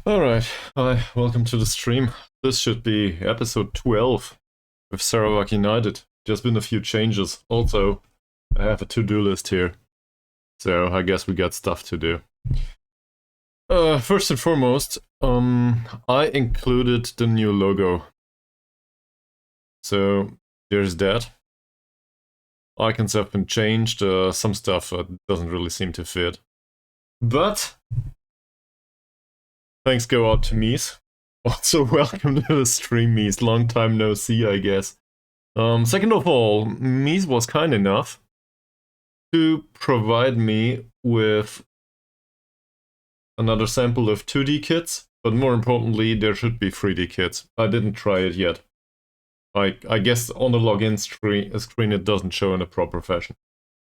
Alright, hi, welcome to the stream. This should be episode 12 with Sarawak United. There's been a few changes. Also, I have a to-do list here, so I guess we got stuff to do. First and foremost, I included the new logo. So, there's that. Icons have been changed, some stuff doesn't really seem to fit. But, thanks go out to Mies. Also, welcome to the stream, Mies. Long time no see, I guess. Second of all, Mies was kind enough to provide me with another sample of 2D kits, but more importantly, there should be 3D kits. I didn't try it yet. I guess on the login screen it doesn't show in a proper fashion.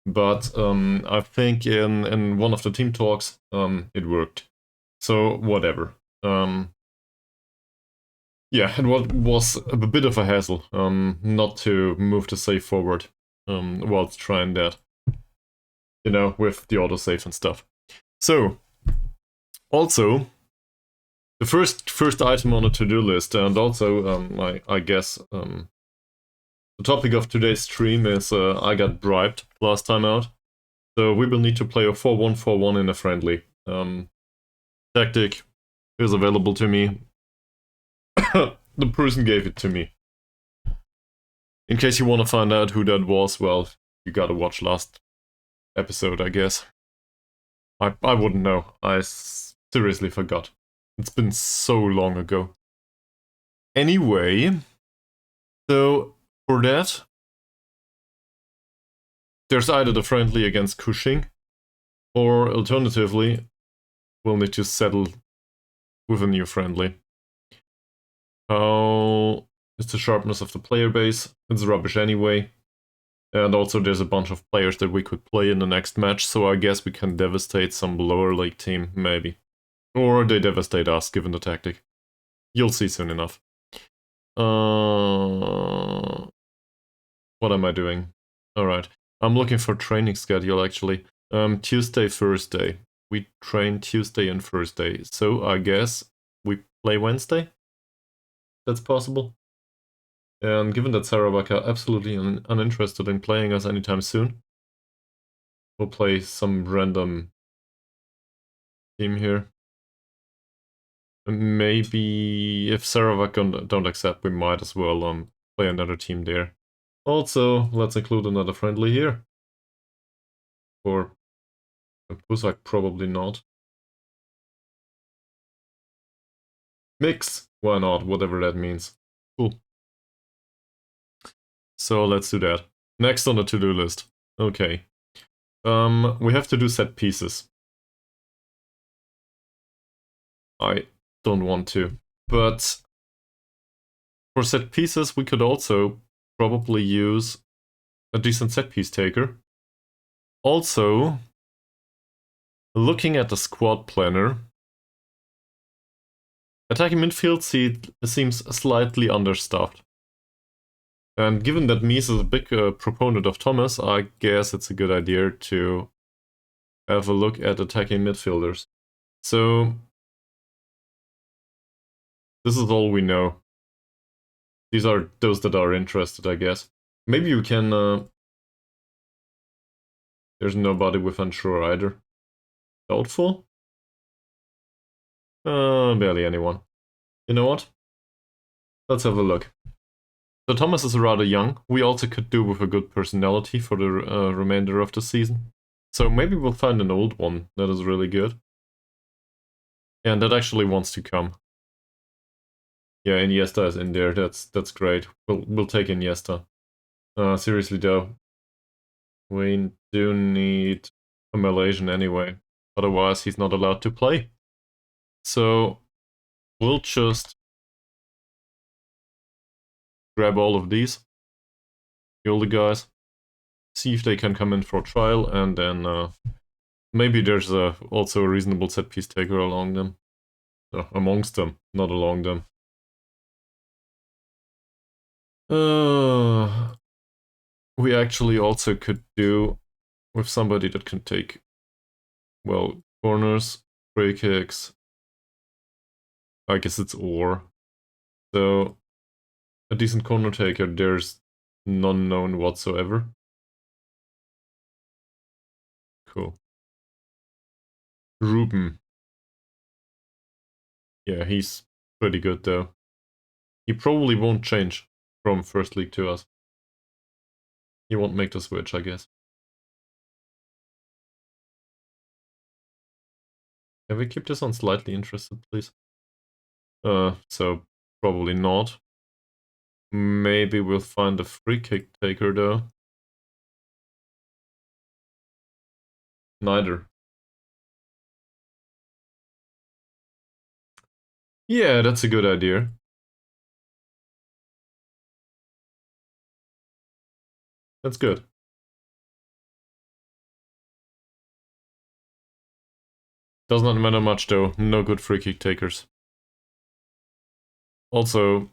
But I think in one of the team talks, it worked. So, whatever. Yeah, it was a bit of a hassle not to move the save forward whilst trying that. You know, with the autosave and stuff. So, also, the first item on the to-do list, and also, I guess, the topic of today's stream is I got bribed last time out. So we will need to play a 4-1-4-1 in a friendly. Tactic is available to me. The person gave it to me. In case you want to find out who that was, well, you gotta watch last episode, I guess. I wouldn't know. I seriously forgot. It's been so long ago. Anyway, so for that, there's either the friendly against Cushing, or alternatively, we'll need to settle with a new friendly. How is the sharpness of the player base? It's rubbish anyway. And also there's a bunch of players that we could play in the next match, so I guess we can devastate some lower league team, maybe. Or they devastate us, given the tactic. You'll see soon enough. What am I doing? Alright. I'm looking for training schedule, actually. Tuesday, Thursday. We train Tuesday and Thursday, so I guess we play Wednesday? That's possible. And given that Sarawak are absolutely uninterested in playing us anytime soon, we'll play some random team here. Maybe if Sarawak don't accept, we might as well play another team there. Also, let's include another friendly here. Or Pusak, probably not. Mix, why not, whatever that means. Cool. So let's do that. Next on the to-do list. Okay. We have to do set pieces. I don't want to. But for set pieces, we could also probably use a decent set piece taker. Also, looking at the squad planner, attacking midfield seems slightly understaffed. And given that Mies is a big proponent of Thomas, I guess it's a good idea to have a look at attacking midfielders. So, this is all we know. These are those that are interested, I guess. Maybe you can... There's nobody with unsure either. Doubtful? Barely anyone. You know what? Let's have a look. So Thomas is rather young. We also could do with a good personality for the remainder of the season. So maybe we'll find an old one that is really good. And that actually wants to come. Yeah, Iniesta is in there. That's great. We'll take Iniesta. Seriously though, we do need a Malaysian anyway. Otherwise, he's not allowed to play. So we'll just grab all of these, the older guys, see if they can come in for a trial, and then maybe there's also a reasonable set piece taker along them. Amongst them, not along them. We actually also could do with somebody that can take, well, corners, free kicks, I guess it's or. So, a decent corner taker, there's none known whatsoever. Cool. Ruben. Yeah, he's pretty good though. He probably won't change from first league to us. He won't make the switch, I guess. Can we keep this on slightly interested, please? So probably not. Maybe we'll find a free kick taker though. Neither. Yeah, that's a good idea. That's good. Does not matter much though. No good free kick takers. Also,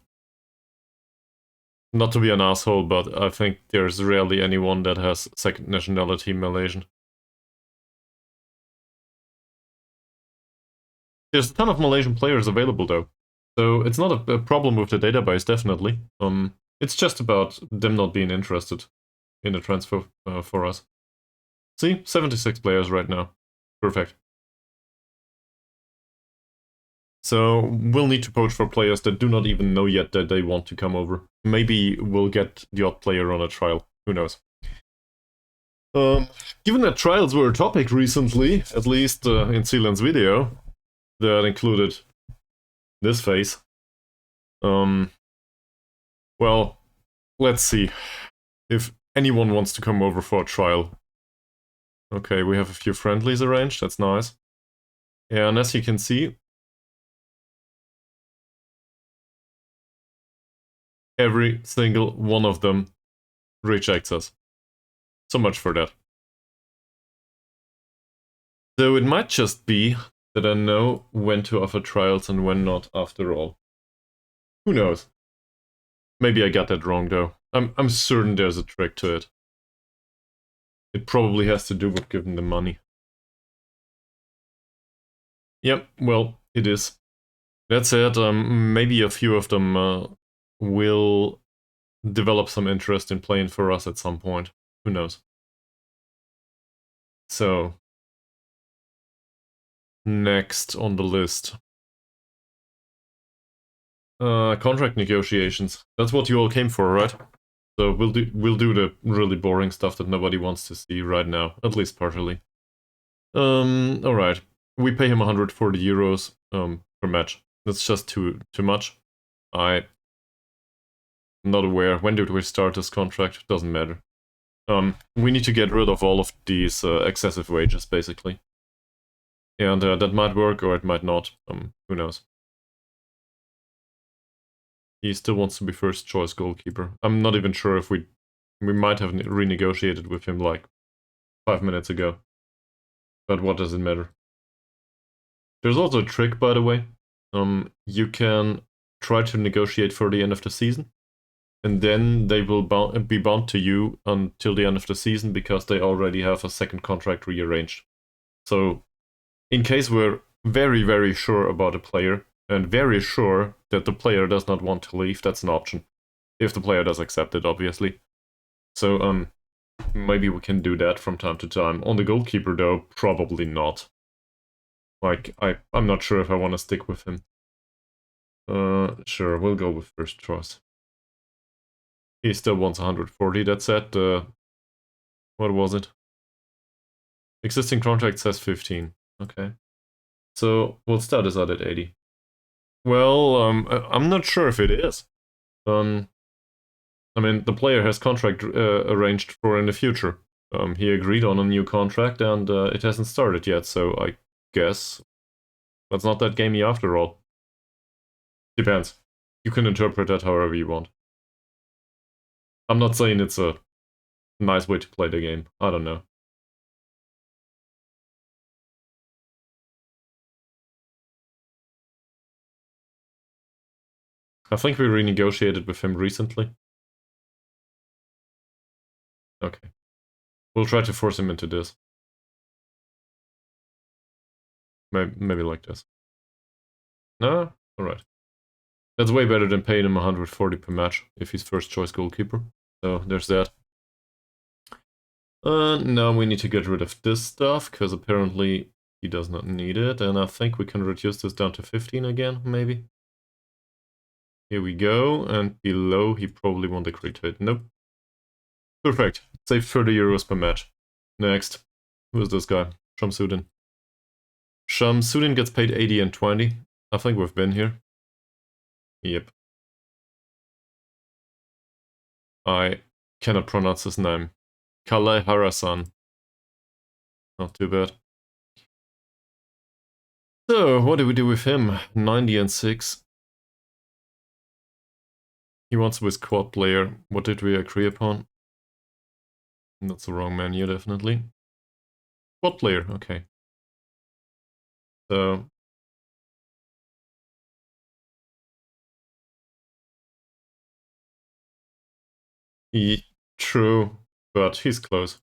not to be an asshole, but I think there's rarely anyone that has second nationality Malaysian. There's a ton of Malaysian players available though. So it's not a problem with the database, definitely. It's just about them not being interested in the transfer for us. See, 76 players right now. Perfect. So we'll need to poach for players that do not even know yet that they want to come over. Maybe we'll get the odd player on a trial. Who knows? Given that trials were a topic recently, at least in Sealand's video, that included this phase. Well, let's see if anyone wants to come over for a trial. Okay, we have a few friendlies arranged, that's nice. And as you can see, every single one of them rejects us. So much for that. So it might just be that I know when to offer trials and when not after all. Who knows? Maybe I got that wrong though. I'm certain there's a trick to it. It probably has to do with giving them money. Yep, well, it is. That said, maybe a few of them will develop some interest in playing for us at some point. Who knows? So, next on the list. Contract negotiations. That's what you all came for, right? So we'll do the really boring stuff that nobody wants to see right now, at least partially. Alright. We pay him 140 euros per match. That's just too much. I'm not aware. When did we start this contract? Doesn't matter. We need to get rid of all of these excessive wages, basically. And that might work or it might not. Who knows? He still wants to be first choice goalkeeper. I'm not even sure if we might have renegotiated with him like 5 minutes ago. But what does it matter? There's also a trick, by the way. You can try to negotiate for the end of the season, and then they will be bound to you until the end of the season because they already have a second contract rearranged. So, in case we're very, very sure about a player, and very sure that the player does not want to leave, that's an option. If the player does accept it, obviously. So, maybe we can do that from time to time. On the goalkeeper, though, probably not. Like, I'm not sure if I want to stick with him. Sure, we'll go with first choice. He still wants 140, that's it. What was it? Existing contract says 15. Okay. So, we'll start this out at 80. Well, I'm not sure if it is. I mean, the player has contract arranged for in the future. He agreed on a new contract and it hasn't started yet, so I guess that's not that gamey after all. Depends. You can interpret that however you want. I'm not saying it's a nice way to play the game. I don't know. I think we renegotiated with him recently. Okay. We'll try to force him into this. Maybe like this. No? Alright. That's way better than paying him 140 per match if he's first choice goalkeeper. So there's that. Now we need to get rid of this stuff, because apparently he does not need it, and I think we can reduce this down to 15 again, maybe. Here we go, and below he probably won't agree to it. Nope. Perfect. Save 30 euros per match. Next. Who is this guy? Shamsuddin. Shamsuddin gets paid 80 and 20. I think we've been here. Yep. I cannot pronounce his name. Kalai Harasan. Not too bad. So, what do we do with him? 90 and 6. He wants with quad player. What did we agree upon? That's the wrong menu, definitely. Quad player, okay. So... true, but he's close.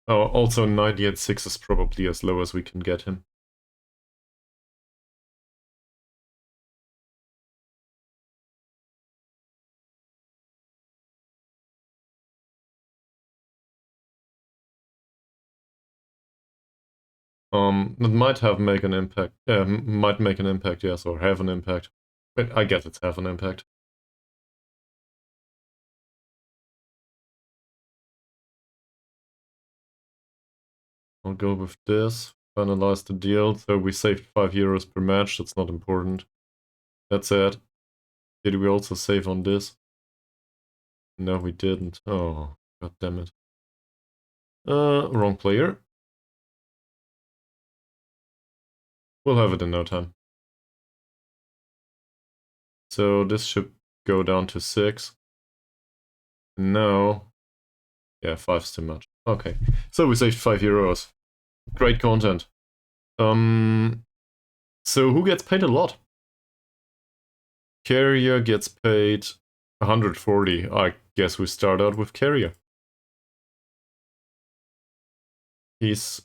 Oh, also 90 and 6 is probably as low as we can get him. It might make an impact, yes, or have an impact. But I guess it's have an impact. I'll go with this, finalize the deal, so we saved 5 euros per match, that's not important. That's it. Did we also save on this? No, we didn't. Oh, god damn it. Wrong player. We'll have it in no time. So this should go down to 6. No. Yeah, 5's too much. Okay. So we saved 5 euros. Great content. So who gets paid a lot? Carrier gets paid 140. I guess we start out with Carrier. He's...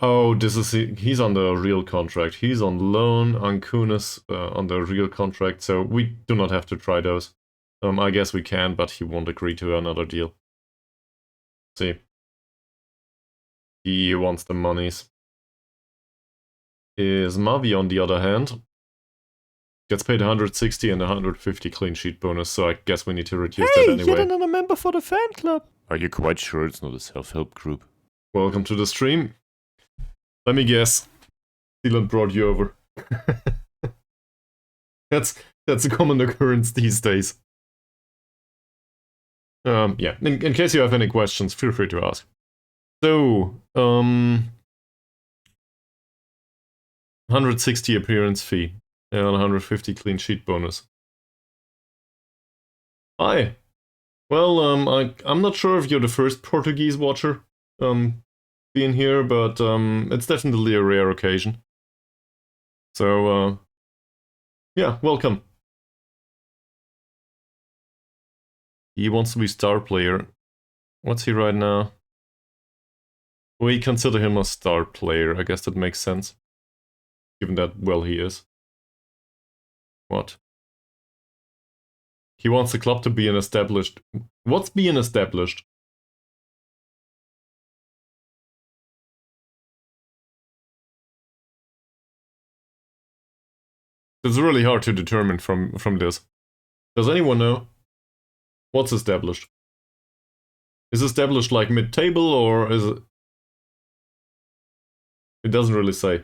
Oh, he's on the real contract. He's on loan, Ankunis on the real contract, so we do not have to try those. I guess we can, but he won't agree to another deal. See. He wants the monies. Is Mavi, on the other hand, gets paid 160 and 150 clean sheet bonus, so I guess we need to reduce that anyway. Hey, yet another member for the fan club. Are you quite sure it's not a self-help group? Welcome to the stream. Let me guess. Dylan brought you over. That's a common occurrence these days. Yeah, in case you have any questions, feel free to ask. So, 160 appearance fee and 150 clean sheet bonus. Hi. Well, I'm not sure if you're the first Portuguese watcher being here, but it's definitely a rare occasion. So, yeah, welcome. He wants to be star player. What's he right now? We consider him a star player. I guess that makes sense. Given that well he is. What? He wants the club to be an established... What's being established? It's really hard to determine from this. Does anyone know? What's established? Is established like mid-table, or is it... It doesn't really say.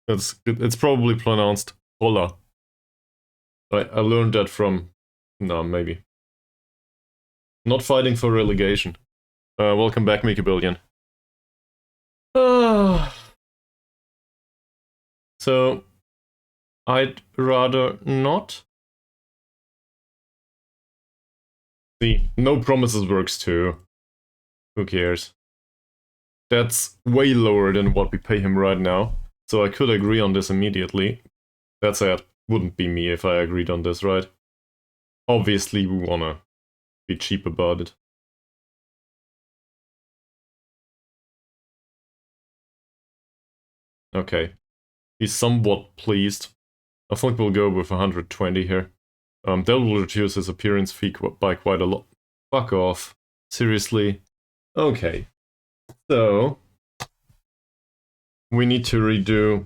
It's probably pronounced hola. I learned that from... No, maybe. Not fighting for relegation. Welcome back, Mickey Billion. So, I'd rather not. See, no promises works too. Who cares? That's way lower than what we pay him right now, so I could agree on this immediately. That said, wouldn't be me if I agreed on this, right? Obviously, we wanna be cheap about it. Okay. He's somewhat pleased. I think we'll go with 120 here. That will reduce his appearance fee by quite a lot. Fuck off. Seriously? Okay. So, we need to redo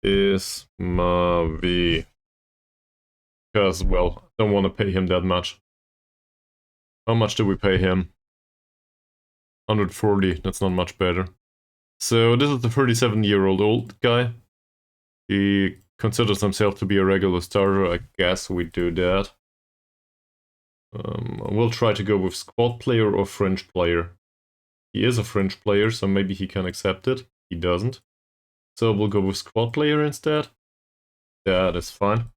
is Mavi. Because, well, I don't want to pay him that much. How much do we pay him? 140, that's not much better. So this is the 37-year-old old guy. He considers himself to be a regular starter. I guess we do that. We'll try to go with squad player or fringe player. He is a fringe player, so maybe he can accept it. He doesn't. So we'll go with squad player instead. That is fine.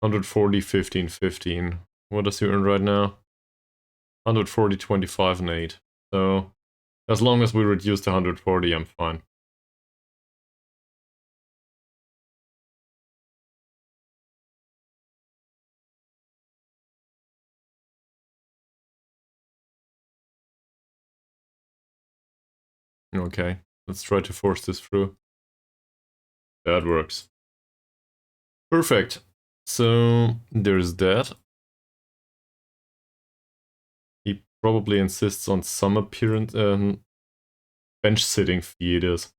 140, 15, 15. What does he earn right now? 140, 25, and 8. So, as long as we reduce to 140, I'm fine. Okay, let's try to force this through. That works. Perfect. So, there's that. He probably insists on some appearance, bench sitting fee it is.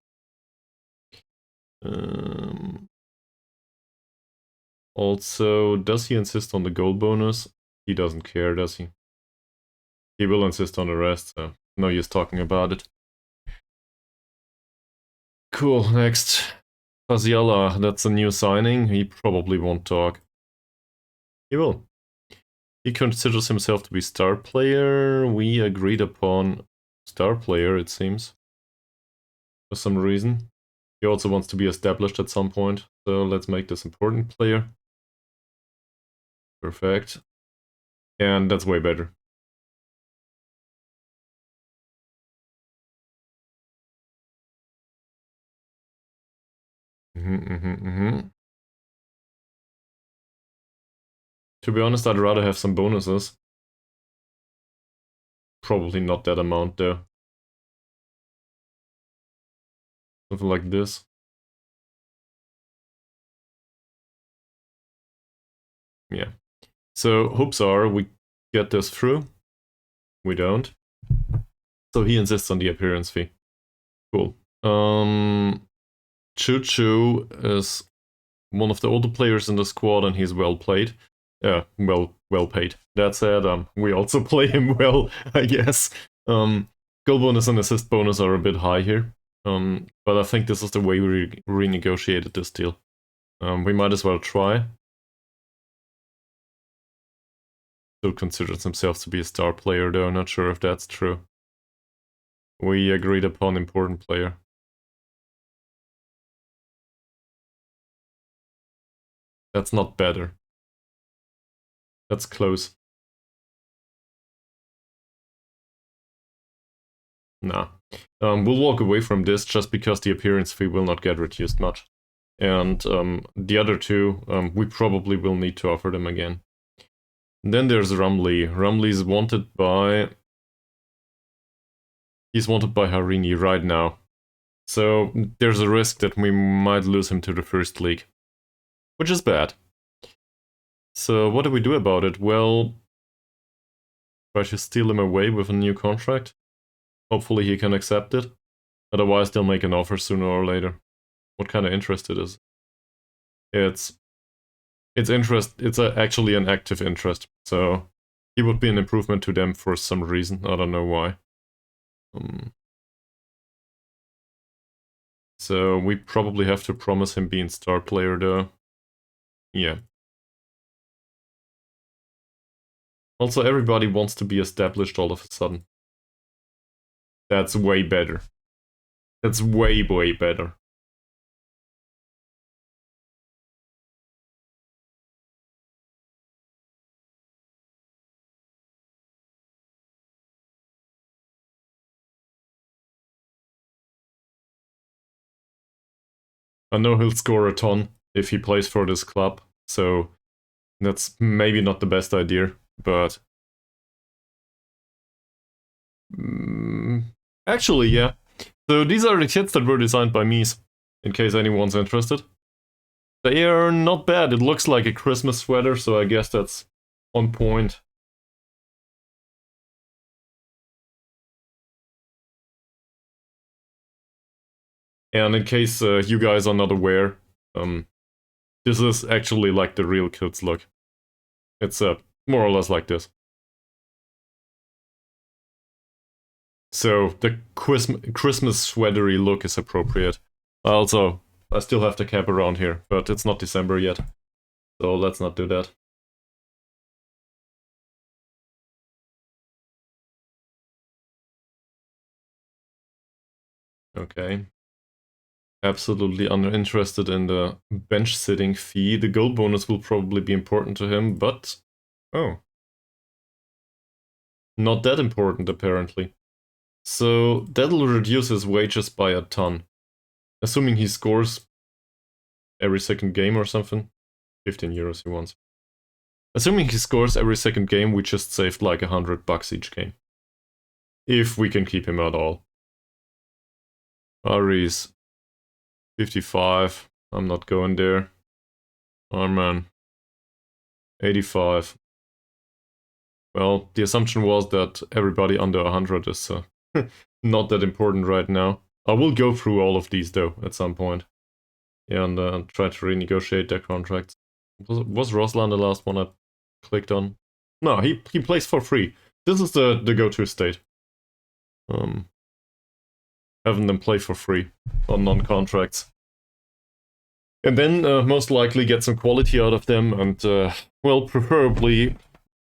Also, does he insist on the goal bonus? He doesn't care, does he? He will insist on the rest, so no use talking about it. Cool, next. Faziala, that's a new signing. He probably won't talk. He will. He considers himself to be star player. We agreed upon star player, it seems. For some reason. He also wants to be established at some point. So let's make this important player. Perfect. And that's way better. To be honest, I'd rather have some bonuses. Probably not that amount though. Something like this. Yeah. So hopes are we get this through. We don't. So he insists on the appearance fee. Cool. Choo Choo is one of the older players in the squad and he's well played. Well paid. That said, we also play him well, I guess. Goal bonus and assist bonus are a bit high here. But I think this is the way we renegotiated this deal. We might as well try. Still considers himself to be a star player though, not sure if that's true. We agreed upon important player. That's not better. That's close. Nah. We'll walk away from this just because the appearance fee will not get reduced much. And the other two, we probably will need to offer them again. Then there's Rumley. Rumley's wanted by... He's wanted by Harini right now. So there's a risk that we might lose him to the first league. Which is bad. So what do we do about it? Well, try to steal him away with a new contract. Hopefully he can accept it. Otherwise they'll make an offer sooner or later. What kind of interest it is? It's interest. It's actually an active interest. So he would be an improvement to them for some reason. I don't know why. So we probably have to promise him being star player though. Yeah. Also, everybody wants to be established all of a sudden. That's way better. That's way better. I know he'll score a ton if he plays for this club, so that's maybe not the best idea, but Actually, yeah. So these are the kits that were designed by me, in case anyone's interested. They are not bad. It looks like a Christmas sweater, so I guess that's on point. And in case you guys are not aware, this is actually like the real kid's look. It's more or less like this. So the Christmas sweatery look is appropriate. Also, I still have the cap around here, but it's not December yet. So let's not do that. Okay. Absolutely uninterested in the bench sitting fee. The gold bonus will probably be important to him, but... Oh. Not that important, apparently. So that'll reduce his wages by a ton. Assuming he scores every second game or something. 15 euros he wants. Assuming he scores every second game, we just saved like $100 each game. If we can keep him at all. Ari's 55. I'm not going there. Arman 85. Well, the assumption was that everybody under 100 is not that important right now. I will go through all of these though at some point. And try to renegotiate their contracts. Was Roslan the last one I clicked on? No, he plays for free. This is the go-to state. Having them play for free on non-contracts. And then most likely get some quality out of them and, well, preferably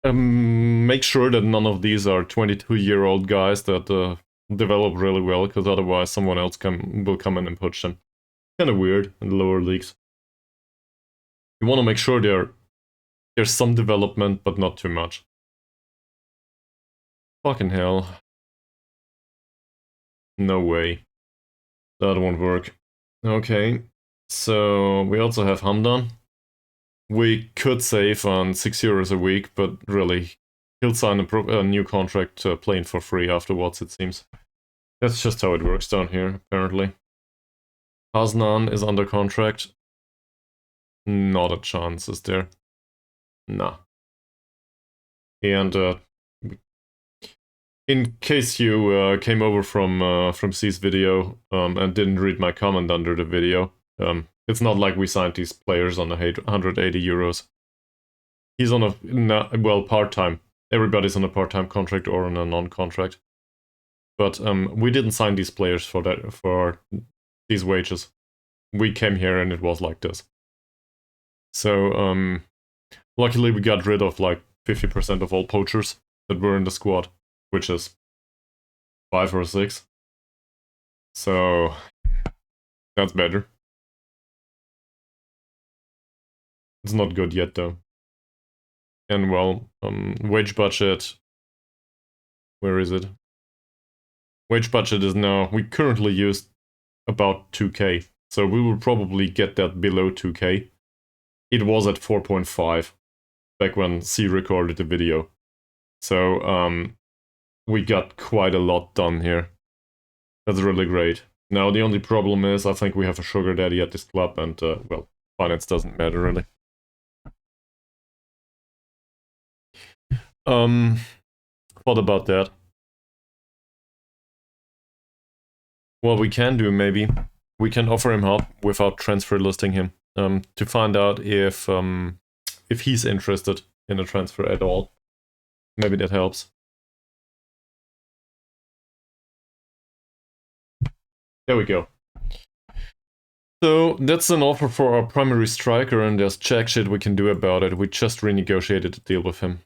make sure that none of these are 22-year-old guys that develop really well, because otherwise someone else will come in and poach them. Kind of weird in the lower leagues. You want to make sure there's some development, but not too much. Fucking hell. No way. That won't work. Okay, so we also have Hamdan. We could save on 6 euros a week, but really, he'll sign a new contract playing for free afterwards, it seems. That's just how it works down here, apparently. Haznan is under contract. Not a chance, is there? Nah. And in case you came over from C's video and didn't read my comment under the video, it's not like we signed these players on 180 euros. He's on a, well, part-time. Everybody's on a part-time contract or on a non-contract. But we didn't sign these players for these wages. We came here and it was like this. So, luckily we got rid of like 50% of all poachers that were in the squad, which is 5 or 6. So, that's better. It's not good yet though. And well, wage budget, where is it? Wage budget is now, we currently use about 2k, so we will probably get that below 2k. It was at 4.5 back when C recorded the video. So we got quite a lot done here. That's really great. Now the only problem is I think we have a sugar daddy at this club and, well, finance doesn't matter really. What about that? What we can do, maybe, we can offer him help without transfer listing him, to find out if he's interested in a transfer at all. Maybe that helps. There we go. So that's an offer for our primary striker, and there's jack shit we can do about it. We just renegotiated the deal with him.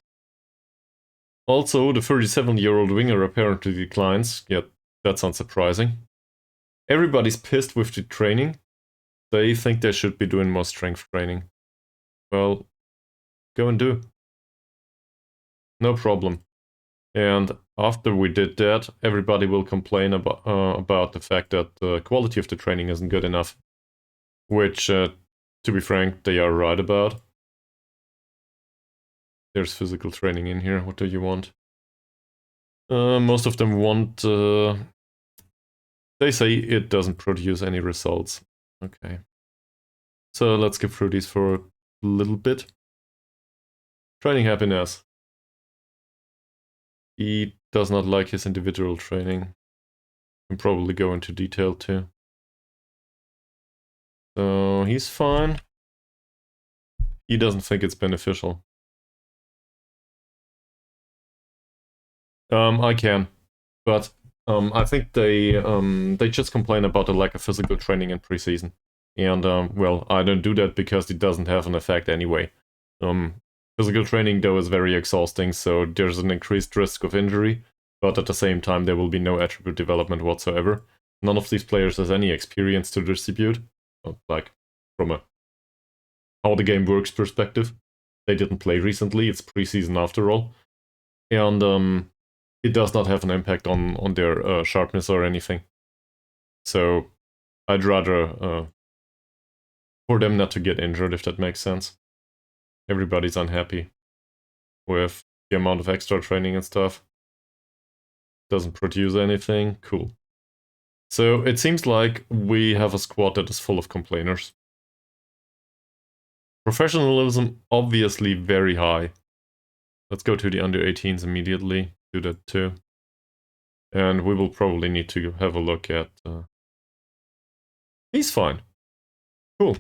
Also, the 37-year-old winger apparently declines. Yeah, that's unsurprising. Everybody's pissed with the training. They think they should be doing more strength training. Well, go and do. No problem. And after we did that, everybody will complain about the fact that the quality of the training isn't good enough. Which, to be frank, they are right about. There's physical training in here. What do you want? Most of them want They say it doesn't produce any results. Okay. So let's get through these for a little bit. Training happiness. He does not like his individual training. Can probably go into detail too. So he's fine. He doesn't think it's beneficial. I can, but I think they just complain about the lack of physical training in preseason, and well, I don't do that because it doesn't have an effect anyway. Physical training though is very exhausting, so there's an increased risk of injury, but at the same time there will be no attribute development whatsoever. None of these players has any experience to distribute, like from a how the game works perspective. They didn't play recently, it's preseason after all, and it does not have an impact on their sharpness or anything. So I'd rather for them not to get injured, if that makes sense. Everybody's unhappy with the amount of extra training and stuff. Doesn't produce anything. Cool. So it seems like we have a squad that is full of complainers. Professionalism, obviously very high. Let's go to the under 18s immediately. Do that too. And we will probably need to have a look at... He's fine. Cool.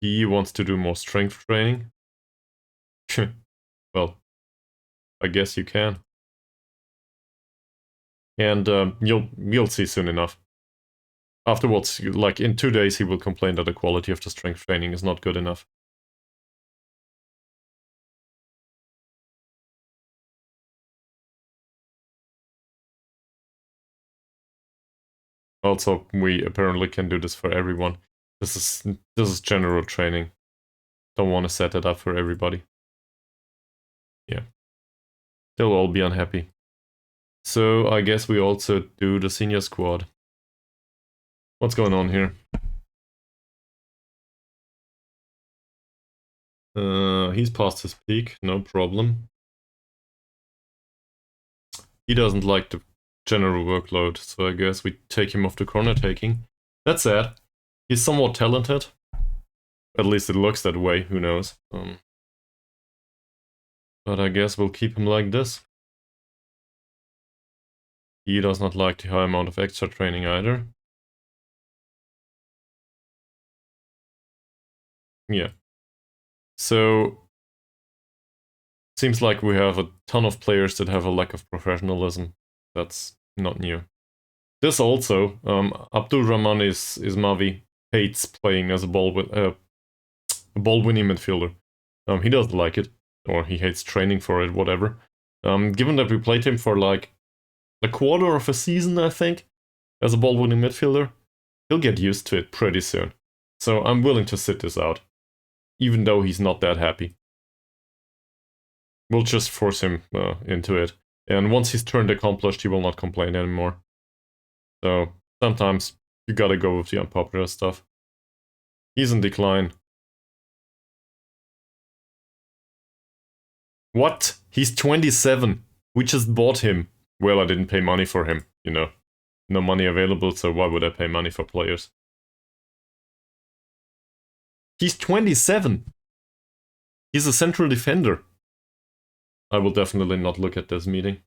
He wants to do more strength training. Well, I guess you can. And you'll see soon enough. Afterwards, like in 2 days, he will complain that the quality of the strength training is not good enough. Also, we apparently can do this for everyone. This is general training. Don't want to set it up for everybody. Yeah. They'll all be unhappy. So I guess we also do the senior squad. What's going on here? He's past his peak, no problem. He doesn't like the general workload, so I guess we take him off the corner taking. That's sad. He's somewhat talented. At least it looks that way, who knows. But I guess we'll keep him like this. He does not like the high amount of extra training either. Yeah. So, seems like we have a ton of players that have a lack of professionalism. That's not new. This also, Abdul Rahman is Mavi hates playing as a ball-winning midfielder. He doesn't like it, or he hates training for it, whatever. Given that we played him for like a quarter of a season, I think, as a ball-winning midfielder, he'll get used to it pretty soon. So I'm willing to sit this out, even though he's not that happy. We'll just force him into it. And once his turn accomplished, he will not complain anymore. So sometimes you gotta go with the unpopular stuff. He's in decline. What? He's 27. We just bought him. Well, I didn't pay money for him, you know. No money available, so why would I pay money for players? He's 27. He's a central defender. I will definitely not look at this meeting.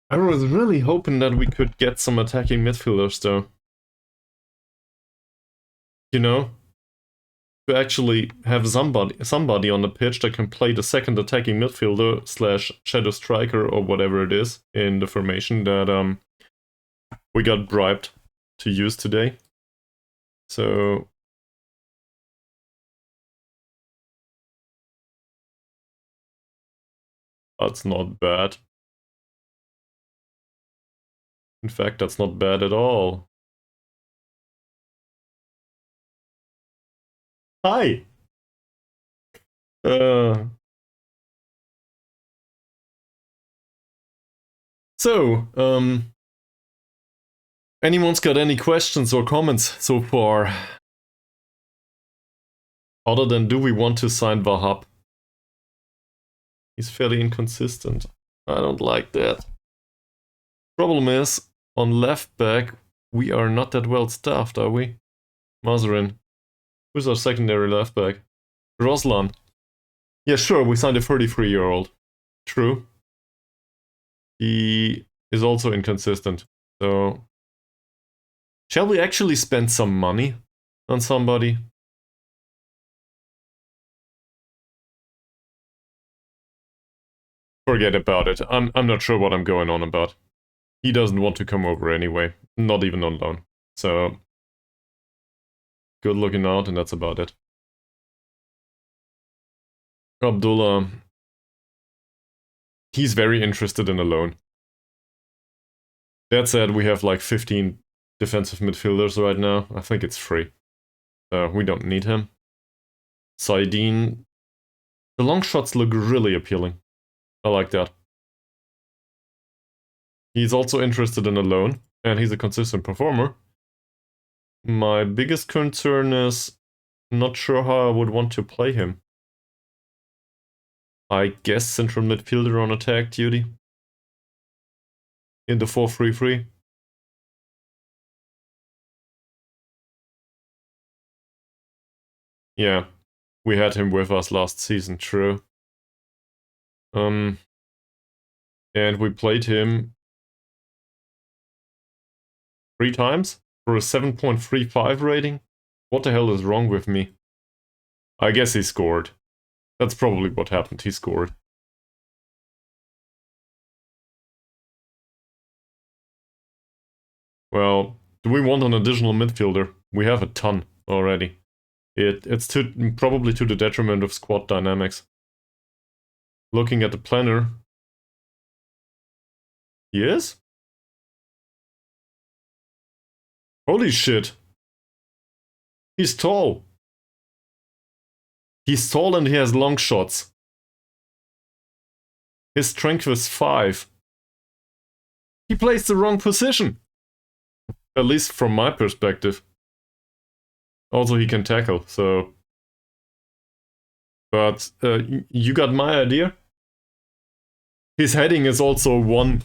I was really hoping that we could get some attacking midfielders, though. You know? To actually have somebody on the pitch that can play the second attacking midfielder slash shadow striker or whatever it is in the formation that we got bribed to use today. So that's not bad. In fact, that's not bad at all. Hi! So, anyone's got any questions or comments so far? Other than, do we want to sign Wahab? He's fairly inconsistent. I don't like that. Problem is, on left back, we are not that well staffed, are we? Mazarin. Who's our secondary left back? Roslan. Yeah, sure, we signed a 33-year-old. True. He is also inconsistent. So, shall we actually spend some money on somebody? Forget about it. I'm not sure what I'm going on about. He doesn't want to come over anyway, not even on loan. So, good looking out, and that's about it. Abdullah, he's very interested in a loan. That said, we have like 15 defensive midfielders right now. I think it's free. We don't need him. Saidin, the long shots look really appealing. I like that. He's also interested in a loan, and he's a consistent performer. My biggest concern is not sure how I would want to play him. I guess central midfielder on attack duty. In the 4-3-3. Yeah, we had him with us last season, true. And we played him 3 times for a 7.35 rating. What the hell is wrong with me? I guess he scored. That's probably what happened, he scored. Well, do we want an additional midfielder? We have a ton already. It's probably to the detriment of squad dynamics. Looking at the planner. He is? Holy shit. He's tall. He's tall and he has long shots. His strength is 5. He plays the wrong position. At least from my perspective. Also, he can tackle, so... But, you got my idea? His heading is also 1.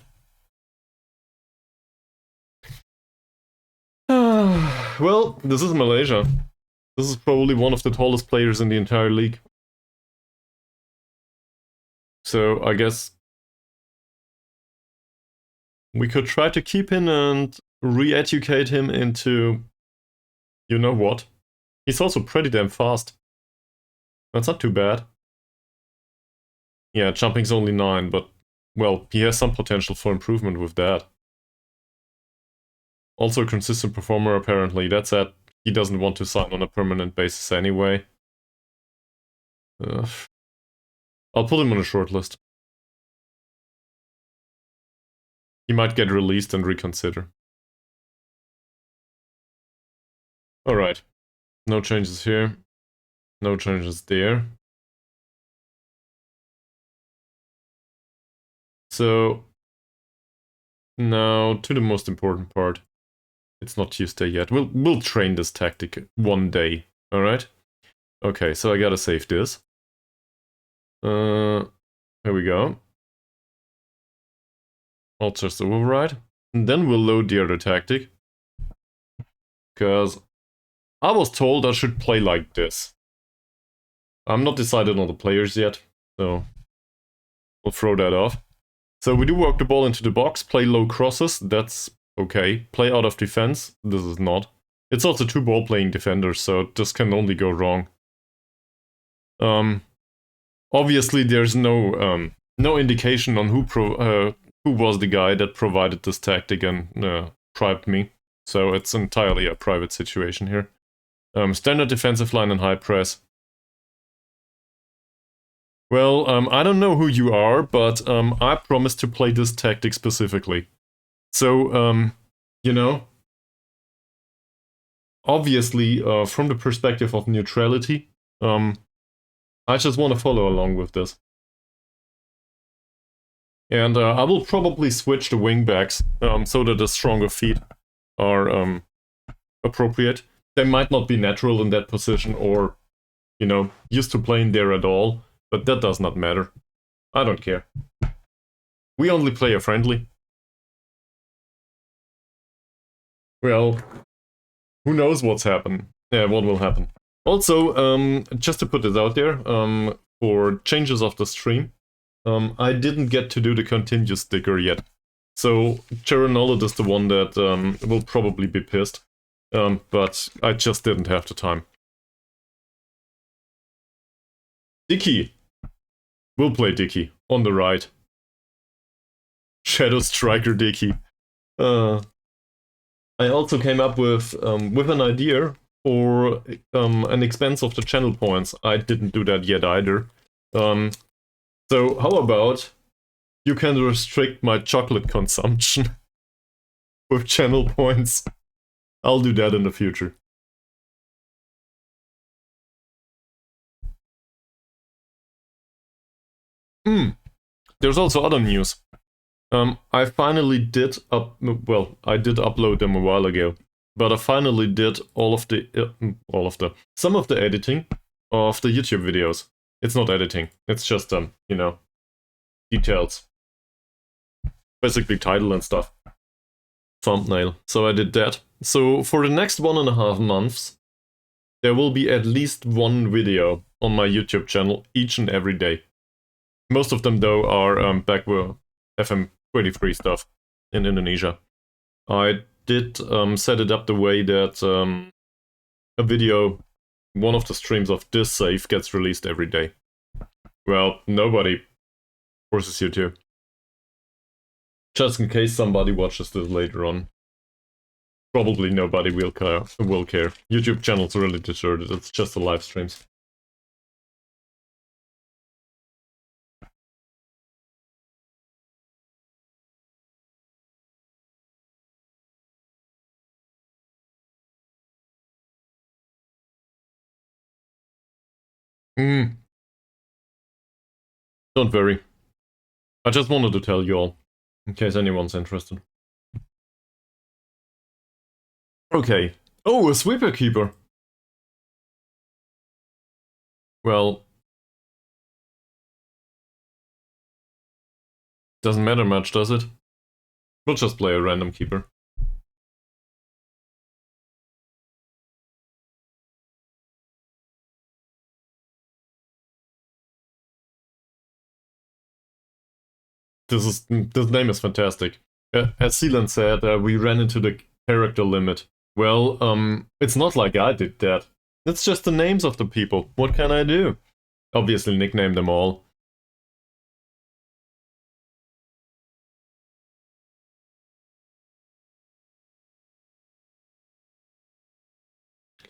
Well, this is Malaysia. This is probably one of the tallest players in the entire league. So, I guess... we could try to keep him and re-educate him into... you know what? He's also pretty damn fast. That's not too bad. Yeah, jumping's only 9, but... well, he has some potential for improvement with that. Also a consistent performer, apparently. That said, he doesn't want to sign on a permanent basis anyway. I'll put him on a short list. He might get released and reconsider. Alright. No changes here. No changes there. So, now to the most important part. It's not Tuesday yet. We'll train this tactic one day. Alright? Okay, so I gotta save this. Here we go. I'll just override. And then we'll load the other tactic. Because I was told I should play like this. I'm not decided on the players yet, so we'll throw that off. So we do work the ball into the box, play low crosses, that's okay. Play out of defense, this is not. It's also 2 ball-playing defenders, so this can only go wrong. Obviously there's no indication on who was the guy that provided this tactic and bribed me. So it's entirely a private situation here. Standard defensive line and high press. Well, I don't know who you are, but I promise to play this tactic specifically. So, you know, obviously, from the perspective of neutrality, I just want to follow along with this. And I will probably switch the wingbacks so that the stronger feet are appropriate. They might not be natural in that position or, you know, used to playing there at all, but that does not matter. I don't care. We only play a friendly. Well, who knows what's happened? Yeah, what will happen. Also, just to put this out there, for changes of the stream, I didn't get to do the continue sticker yet. So, Cherenolid is the one that will probably be pissed. But I just didn't have the time. Dicky. We'll play Dicky, on the right. Shadow Striker Dicky. I also came up with an idea for an expense of the channel points. I didn't do that yet either. So how about you can restrict my chocolate consumption with channel points? I'll do that in the future. There's also other news. I finally did I did upload them a while ago, but I finally did some of the editing of the YouTube videos. It's not editing, it's just, you know, details. Basically title and stuff. Thumbnail. So I did that. So for the next 1.5 months, there will be at least one video on my YouTube channel each and every day. Most of them, though, are back with FM23 stuff in Indonesia. I did set it up the way that a video, one of the streams of this save gets released every day. Well, nobody forces you to. Just in case somebody watches this later on. Probably nobody will care. YouTube channels are really deserted, it's just the live streams. Don't worry. I just wanted to tell you all, in case anyone's interested. Okay. Oh, a sweeper keeper! Well... doesn't matter much, does it? We'll just play a random keeper. This name is fantastic. As Sealand said, we ran into the character limit. Well, it's not like I did that. It's just the names of the people. What can I do? Obviously nickname them all.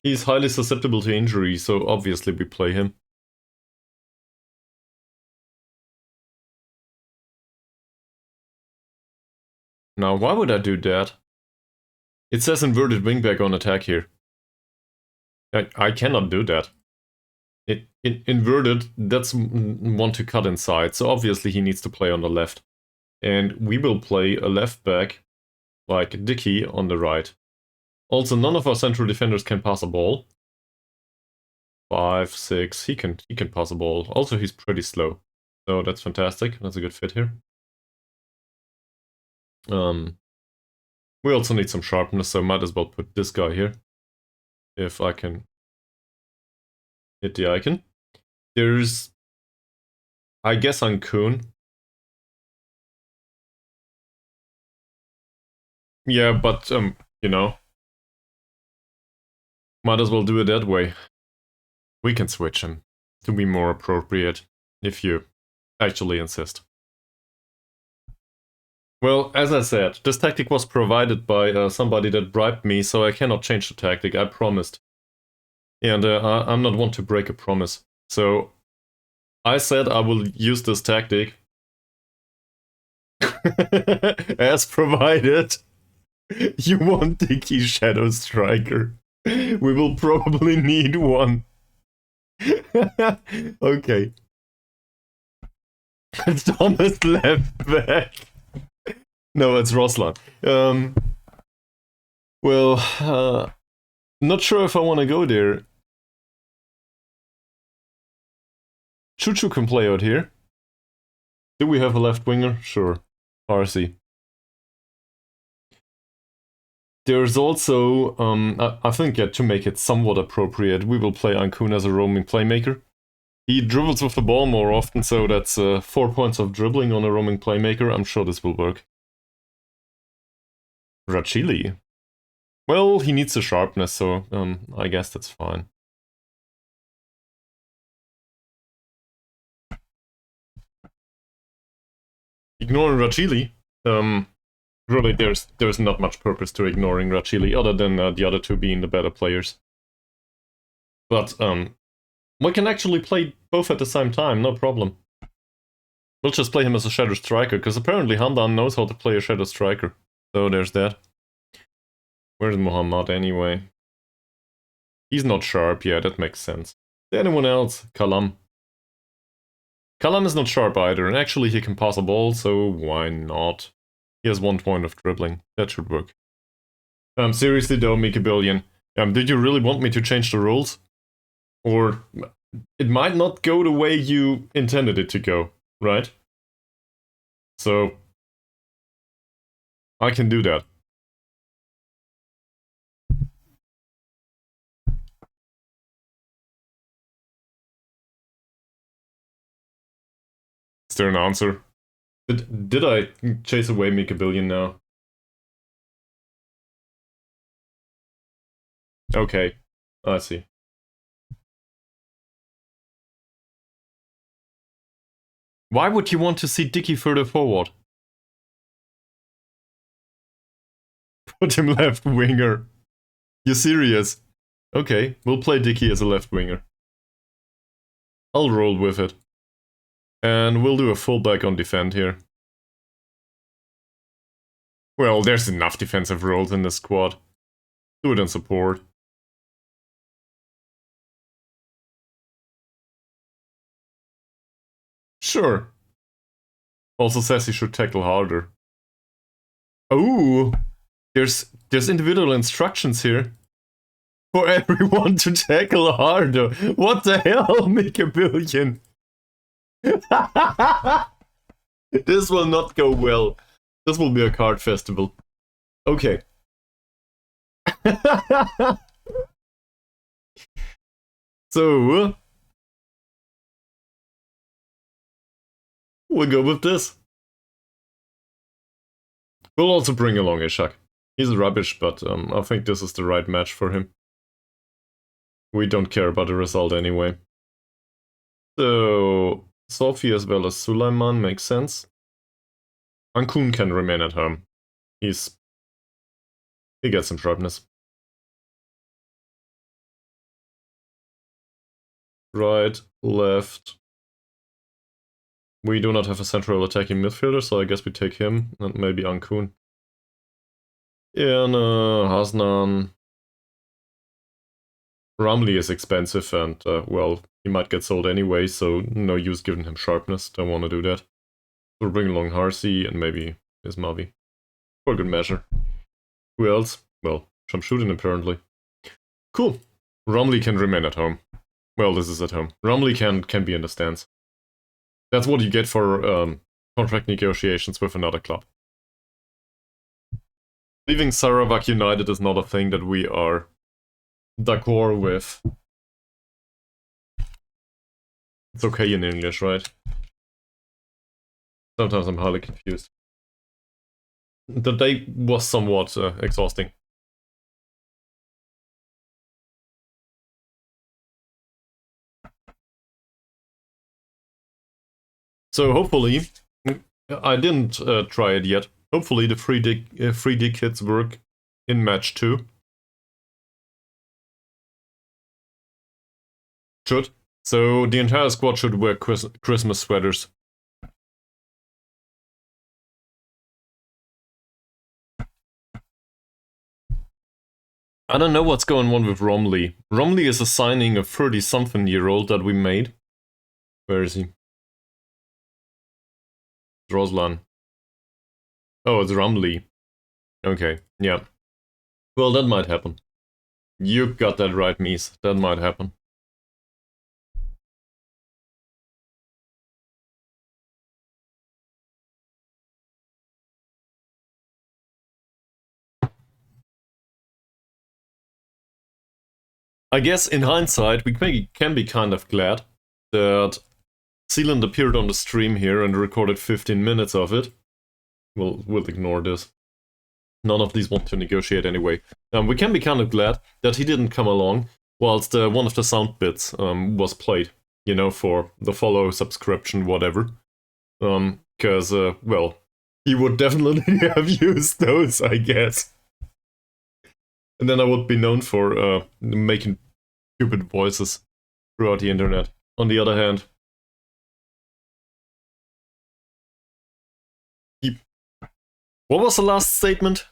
He's highly susceptible to injury, so obviously we play him. Now, why would I do that? It says inverted wingback on attack here. I cannot do that. Inverted, that's one to cut inside, so obviously he needs to play on the left. And we will play a left back, like Dicky, on the right. Also, none of our central defenders can pass a ball. 5, 6, he can pass a ball. Also, he's pretty slow. So that's fantastic, that's a good fit here. We also need some sharpness, so might as well put this guy here. If I can hit the icon. There's... I guess I'm Kun. Yeah, but, you know. Might as well do it that way. We can switch him to be more appropriate, if you actually insist. Well, as I said, this tactic was provided by somebody that bribed me, so I cannot change the tactic, I promised. And I'm not one to break a promise. So, I said I will use this tactic. As provided. You want Dicky Shadow Striker. We will probably need one. Okay. Thomas left back. No, it's Roslan. Well, not sure if I want to go there. Choo Choo can play out here. Do we have a left winger? Sure. RC. There's also, I think to make it somewhat appropriate, we will play Ankun as a roaming playmaker. He dribbles with the ball more often, so that's 4 points of dribbling on a roaming playmaker. I'm sure this will work. Rachili. Well, he needs the sharpness, so I guess that's fine. Ignoring Rachili. Really, there's not much purpose to ignoring Rachili, other than the other two being the better players. But we can actually play both at the same time, no problem. We'll just play him as a Shadow Striker, because apparently Handan knows how to play a Shadow Striker. So there's that. Where's Muhammad anyway? He's not sharp, yeah, that makes sense. Anyone else? Kalam. Kalam is not sharp either, and actually he can pass a ball, so why not? He has 1 point of dribbling. That should work. Seriously though, Mikabillion, did you really want me to change the rules? Or it might not go the way you intended it to go, right? So I can do that. Is there an answer? Did I chase away Mikabillion now? Okay, I see. Why would you want to see Dicky further forward? Put him left winger. You serious? Okay, we'll play Dicky as a left winger. I'll roll with it. And we'll do a fullback on defend here. Well, there's enough defensive roles in this squad. Do it in support. Sure. Also says he should tackle harder. Oh, there's individual instructions here. For everyone to tackle harder. What the hell, Mikabillion? This will not go well. This will be a card festival. Okay. So we'll go with this. We'll also bring along Ishak. He's rubbish, but I think this is the right match for him. We don't care about the result anyway. So Sophie as well as Sulaiman makes sense. Ankun can remain at home. He gets some sharpness. Right, left. We do not have a central attacking midfielder, so I guess we take him and maybe Ankun. Yeah, no, Hasnan. Ramli is expensive and, well, he might get sold anyway, so no use giving him sharpness. Don't want to do that. We'll bring along Harsi and maybe Ismavi. For good measure. Who else? Well, Shamshuddin apparently. Cool. Ramli can remain at home. Well, this is at home. Ramli can be in the stands. That's what you get for contract negotiations with another club. Leaving Sarawak United is not a thing that we are d'accord with. It's okay in English, right? Sometimes I'm highly confused. The day was somewhat exhausting. So hopefully, I didn't try it yet. Hopefully the 3D kits work in match 2. Should. So the entire squad should wear Christmas sweaters. I don't know what's going on with Romley. Romley is assigning a 30-something-year-old that we made. Where is he? Roslan. Oh, it's Romley. Okay, yeah. Well, that might happen. You got that right, Mies. That might happen. I guess in hindsight, we can be kind of glad that Sealand appeared on the stream here and recorded 15 minutes of it. We'll ignore this. None of these want to negotiate anyway. We can be kind of glad that he didn't come along whilst one of the sound bits was played, you know, for the follow, subscription, whatever. Because, well, he would definitely have used those, I guess. And then I would be known for making stupid voices throughout the internet. On the other hand, what was the last statement?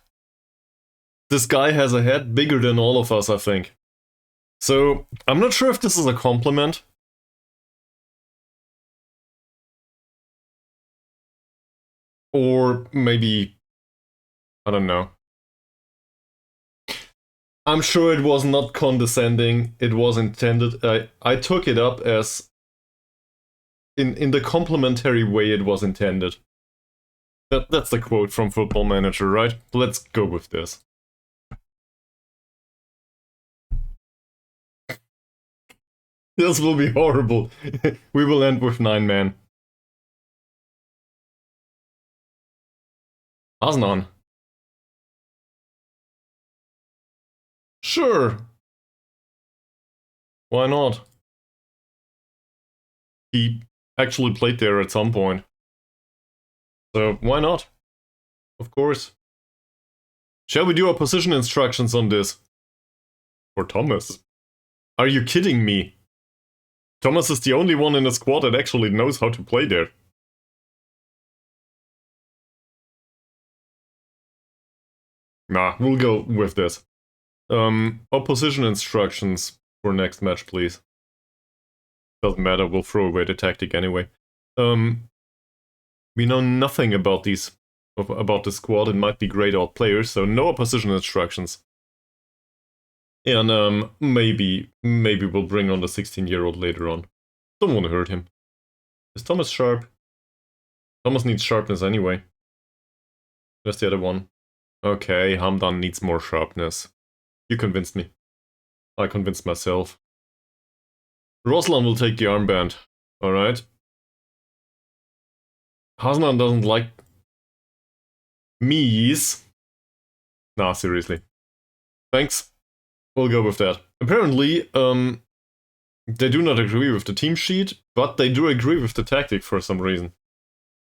This guy has a head bigger than all of us, I think. So, I'm not sure if this is a compliment. Or maybe, I don't know. I'm sure it was not condescending, it was intended. I took it up as, in the complimentary way it was intended. That's the quote from Football Manager, right? Let's go with this. This will be horrible. We will end with 9 men. Asnan. Sure. Why not? He actually played there at some point. So why not? Of course. Shall we do our position instructions on this? For Thomas? Are you kidding me? Thomas is the only one in the squad that actually knows how to play there. Nah, we'll go with this. Opposition instructions for next match, please. Doesn't matter, we'll throw away the tactic anyway. We know nothing about the squad. It might be grayed out players, so no opposition instructions. And maybe we'll bring on the 16-year-old later on. Don't want to hurt him. Is Thomas sharp? Thomas needs sharpness anyway. Where's the other one? Okay, Hamdan needs more sharpness. You convinced me. I convinced myself. Roslan will take the armband. Alright. Hasnan doesn't like me's. Nah, seriously. Thanks. We'll go with that. Apparently, they do not agree with the team sheet, but they do agree with the tactic for some reason.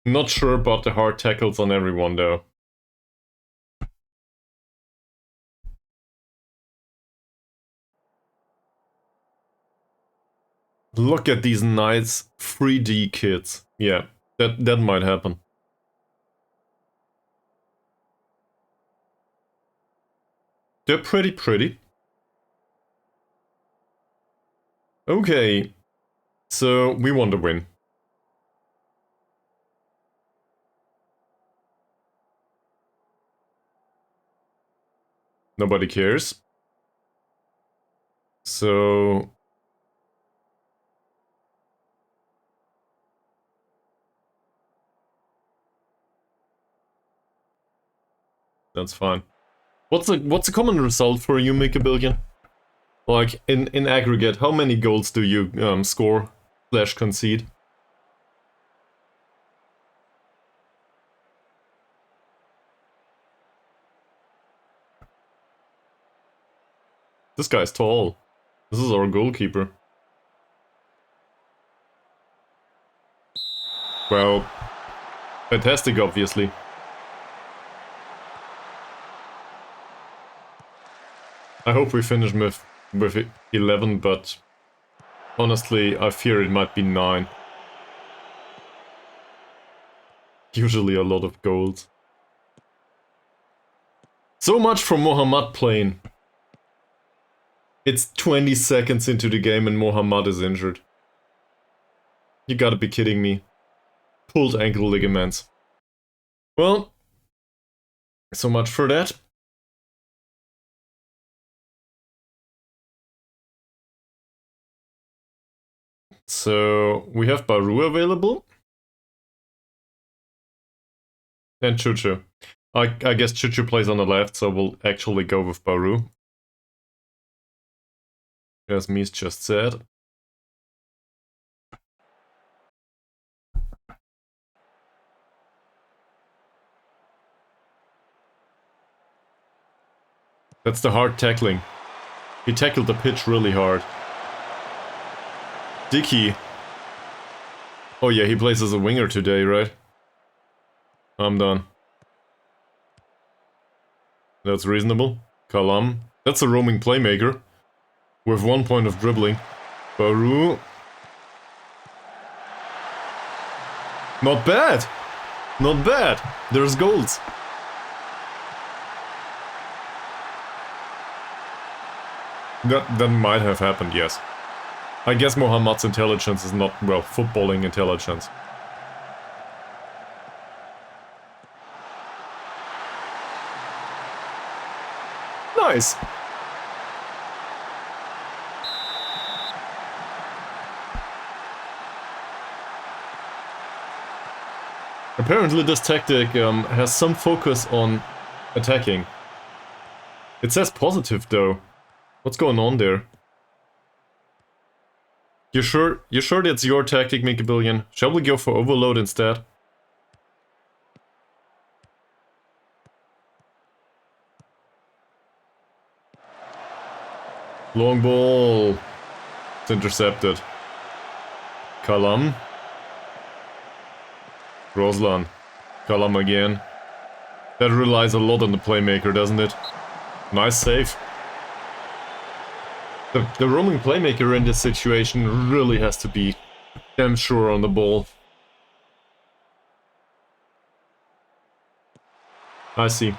Not sure about the hard tackles on everyone, though. Look at these nice 3D kids. Yeah, that might happen. They're pretty. Okay, so we want to win. Nobody cares. So... that's fine. What's a common result for you, Make a Billion? Like, in aggregate, how many goals do you score / concede? This guy's tall. This is our goalkeeper. Well, fantastic, obviously. I hope we finish with 11, but honestly, I fear it might be 9. Usually a lot of goals. So much for Mohammad playing. It's 20 seconds into the game and Mohammad is injured. You gotta be kidding me. Pulled ankle ligaments. Well, so much for that. So, we have Baru available. And Chuchu. I guess Chuchu plays on the left, so we'll actually go with Baru. as Mies just said. That's the hard tackling. He tackled the pitch really hard. Dickey. Oh yeah, he plays as a winger today, right? I'm done. That's reasonable. Kalam. That's a roaming playmaker. With 1 point of dribbling. Baru. Not bad! Not bad! There's goals. That might have happened, yes. I guess Mohammad's intelligence is not, well, footballing intelligence. Nice! Apparently this tactic has some focus on attacking. It says positive though. What's going on there? You sure that's your tactic, Mickey Billion? Shall we go for overload instead? Long ball. It's intercepted. Kalam. Roslan. Kalam again. That relies a lot on the playmaker, doesn't it? Nice save. The roaming playmaker in this situation really has to be damn sure on the ball. I see.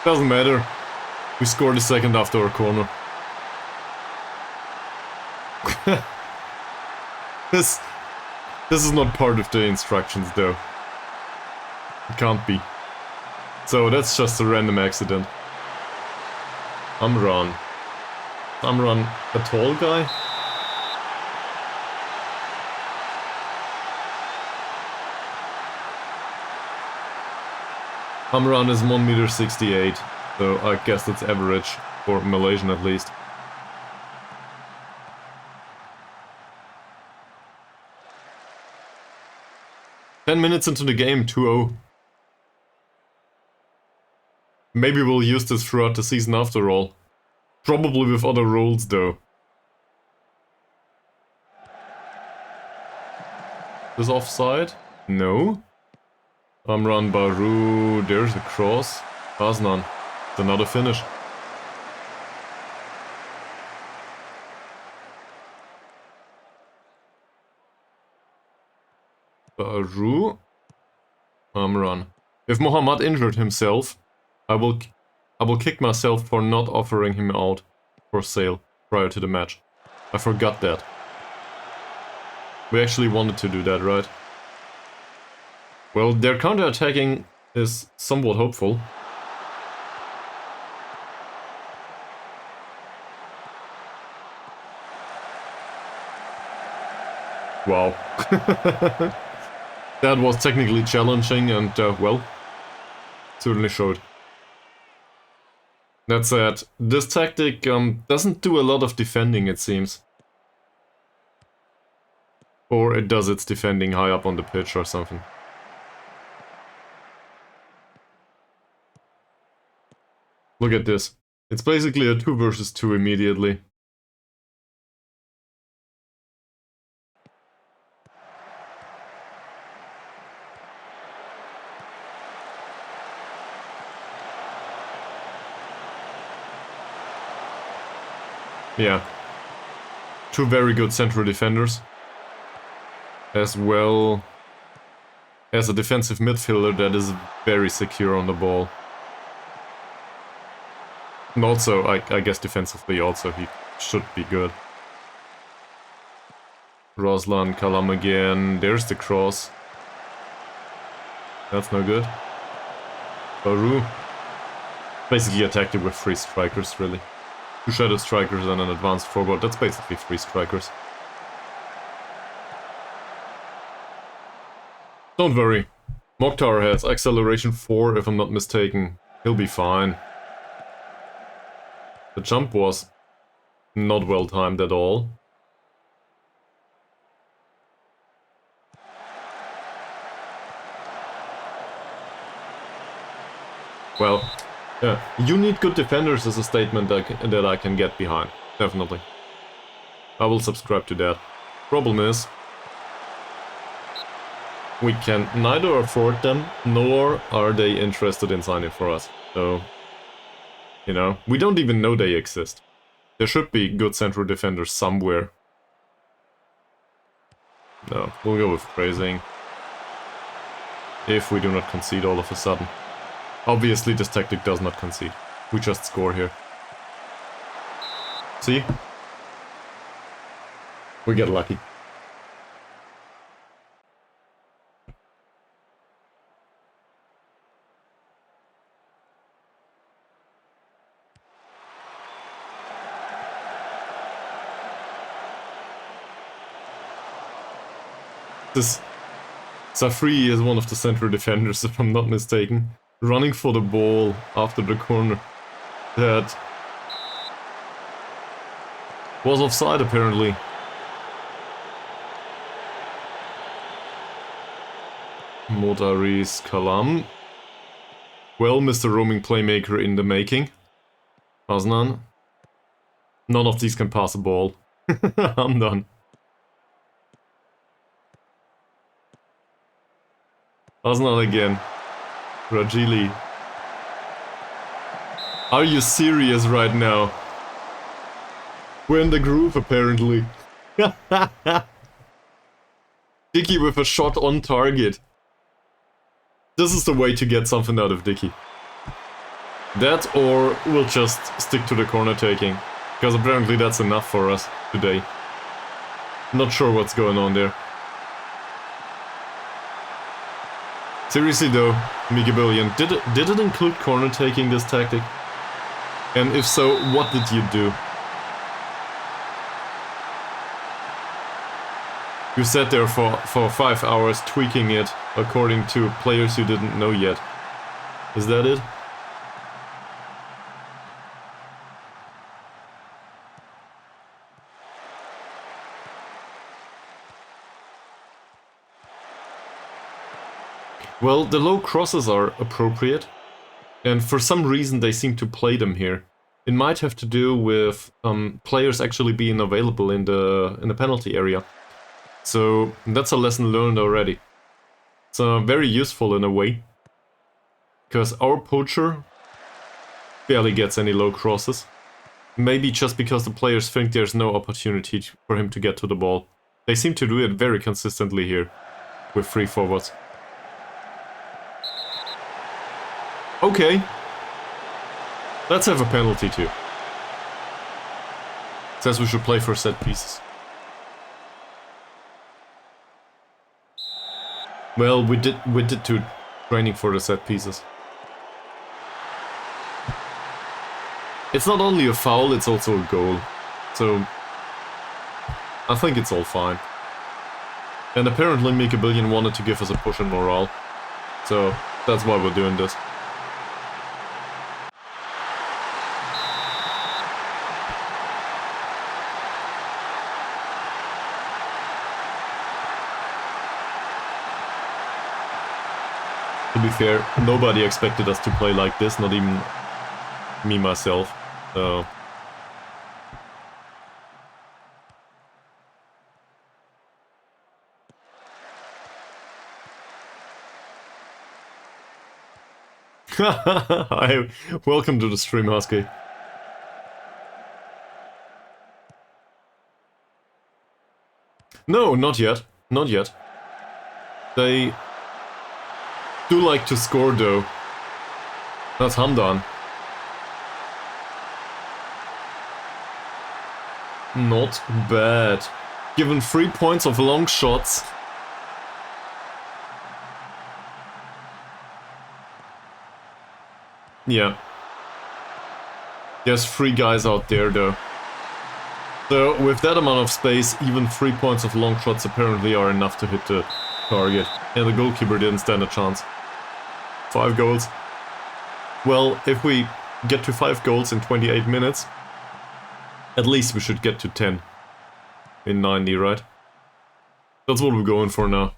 Doesn't matter. We scored a second after our corner. This is not part of the instructions though. It can't be. So that's just a random accident. Amran. Amran a tall guy? Amran is 1.68 m, so I guess that's average, for Malaysian at least. "10 minutes into the game, 2-0. Maybe we'll use this throughout the season after all. Probably with other roles though. This offside? No. Amran Baru, there's a cross. Asnan. It's another finish. Baru. Amran. If Mohammad injured himself, I will kick myself for not offering him out for sale prior to the match. I forgot that. We actually wanted to do that, right? Well, their counter-attacking is somewhat hopeful. Wow. That was technically challenging and, well, certainly showed. That said, this tactic doesn't do a lot of defending, it seems. Or it does its defending high up on the pitch or something. Look at this. It's basically a 2 versus 2 immediately. Yeah. 2 very good central defenders. As well as a defensive midfielder that is very secure on the ball. And also, I guess defensively also he should be good. Roslan, Kalam again. There's the cross. That's no good. Baru. Basically attacked it with 3 strikers, really. 2 shadow strikers and an advanced forward. That's basically 3 strikers. Don't worry. Mokhtar has acceleration 4 if I'm not mistaken. He'll be fine. The jump was Not well timed at all. Well, yeah, you need good defenders is a statement that I can get behind. Definitely. I will subscribe to that. Problem is, we can neither afford them, nor are they interested in signing for us. So, you know, we don't even know they exist. There should be good central defenders somewhere. No, we'll go with praising. If we do not concede all of a sudden. Obviously this tactic does not concede. We just score here. See? We get lucky. This Safri is one of the central defenders, if I'm not mistaken, running for the ball after the corner. That was offside, apparently. Motaris Kalam. Well, Mr. Roaming Playmaker in the making. Asnan. None of these can pass a ball. I'm done. Asnan again. Rajili. Are you serious right now? We're in the groove, apparently. Dicky with a shot on target. This is the way to get something out of Dicky. That, or we'll just stick to the corner taking. Because apparently that's enough for us today. Not sure what's going on there. Seriously though, Migabillion, did it include corner taking, this tactic? And if so, what did you do? You sat there for 5 hours tweaking it according to players you didn't know yet. Is that it? Well, the low crosses are appropriate, and for some reason they seem to play them here. It might have to do with players actually being available in the penalty area. So that's a lesson learned already. It's very useful in a way, because our poacher barely gets any low crosses. Maybe just because the players think there's no opportunity for him to get to the ball. They seem to do it very consistently here with free forwards. Okay, let's have a penalty too. Says we should play for set pieces. Well, we did too, training for the set pieces. It's not only a foul, it's also a goal. So I think it's all fine. And apparently Mikabillion wanted to give us a push in morale. So that's why we're doing this. To be fair, nobody expected us to play like this, not even me myself. So hi, welcome to the stream, Husky. No, not yet. Not yet. They do like to score though. That's Hamdan. Not bad. Given 3 points of long shots. Yeah. There's 3 guys out there though. So with that amount of space, even 3 points of long shots apparently are enough to hit the target. And the goalkeeper didn't stand a chance. 5 goals. Well, if we get to 5 goals in 28 minutes, At least we should get to 10 in 90, right? That's what we're going for now.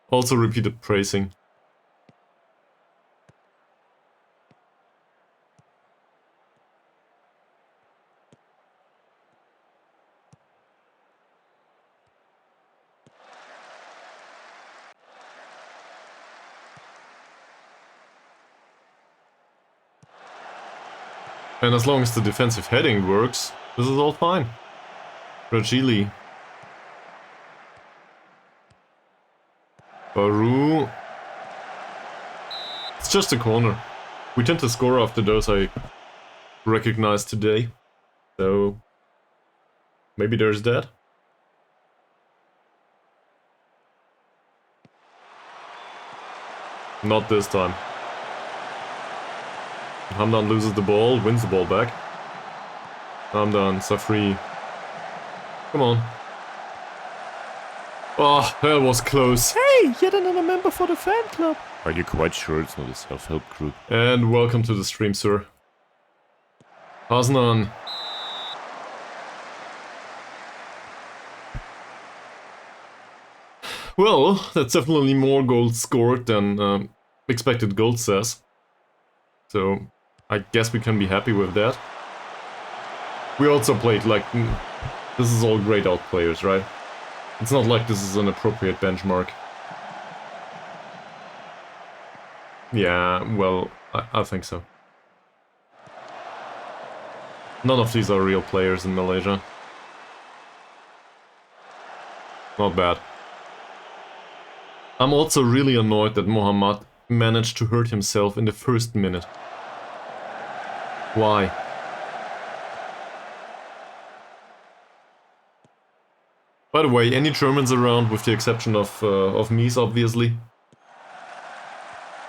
Also repeated praising. And as long as the defensive heading works, this is all fine. Rajili. Baru. It's just a corner. We tend to score after those I recognize today. So maybe there's that. Not this time. Hamdan loses the ball, wins the ball back. Hamdan, Safri. Come on. Oh, that was close. Hey, yet another member for the fan club. Are you quite sure it's not a self-help group? And welcome to the stream, sir. Hasnan. Well, that's definitely more goals scored than expected goals says. So, I guess we can be happy with that. We also played like... This is all grayed out players, right? It's not like this is an appropriate benchmark. Yeah, well, I think so. None of these are real players in Malaysia. Not bad. I'm also really annoyed that Mohammad managed to hurt himself in the first minute. Why? By the way, any Germans around, with the exception of Mies, obviously.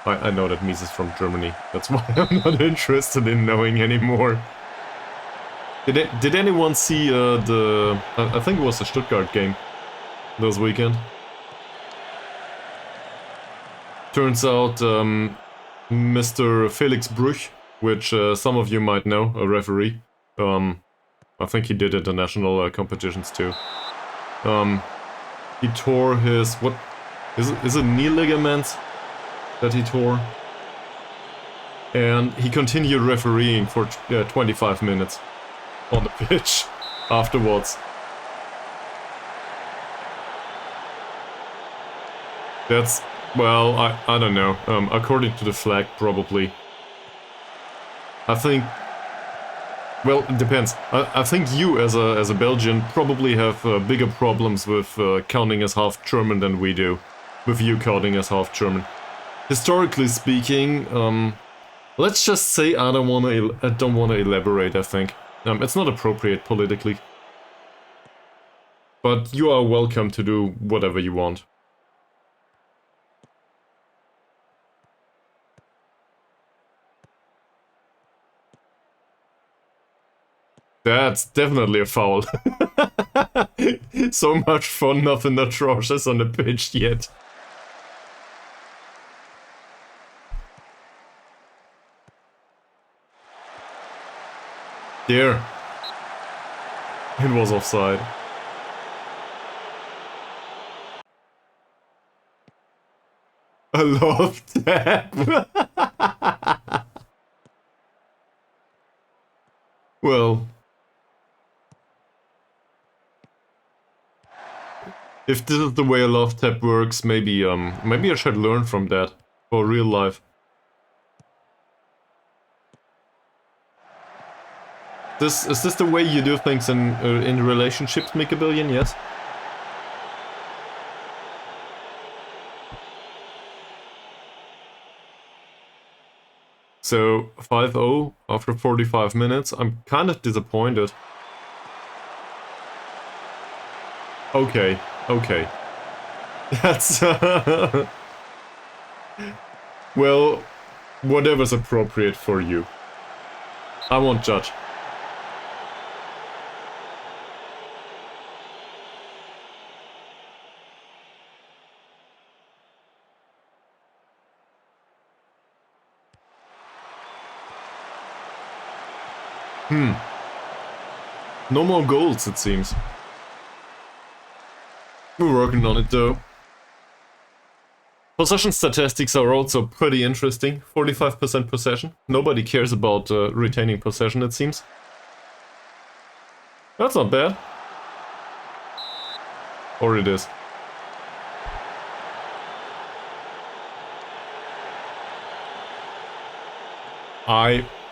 I know that Mies is from Germany. That's why I'm not interested in knowing anymore. Did anyone see I think it was the Stuttgart game this weekend? Turns out Mr. Felix Bruch, which some of you might know, a referee. I think he did international competitions too. He tore his, what, is it knee ligaments that he tore? And he continued refereeing for 25 minutes on the pitch afterwards. That's, well, I don't know. According to the flag, probably. I think... Well, it depends. I think you, as a Belgian, probably have bigger problems with counting as half German than we do. With you counting as half German. Historically speaking, let's just say I don't want to elaborate, I think. It's not appropriate politically. But you are welcome to do whatever you want. That's definitely a foul. So much for nothing atrocious on the pitch yet. There. It was offside. I love that. Well, if this is the way a love tap works, maybe maybe I should learn from that for real life. Is this the way you do things in relationships, Mikabillion? Yes. So 5-0 after 45 minutes. I'm kind of disappointed. Okay, okay. That's well, whatever's appropriate for you. I won't judge. No more goals, it seems. We're working on it though. Possession statistics are also pretty interesting. 45% possession. Nobody cares about retaining possession, it seems. That's not bad. Or it is.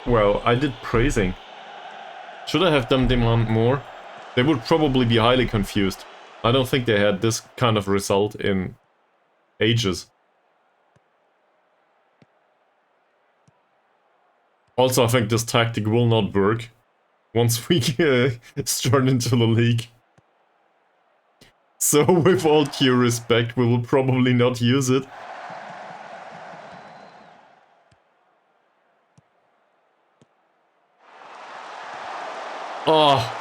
Well, I did praising. Should I have them demand more? They would probably be highly confused. I don't think they had this kind of result in ages. Also, I think this tactic will not work once we start into the league. So, with all due respect, we will probably not use it. Oh.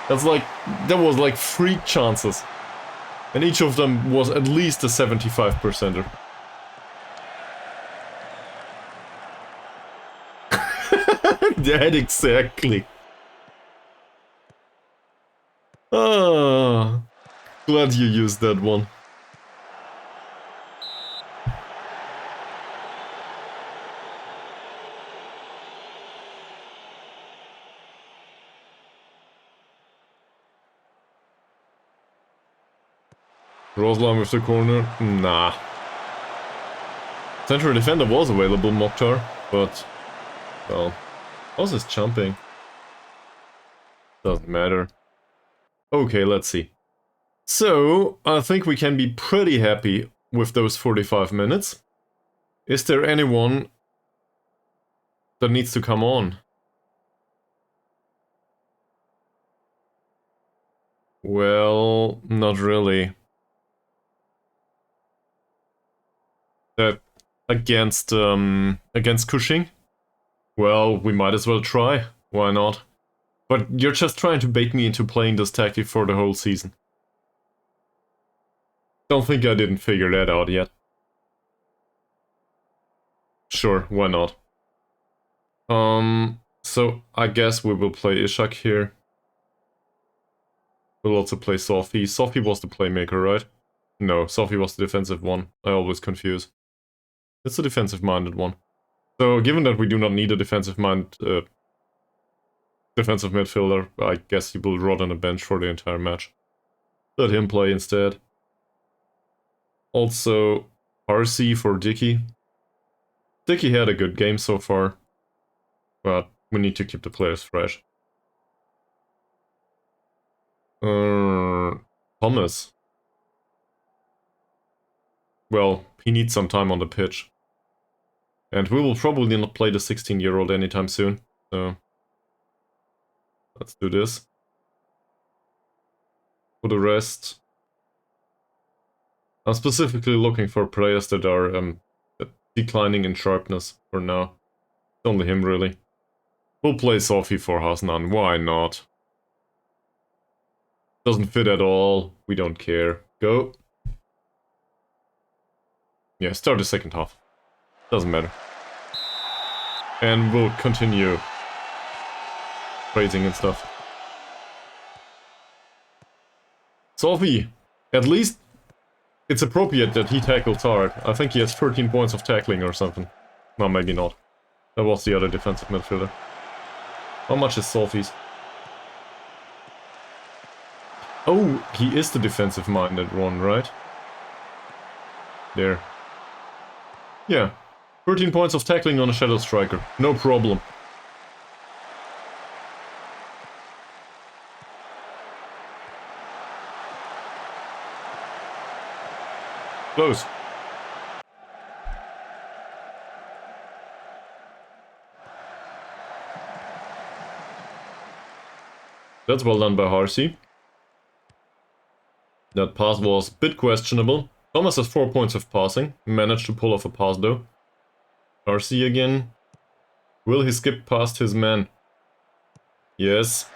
That was like 3 chances. And each of them was at least a 75%er. That exactly. Ah, glad you used that one. Roslan with the corner? Nah. Central defender was available, Mokhtar, but... well... how's this jumping? Doesn't matter. Okay, let's see. So, I think we can be pretty happy with those 45 minutes. Is there anyone that needs to come on? Well, not really. Against Cushing? Well, we might as well try. Why not? But you're just trying to bait me into playing this tactic for the whole season. Don't think I didn't figure that out yet. Sure, why not? So I guess we will play Ishak here. We'll also play Sophie. Sophie was the playmaker, right? No, Sophie was the defensive one. I always confuse. It's a defensive-minded one. So, given that we do not need a defensive midfielder, I guess he will rot on a bench for the entire match. Let him play instead. Also, RC for Dicky. Dicky had a good game so far, but we need to keep the players fresh. Thomas. Well, he needs some time on the pitch. And we will probably not play the 16-year-old anytime soon, so... let's do this. For the rest... I'm specifically looking for players that are declining in sharpness for now. Only him, really. We'll play Sophie for Hasnan, why not? Doesn't fit at all, we don't care. Go. Yeah, start the second half. Doesn't matter. And we'll continue praising and stuff. Sophie, at least it's appropriate that he tackles hard. I think he has 13 points of tackling or something. No, maybe not. That was the other defensive midfielder. How much is Sophie's? Oh, he is the defensive-minded one, right? There. Yeah. 13 points of tackling on a Shadow Striker. No problem. Close. That's well done by Harsey. That pass was a bit questionable. Thomas has 4 points of passing. Managed to pull off a pass though. Harsey again. Will he skip past his man? Yes.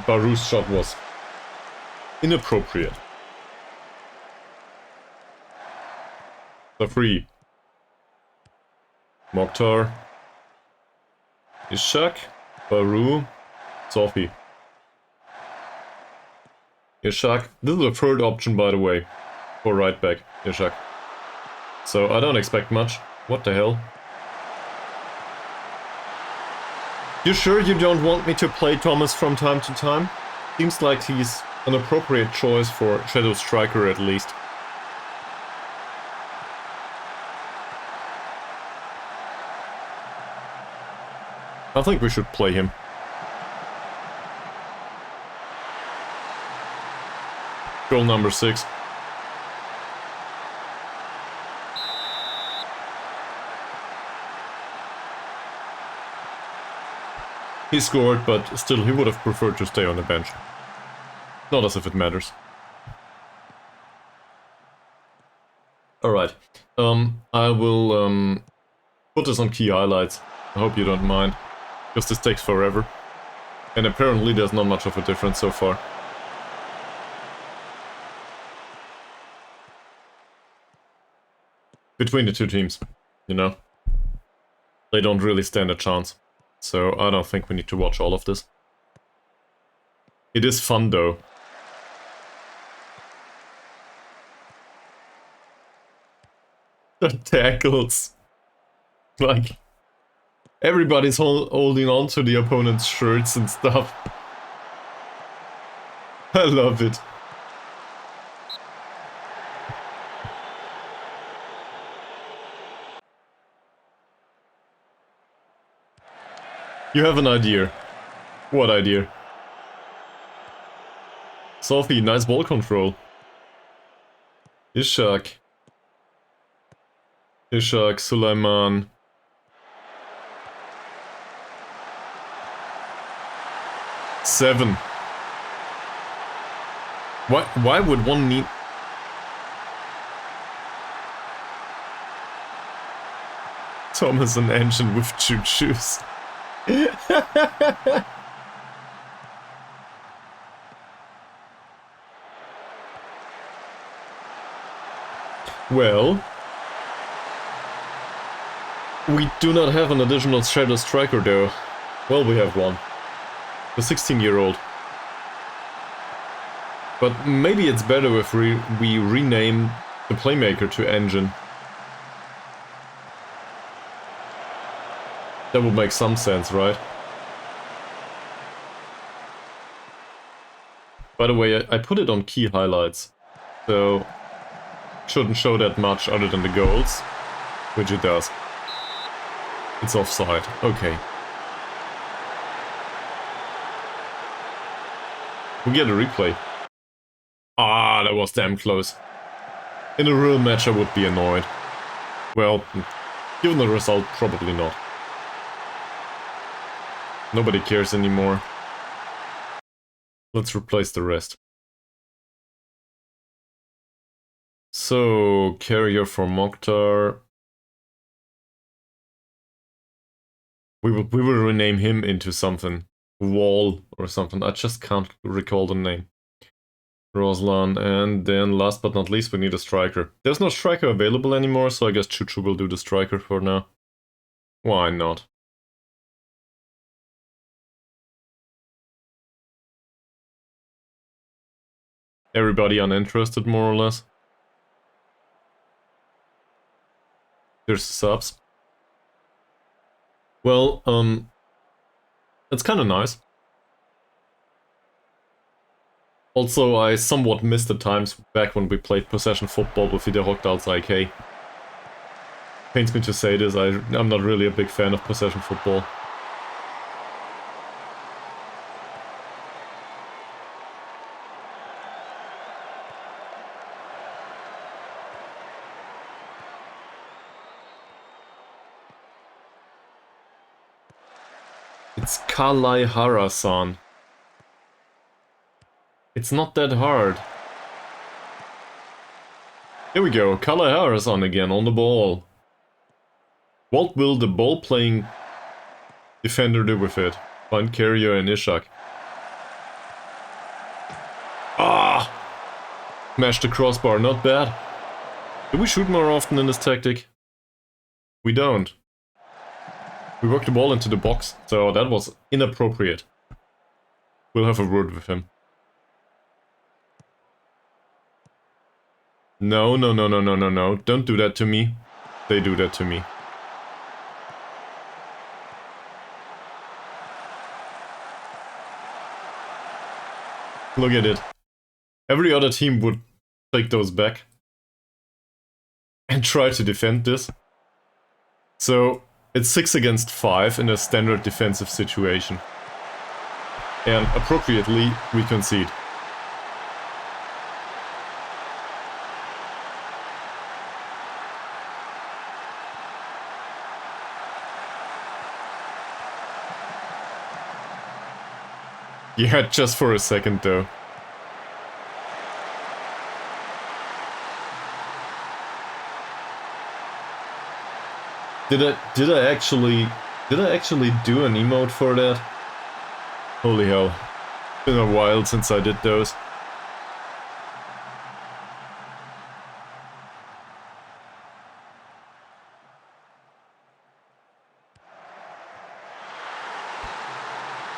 Baru's shot was inappropriate. The free. Mokhtar. Ishak, Baru, Sophie. Ishak. This is the third option, by the way, for right back. Ishak. So I don't expect much. What the hell? You sure you don't want me to play Thomas from time to time? Seems like he's an appropriate choice for Shadow Striker at least. I think we should play him. Goal number 6. He scored, but still he would have preferred to stay on the bench. Not as if it matters. Alright. I will put this on key highlights. I hope you don't mind. Because this takes forever. And apparently there's not much of a difference so far. Between the two teams, you know. They don't really stand a chance. So I don't think we need to watch all of this. It is fun though. The tackles. Like, everybody's holding on to the opponent's shirts and stuff. I love it. You have an idea. What idea? Sophie, nice ball control. Ishak. Ishak, Sulaiman. Seven. Why would one need... Thomas an engine with choo-choos. Well, we do not have an additional Shadow Striker though. Well, we have one. The 16-year-old. But maybe it's better if we rename the Playmaker to Engine. That would make some sense, right? By the way, I put it on key highlights, so shouldn't show that much other than the goals, which it does. It's offside, okay. We get a replay. Ah, that was damn close. In a real match I would be annoyed. Well, given the result, probably not. Nobody cares anymore. Let's replace the rest. So, carrier for Mokhtar. We will rename him into something. Wall or something. I just can't recall the name. Roslan, and then last but not least we need a striker. There's no striker available anymore, so I guess Chuchu will do the striker for now. Why not? Everybody uninterested, more or less. There's subs. Well, it's kind of nice. Also, I somewhat missed the times back when we played possession football with Wiederhochdals IK. Pains me to say this, I'm not really a big fan of possession football. It's Kalaihara-san. It's not that hard. Here we go, Kalaihara-san again on the ball. What will the ball-playing defender do with it? Find carrier and Ishak. Ah! Smash the crossbar, not bad. Do we shoot more often in this tactic? We don't. We worked the ball into the box, so that was inappropriate. We'll have a word with him. No, no, no, no, no, no, no. Don't do that to me. They do that to me. Look at it. Every other team would take those back and try to defend this. So it's 6 against 5 in a standard defensive situation. And appropriately, we concede. Yeah, just for a second though. Did I actually do an emote for that? Holy hell. It's been a while since I did those.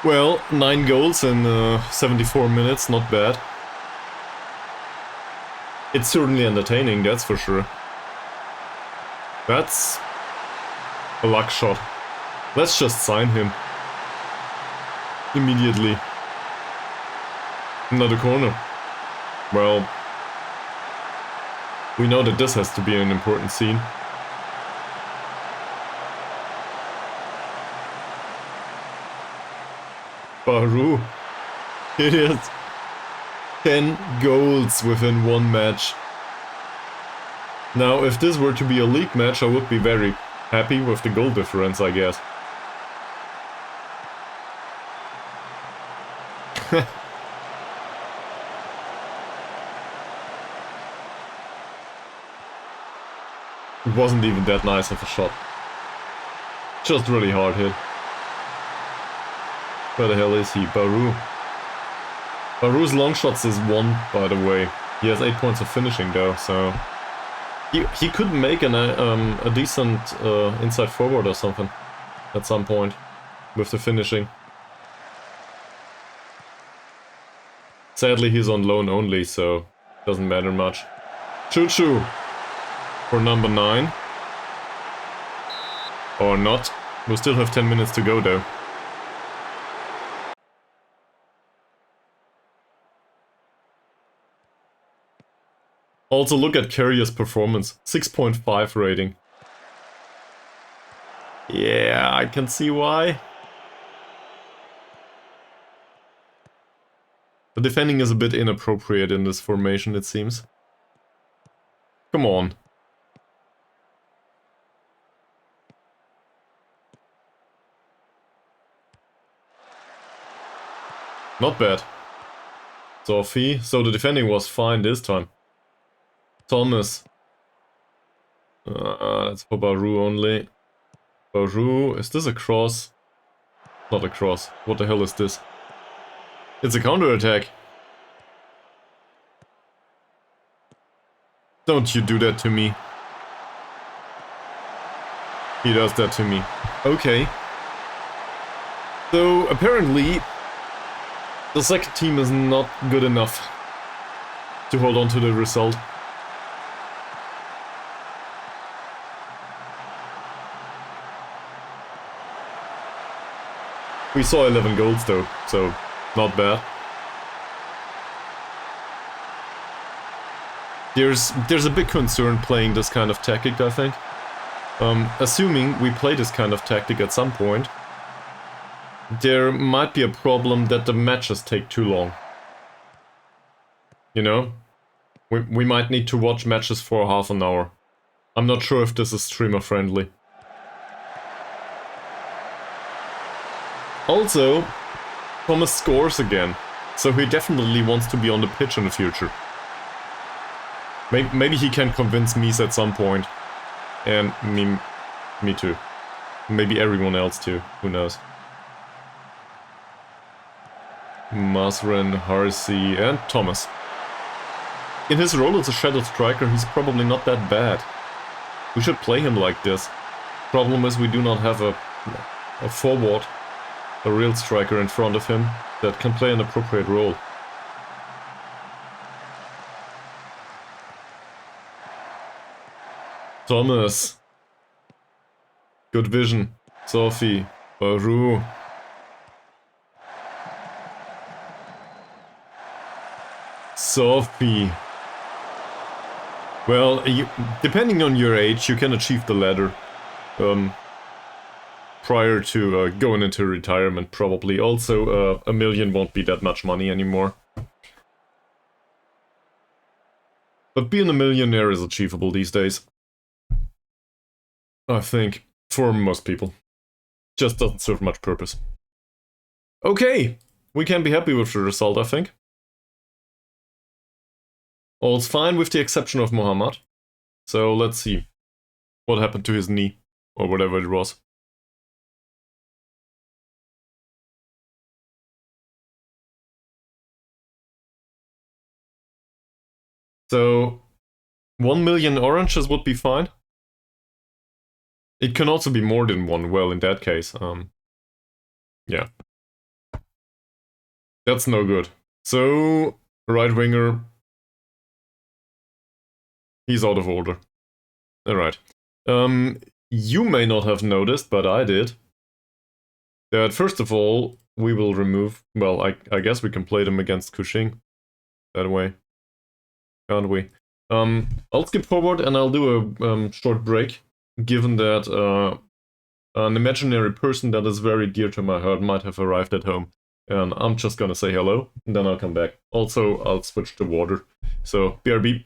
Well, 9 goals in 74 minutes, not bad. It's certainly entertaining, that's for sure. That's a luck shot. Let's just sign him. Immediately. Another corner. Well, we know that this has to be an important scene. Baru. It is 10 goals within one match. Now, if this were to be a league match, I would be very happy with the goal difference, I guess. It wasn't even that nice of a shot. Just really hard hit. Where the hell is he? Baru. Baru's long shots is 1, by the way. He has 8 points of finishing though, so... He could make a decent inside forward or something at some point with the finishing. Sadly he's on loan only, so doesn't matter much. Choo-choo for number 9. Or not. We still have 10 minutes to go though. Also look at Carrier's performance, 6.5 rating. Yeah, I can see why. The defending is a bit inappropriate in this formation, it seems. Come on. Not bad. Sophie, so the defending was fine this time. Thomas. That's for Baru only. Baru, is this a cross? Not a cross. What the hell is this? It's a counter-attack. Don't you do that to me. He does that to me. Okay. So, apparently, the second team is not good enough to hold on to the result. We saw 11 goals though, so not bad. There's a big concern playing this kind of tactic, I think. Assuming we play this kind of tactic at some point, there might be a problem that the matches take too long. You know? We might need to watch matches for half an hour. I'm not sure if this is streamer friendly. Also, Thomas scores again, so he definitely wants to be on the pitch in the future. Maybe he can convince Mies at some point. And me too. Maybe everyone else too, who knows. Masren, Harsey and Thomas. In his role as a shadow striker, he's probably not that bad. We should play him like this. Problem is we do not have a a forward, a real striker in front of him that can play an appropriate role. Thomas. Good vision. Sophie. Baru. Sophie. Well, depending on your age, you can achieve the ladder. Prior to going into retirement, probably. Also, $1 million won't be that much money anymore. But being a millionaire is achievable these days. I think, for most people. Just doesn't serve much purpose. Okay, we can be happy with the result, I think. All's fine with the exception of Mohammad. So let's see what happened to his knee, or whatever it was. So, 1 million oranges would be fine. It can also be more than one, well, in that case, yeah. That's no good. So, right winger, he's out of order. Alright. You may not have noticed, but I did, that first of all, we will remove, well, I guess we can play them against Cushing that way. Can't we? I'll skip forward and I'll do a short break, given that an imaginary person that is very dear to my heart might have arrived at home. And I'm just gonna say hello, and then I'll come back. Also, I'll switch to water. So, BRB.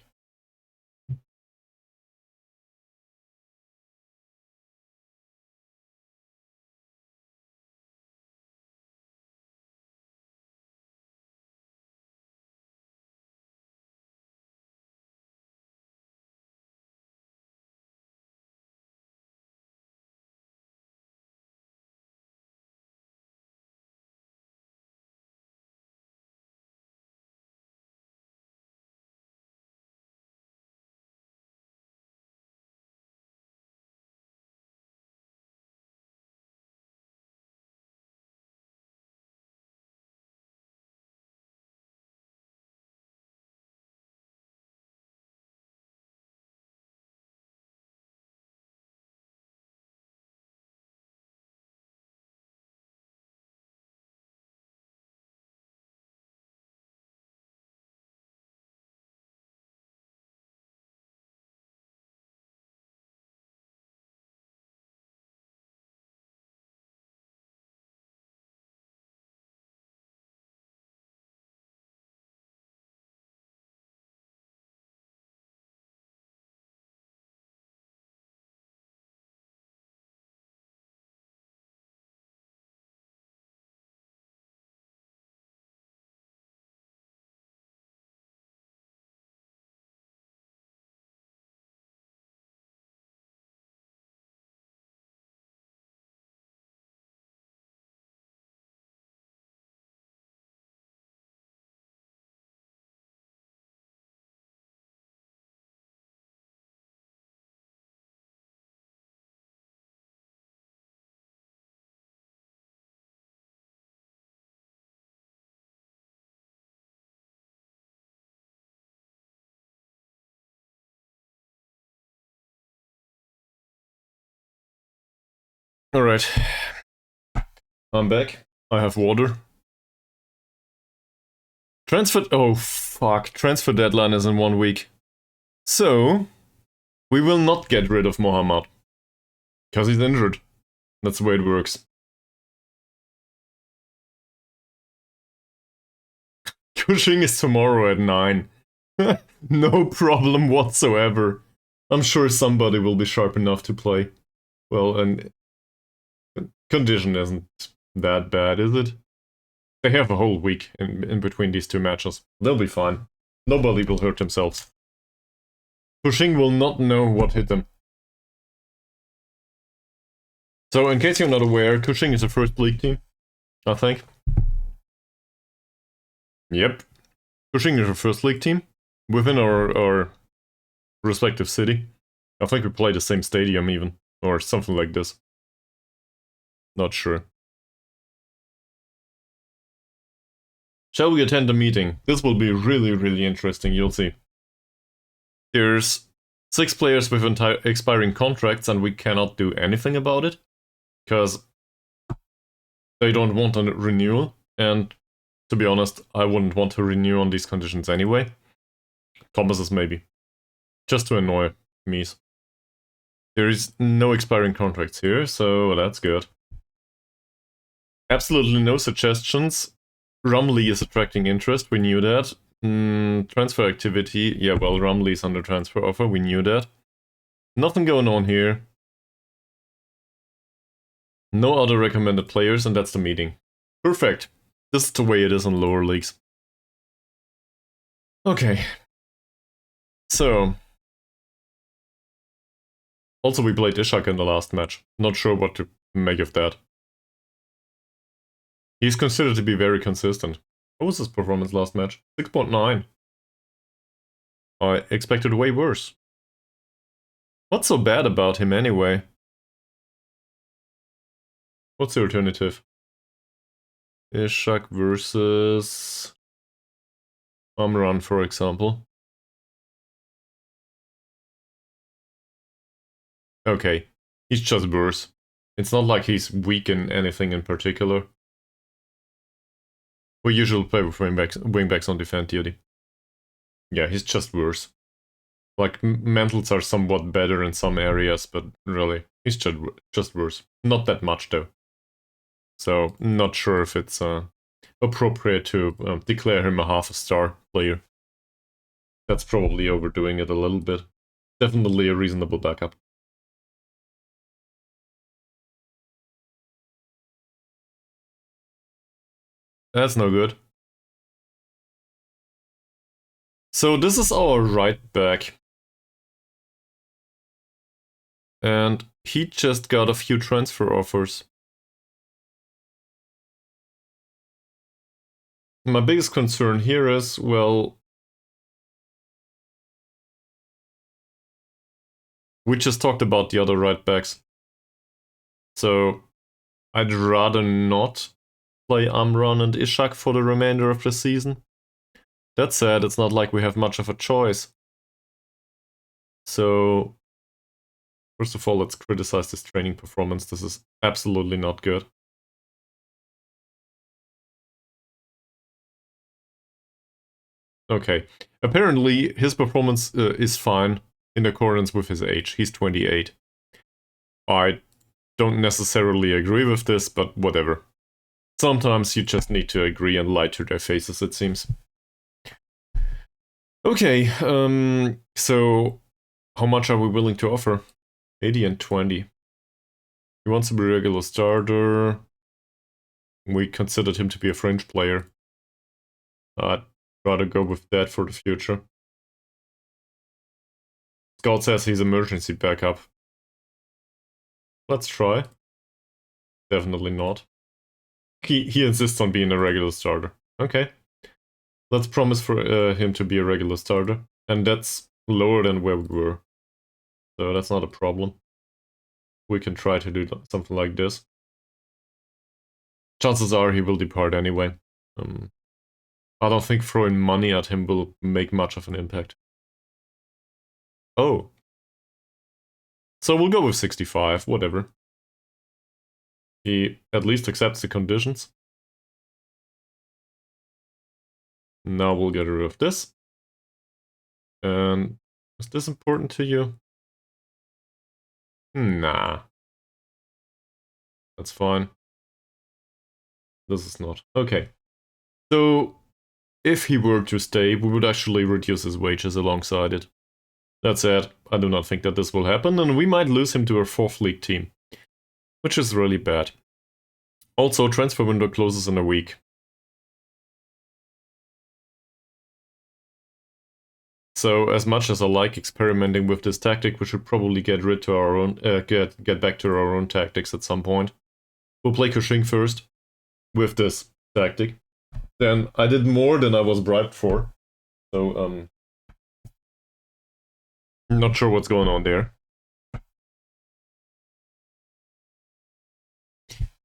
Alright. I'm back. I have water. Oh fuck, transfer deadline is in 1 week. So, we will not get rid of Mohammad. Because he's injured. That's the way it works. Cushing is tomorrow at 9. No problem whatsoever. I'm sure somebody will be sharp enough to play. Well, and condition isn't that bad, is it? They have a whole week in between these two matches. They'll be fine. Nobody will hurt themselves. Cushing will not know what hit them. So, in case you're not aware, Cushing is a first league team, I think. Yep. Cushing is a first league team within our respective city. I think we play the same stadium even, or something like this. Not sure. Shall we attend the meeting? This will be really, really interesting, you'll see. There's 6 players with expiring contracts and we cannot do anything about it. Because they don't want a renewal. And to be honest, I wouldn't want to renew on these conditions anyway. Thomas's maybe. Just to annoy me. There is no expiring contracts here, so that's good. Absolutely no suggestions. Rumley is attracting interest, we knew that. Transfer activity, yeah, well, Rumley is under transfer offer, we knew that. Nothing going on here. No other recommended players, and that's the meeting. Perfect. This is the way it is in lower leagues. Okay. So. Also, we played Ishak in the last match. Not sure what to make of that. He's considered to be very consistent. What was his performance last match? 6.9. I expected way worse. What's so bad about him anyway? What's the alternative? Ishak versus Amran, for example. Okay, he's just worse. It's not like he's weak in anything in particular. We usually play with wingbacks on defense duty. Yeah, he's just worse. Like, mentals are somewhat better in some areas, but really, he's just worse. Not that much, though. So, not sure if it's appropriate to declare him a half-a-star player. That's probably overdoing it a little bit. Definitely a reasonable backup. That's no good. So this is our right back. And he just got a few transfer offers. My biggest concern here is, well, we just talked about the other right backs. So I'd rather not play Amran and Ishak for the remainder of the season. That said, it's not like we have much of a choice. So, first of all, let's criticize this training performance. This is absolutely not good. Okay, apparently his performance is fine in accordance with his age. He's 28. I don't necessarily agree with this, but whatever. Sometimes you just need to agree and lie to their faces, it seems. Okay, so how much are we willing to offer? 80 and 20. He wants to be a regular starter. We considered him to be a fringe player. I'd rather go with that for the future. Scout says he's emergency backup. Let's try. Definitely not. He insists on being a regular starter. Okay. Let's promise for him to be a regular starter. And that's lower than where we were. So that's not a problem. We can try to do something like this. Chances are he will depart anyway. I don't think throwing money at him will make much of an impact. Oh. So we'll go with 65, whatever. He at least accepts the conditions. Now we'll get rid of this. And is this important to you? Nah. That's fine. This is not. Okay. So, if he were to stay, we would actually reduce his wages alongside it. That said, I do not think that this will happen, and we might lose him to our 4th league team. Which is really bad. Also, transfer window closes in a week. So, as much as I like experimenting with this tactic, we should probably get rid to our own, get back to our own tactics at some point. We'll play Kushing first with this tactic. Then I did more than I was bribed for. So, not sure what's going on there.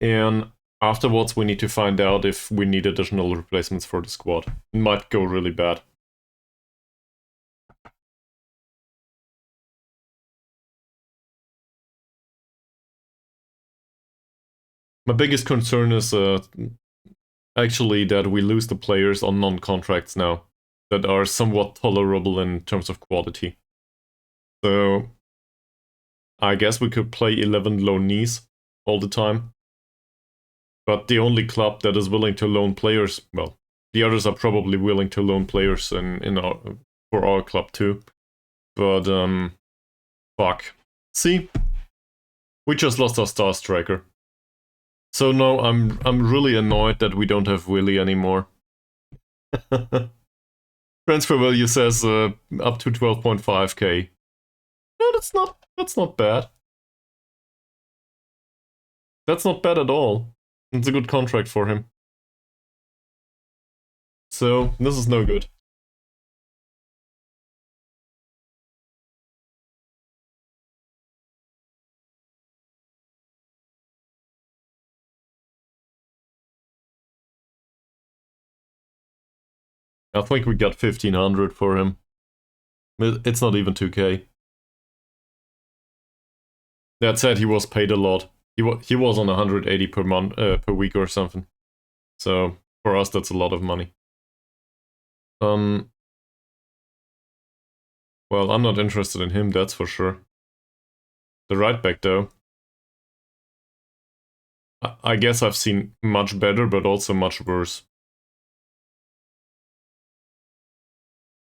and afterwards we need to find out if we need additional replacements for the squad. It might go really bad. My biggest concern is actually that we lose the players on non-contracts now that are somewhat tolerable in terms of quality. So I guess we could play 11 loanees all the time. But the only club that is willing to loan players, well, the others are probably willing to loan players for our club too. But fuck. See? We just lost our star striker. So no, I'm really annoyed that we don't have Willy anymore. Transfer value says up to 12.5k. No, that's not bad. That's not bad at all. It's a good contract for him. So, this is no good. I think we got 1500 for him. It's not even 2k. That said, he was paid a lot. He was on 180 per month, per week or something. So for us, that's a lot of money. Well, I'm not interested in him, that's for sure. The right back, though. I guess I've seen much better, but also much worse.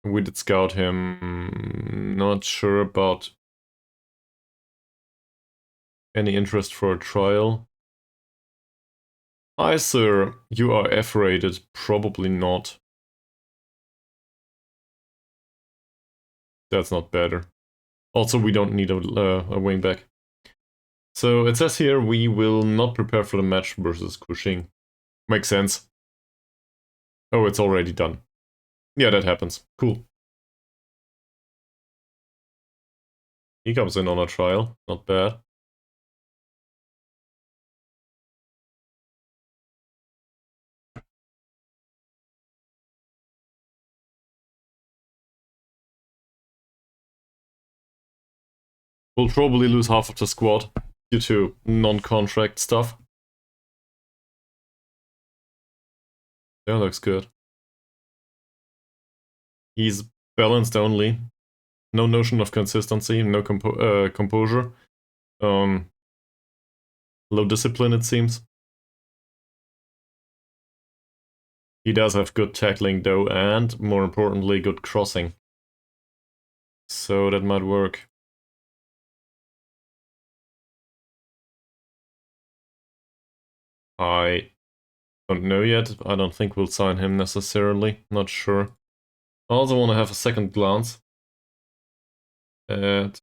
We did scout him. Not sure about any interest for a trial. Hi, sir. You are F-rated. Probably not. That's not better. Also, we don't need a wing back. So it says here we will not prepare for the match versus Kushing. Makes sense. Oh, it's already done. Yeah, that happens. Cool. He comes in on a trial. Not bad. We'll probably lose half of the squad due to non-contract stuff. That looks good. He's balanced only. No notion of consistency, no composure. Low discipline, it seems. He does have good tackling though, and more importantly, good crossing. So that might work. I don't know yet. I don't think we'll sign him necessarily. Not sure. I also want to have a second glance at...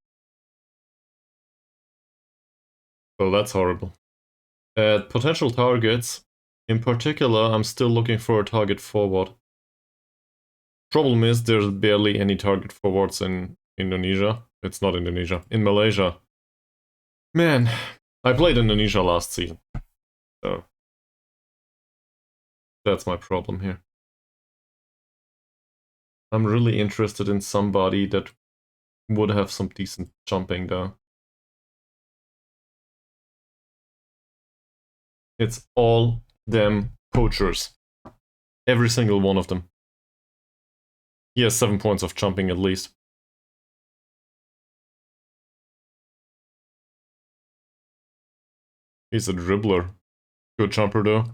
Well, that's horrible. At potential targets. In particular, I'm still looking for a target forward. Problem is, there's barely any target forwards in Indonesia. It's not Indonesia. In Malaysia. Man, I played Indonesia last season. So that's my problem here. I'm really interested in somebody that would have some decent jumping though. It's all them poachers. Every single one of them. He has 7 points of jumping at least. He's a dribbler. Good jumper though.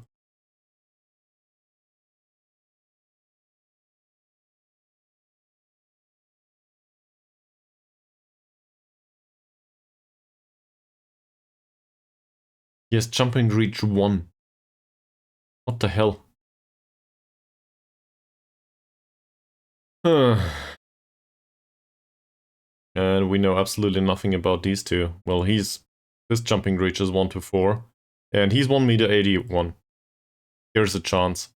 He has jumping reach 1. What the hell? And we know absolutely nothing about these two. Well, his jumping reach is 1 to 4. And he's 1m81. Here's a chance.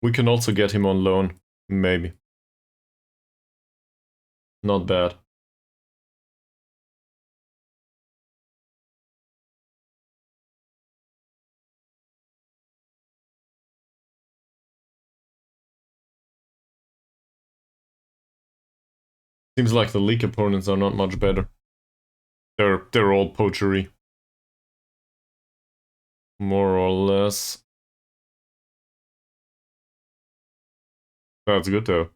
We can also get him on loan. Maybe. Not bad. Seems like the league opponents are not much better. They're all poachery. More or less. That's good though.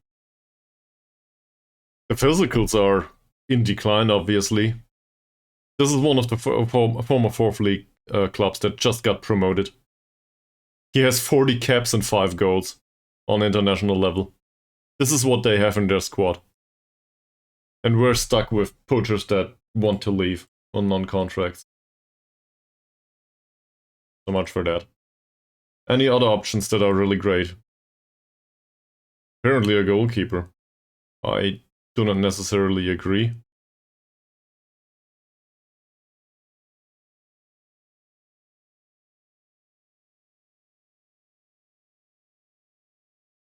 The physicals are in decline, obviously. This is one of the former 4th League clubs that just got promoted. He has 40 caps and 5 goals on international level. This is what they have in their squad. And we're stuck with poachers that want to leave on non-contracts. So much for that. Any other options that are really great? Apparently a goalkeeper. I do not necessarily agree.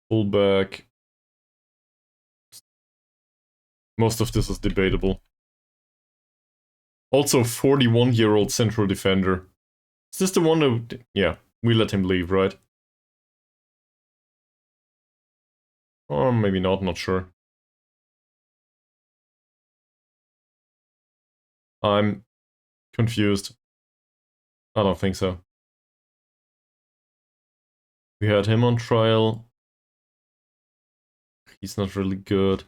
Fullback. Most of this is debatable. Also 41-year-old central defender. Is this the one who... Yeah, we let him leave, right? Or maybe not sure. I'm confused. I don't think so. We had him on trial. He's not really good.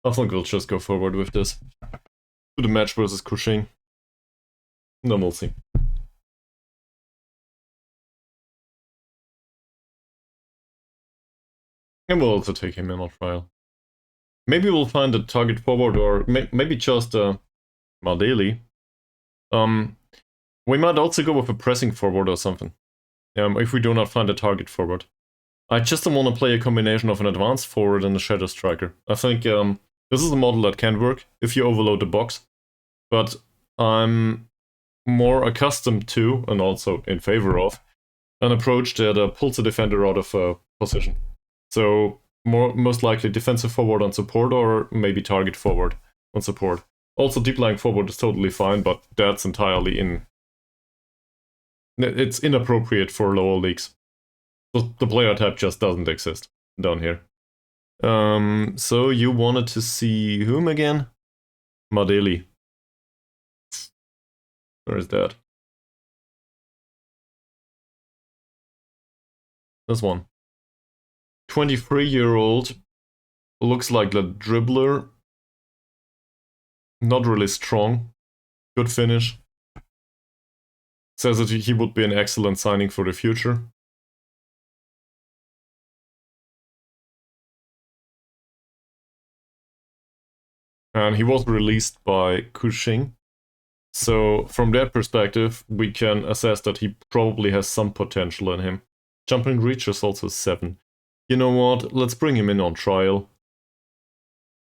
I think we'll just go forward with this. To the match versus Cushing. Then we'll see. And we'll also take him in on trial. Maybe we'll find a target forward, or maybe just Mardeli. We might also go with a pressing forward or something. If we do not find a target forward. I just don't want to play a combination of an advanced forward and a shadow striker. I think this is a model that can work if you overload the box. But I'm more accustomed to, and also in favor of, an approach that pulls the defender out of position. So most likely defensive forward on support, or maybe target forward on support. Also deep lying forward is totally fine, but that's entirely it's inappropriate for lower leagues. The player type just doesn't exist down here. So you wanted to see whom again? Mardeli. Where is that? This one. 23-year-old. Looks like the dribbler. Not really strong. Good finish. Says that he would be an excellent signing for the future. And he was released by Cushing. So from that perspective, we can assess that he probably has some potential in him. Jumping reach is also 7. You know what? Let's bring him in on trial.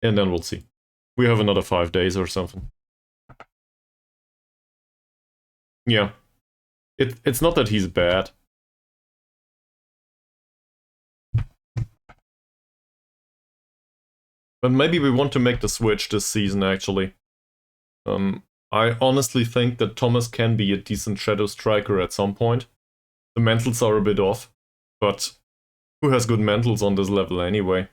And then we'll see. We have another 5 days or something. Yeah. It's not that he's bad. But maybe we want to make the switch this season, actually. I honestly think that Thomas can be a decent shadow striker at some point. The mentals are a bit off, but who has good mentals on this level anyway?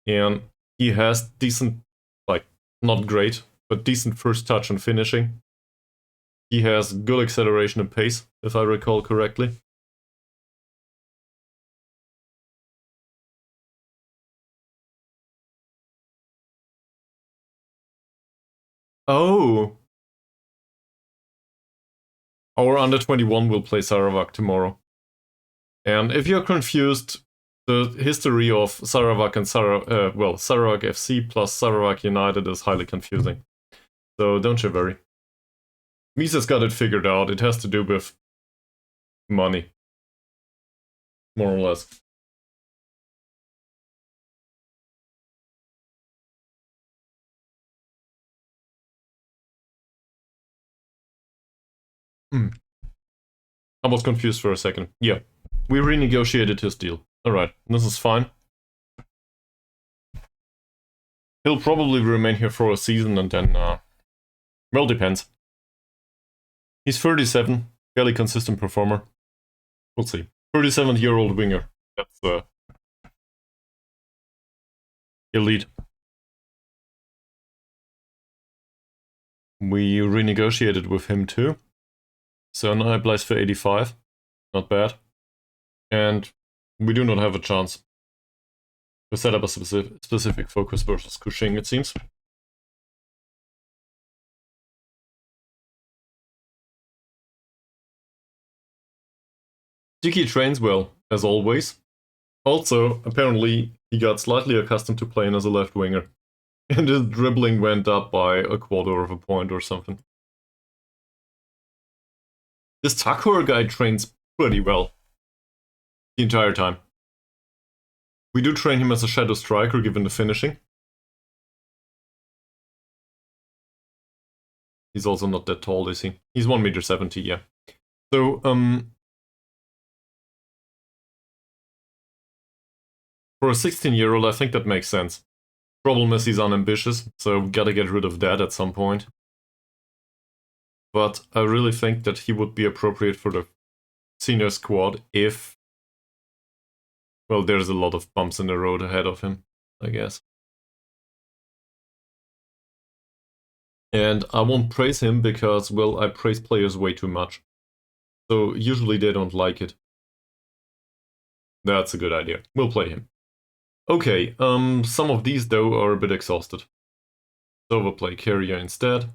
And he has decent, like, not great, but decent first touch and finishing. He has good acceleration and pace, if I recall correctly. Oh! Our under-21 will play Sarawak tomorrow. And if you're confused, the history of Sarawak and Sarawak FC plus Sarawak United is highly confusing. So don't you worry. Misa's got it figured out. It has to do with money. More or less. I was confused for a second. Yeah, we renegotiated his deal. Alright, this is fine. He'll probably remain here for a season and then, well, depends. He's 37, fairly consistent performer. We'll see. 37-year-old winger. That's elite. we renegotiated with him too. So now he plays for 85. Not bad. And we do not have a chance to set up a specific focus versus Kushing, it seems. Dicky trains well, as always. Also, apparently, he got slightly accustomed to playing as a left winger. And his dribbling went up by a quarter of a point or something. This Takor guy trains pretty well. The entire time. We do train him as a shadow striker, given the finishing. He's also not that tall, is he? He's 1m70, yeah. So, for a 16-year-old, I think that makes sense. Problem is he's unambitious, so gotta get rid of that at some point. But I really think that he would be appropriate for the senior squad if... well, there's a lot of bumps in the road ahead of him, I guess. And I won't praise him because, well, I praise players way too much. So usually they don't like it. That's a good idea. We'll play him. Okay, some of these though are a bit exhausted. So we'll play Carrier instead.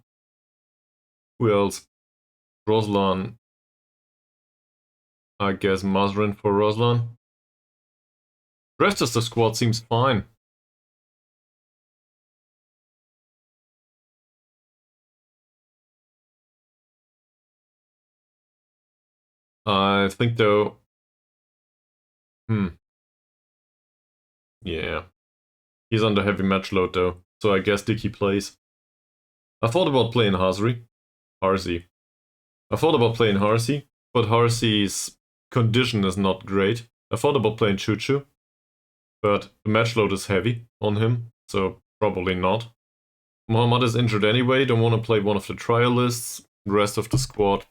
Who else? Roslan. I guess Mazrin for Roslan. Rest of the squad seems fine. I think though... yeah. He's under heavy match load though, so I guess Dicky plays. I thought about playing Harsey. I thought about playing Harsey, but Harsey's condition is not great. I thought about playing Chuchu, but the match load is heavy on him, so probably not. Mohammad is injured anyway, don't want to play one of the trialists. The rest of the squad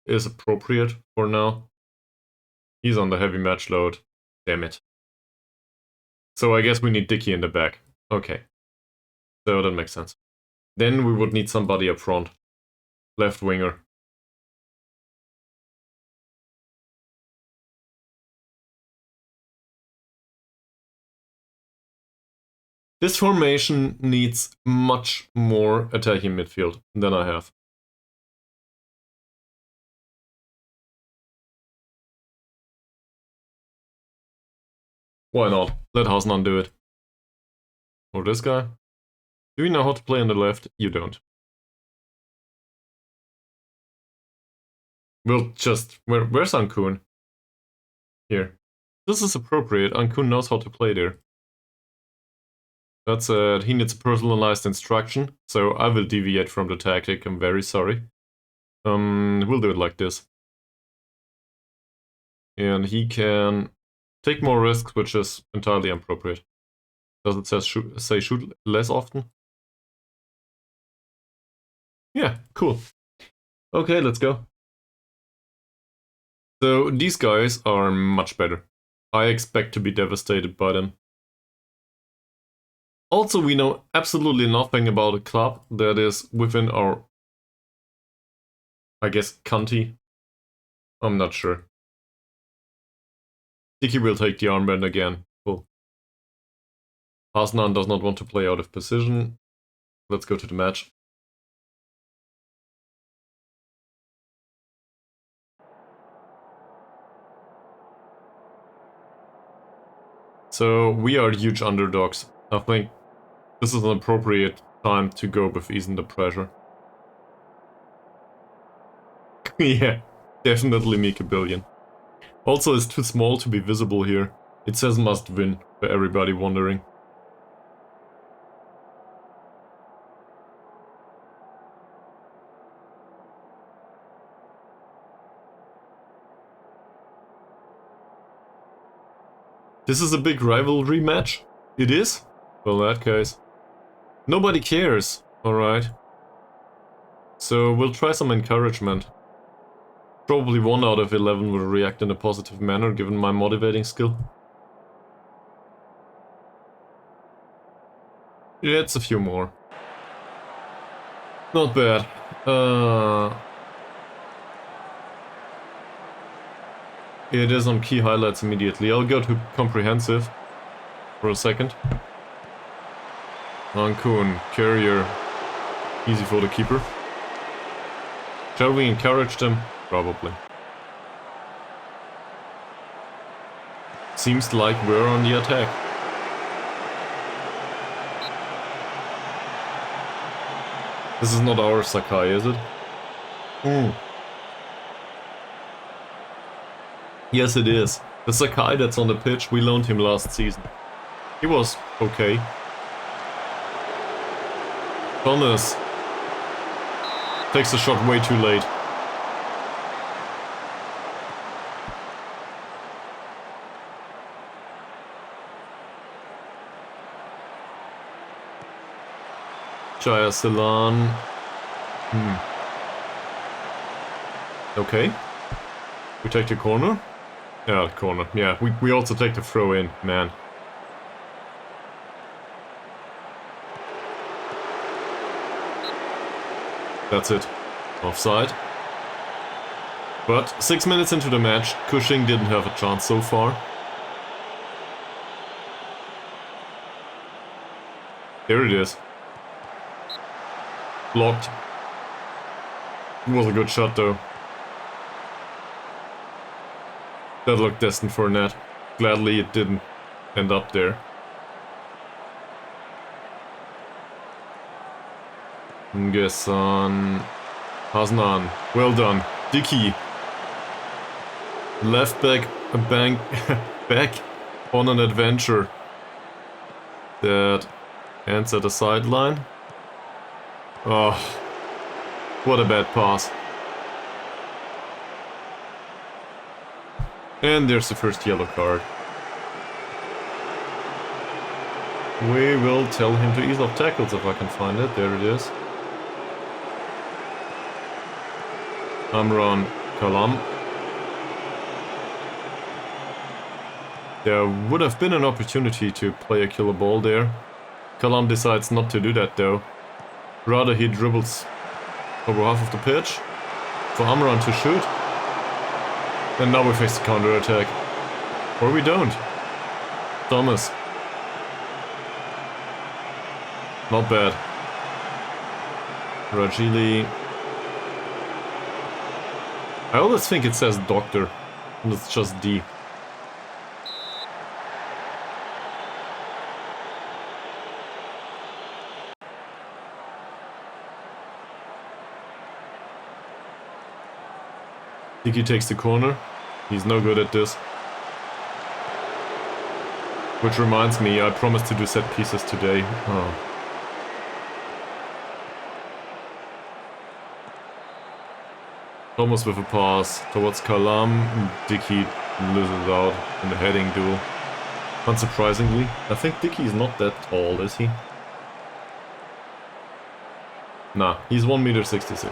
is appropriate for now. He's on the heavy match load. Damn it. So I guess we need Dicky in the back. Okay. So that makes sense. Then we would need somebody up front. Left winger. This formation needs much more attacking midfield than I have. Why not? Let Hasnan do it. Or this guy. Do you know how to play on the left? You don't. We'll just... Where's Ankun? Here. This is appropriate. Ankun knows how to play there. That's he needs personalized instruction, so I will deviate from the tactic. I'm very sorry. We'll do it like this. And he can take more risks, which is entirely appropriate. Does it say shoot less often? Yeah, cool. Okay, let's go. So these guys are much better. I expect to be devastated by them. Also, we know absolutely nothing about a club that is within our, I guess, county. I'm not sure. Dicky will take the armband again. Cool. Hasnan does not want to play out of position. Let's go to the match. So we are huge underdogs. I think this is an appropriate time to go with easing the pressure. Yeah, definitely make a billion. Also, it's too small to be visible here. It says must win, for everybody wondering. This is a big rivalry match? It is? Well, in that case. Nobody cares, alright. So we'll try some encouragement. Probably 1 out of 11 will react in a positive manner, given my motivating skill. Yeah, it's a few more. Not bad. It is on key highlights immediately. I'll go to comprehensive for a second. Ankun, carrier. Easy for the keeper. Shall we encourage them? Probably. Seems like we're on the attack. This is not our Sakai, is it? Yes, it is. The Sakai that's on the pitch, we loaned him last season. He was okay. Thomas takes the shot way too late. Jaya Celan. Okay. We take the corner. Yeah, the corner. Yeah, we also take the throw in, man. That's it. Offside. But 6 minutes into the match, Cushing didn't have a chance so far. There it is. Blocked. It was a good shot though. That looked destined for a net. Gladly it didn't end up there. Ngesan. Hasnan. Well done. Dickey. Left back, back on an adventure. That ends at the sideline. Oh, what a bad pass. And there's the first yellow card. We will tell him to ease off tackles if I can find it. There it is. Amran Kalam. There would have been an opportunity to play a killer ball there. Kalam decides not to do that though. Rather he dribbles over half of the pitch for Amran to shoot. And now we face the counter-attack. Or we don't. Thomas. Not bad. Rajili. I always think it says doctor, and it's just D. Dickey takes the corner. He's no good at this. Which reminds me, I promised to do set pieces today. Oh. Thomas with a pass towards Kalam. Dickey loses out in the heading duel. Unsurprisingly. I think Dickey is not that tall, is he? Nah, he's 1.66 m.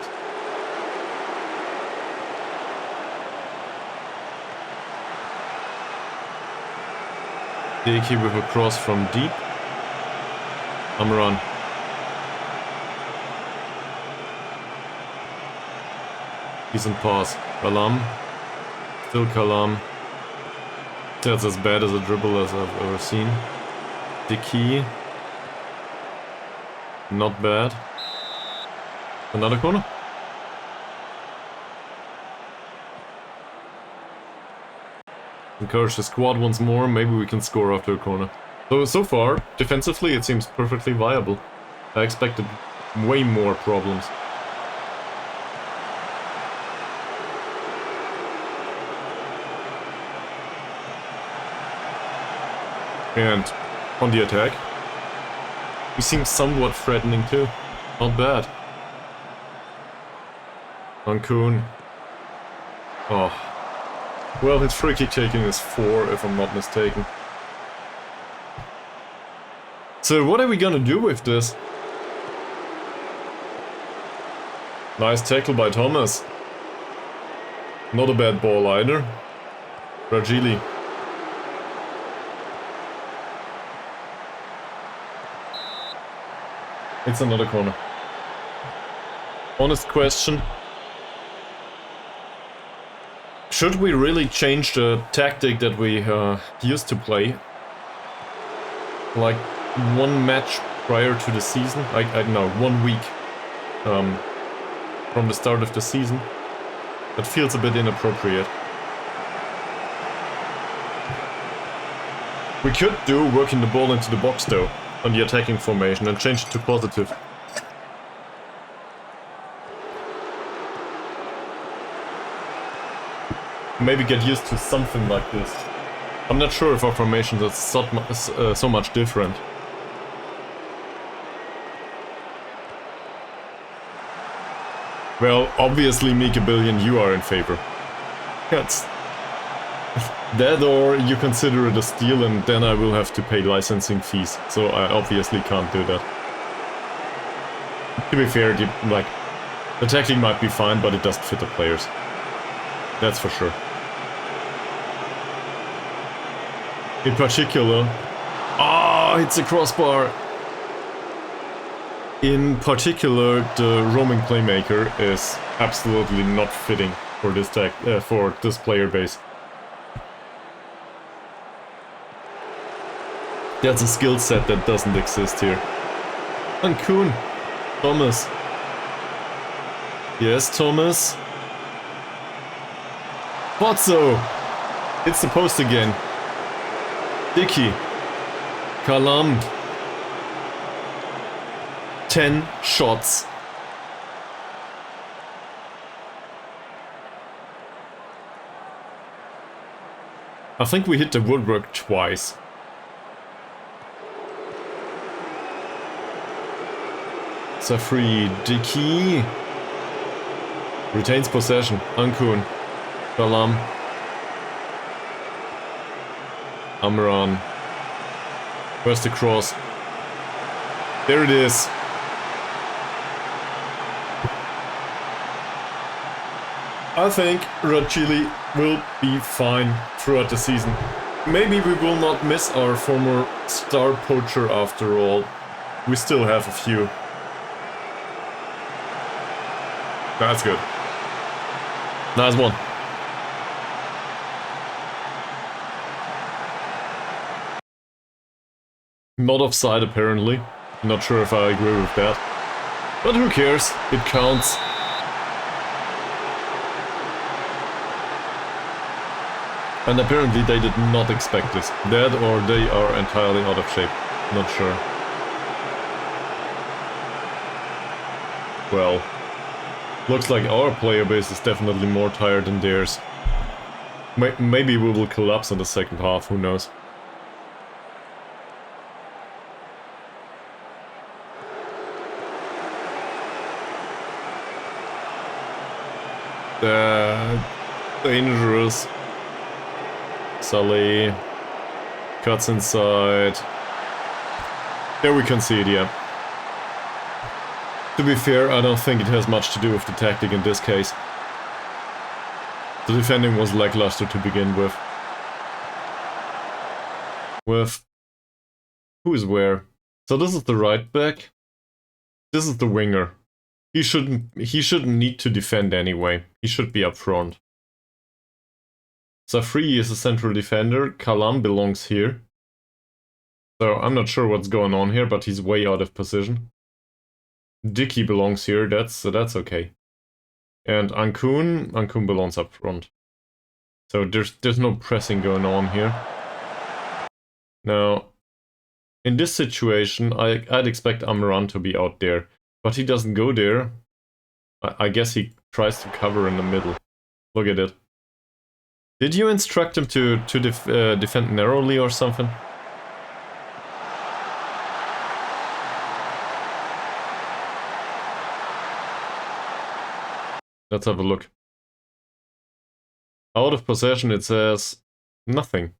Dickey with a cross from deep. Amran. Decent pass. Kalam. Still Kalam. That's as bad as a dribble as I've ever seen. Dickey. Not bad. Another corner. Encourage the squad once more, maybe we can score after a corner. So far, defensively it seems perfectly viable. I expected way more problems. And on the attack, we seem somewhat threatening too. Not bad. Ankun. Oh. Well, his free kick taking is 4, if I'm not mistaken. So what are we gonna do with this? Nice tackle by Thomas. Not a bad ball either. Rajili. It's another corner. Honest question. Should we really change the tactic that we used to play? Like one match prior to the season? I don't know, 1 week from the start of the season? That feels a bit inappropriate. We could do working the ball into the box though, on the attacking formation, and change it to positive. Maybe get used to something like this. I'm not sure if our formations are so much different. Well, obviously, Mika Billion, you are in favor. That's that, or you consider it a steal, and then I will have to pay licensing fees. So I obviously can't do that. To be fair, the tackling might be fine, but it doesn't fit the players. That's for sure. In particular, it's a crossbar. In particular, the roaming playmaker is absolutely not fitting for this for this player base. That's a skill set that doesn't exist here. And Kuhn, Thomas. Yes, Thomas. Pozzo. It's the post again. Dickey. Kalam. 10 shots. I think we hit the woodwork twice. Safri, Dickey. Retains possession. Ankun. Kalam. Amran. Where's the cross? There it is. I think Red Chili will be fine throughout the season. Maybe we will not miss our former star poacher after all. We still have a few. That's good. Nice one. Not offside apparently. Not sure if I agree with that. But who cares? It counts. And apparently they did not expect this. That or they are entirely out of shape. Not sure. Well, looks like our player base is definitely more tired than theirs. Maybe we will collapse in the second half, who knows. Dangerous. Sully cuts inside. There we can see it, yeah. To be fair, I don't think it has much to do with the tactic in this case. The defending was lackluster to begin with. Who is where? So this is the right back. This is the winger. He shouldn't need to defend anyway. He should be up front. Safri is a central defender. Kalam belongs here. So I'm not sure what's going on here, but he's way out of position. Dickey belongs here. That's okay. And Ankun belongs up front. So there's no pressing going on here. Now, in this situation, I'd expect Amran to be out there, but he doesn't go there. I guess he tries to cover in the middle. Look at it. Did you instruct him to defend narrowly or something? Let's have a look. Out of possession it says nothing.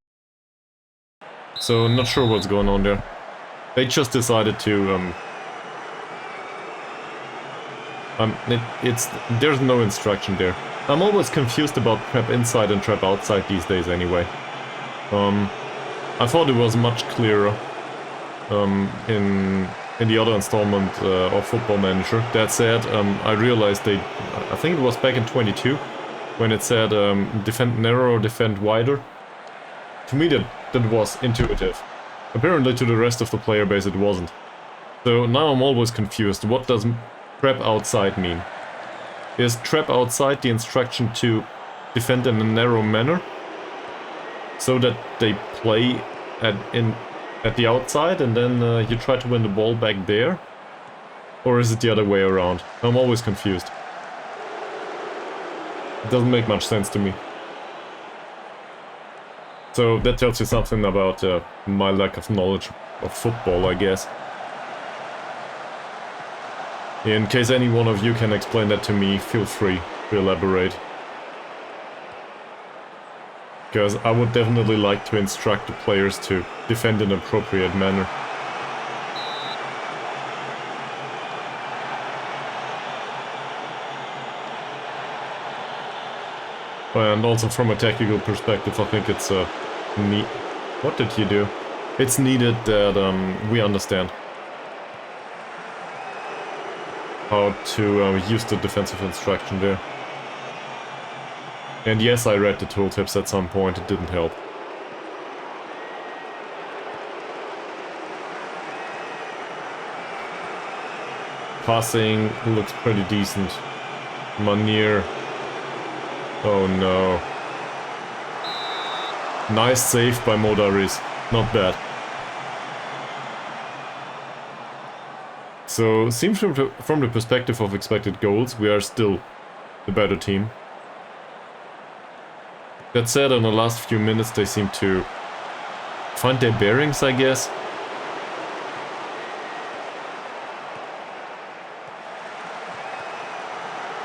So not sure what's going on there. They just decided to there's no instruction there. I'm always confused about trap inside and trap outside these days anyway. I thought it was much clearer in in the other installment of Football Manager. That said, I realized I think it was back in 22, when it said defend narrow, defend wider. To me that was intuitive. Apparently to the rest of the player base it wasn't. So now I'm always confused. What does trap outside mean? Is trap outside the instruction to defend in a narrow manner? So that they play at the outside and then you try to win the ball back there? Or is it the other way around? I'm always confused. It doesn't make much sense to me. So that tells you something about my lack of knowledge of football, I guess. In case any one of you can explain that to me, feel free to elaborate. Because I would definitely like to instruct the players to defend in an appropriate manner. And also from a technical perspective, I think it's neat. What did you do? It's needed that we understand how to use the defensive instruction there. And yes, I read the tooltips at some point, it didn't help. Passing looks pretty decent. Manier. Oh no. Nice save by Modaris. Not bad. So, seems from the perspective of expected goals, we are still the better team. That said, in the last few minutes they seem to find their bearings, I guess.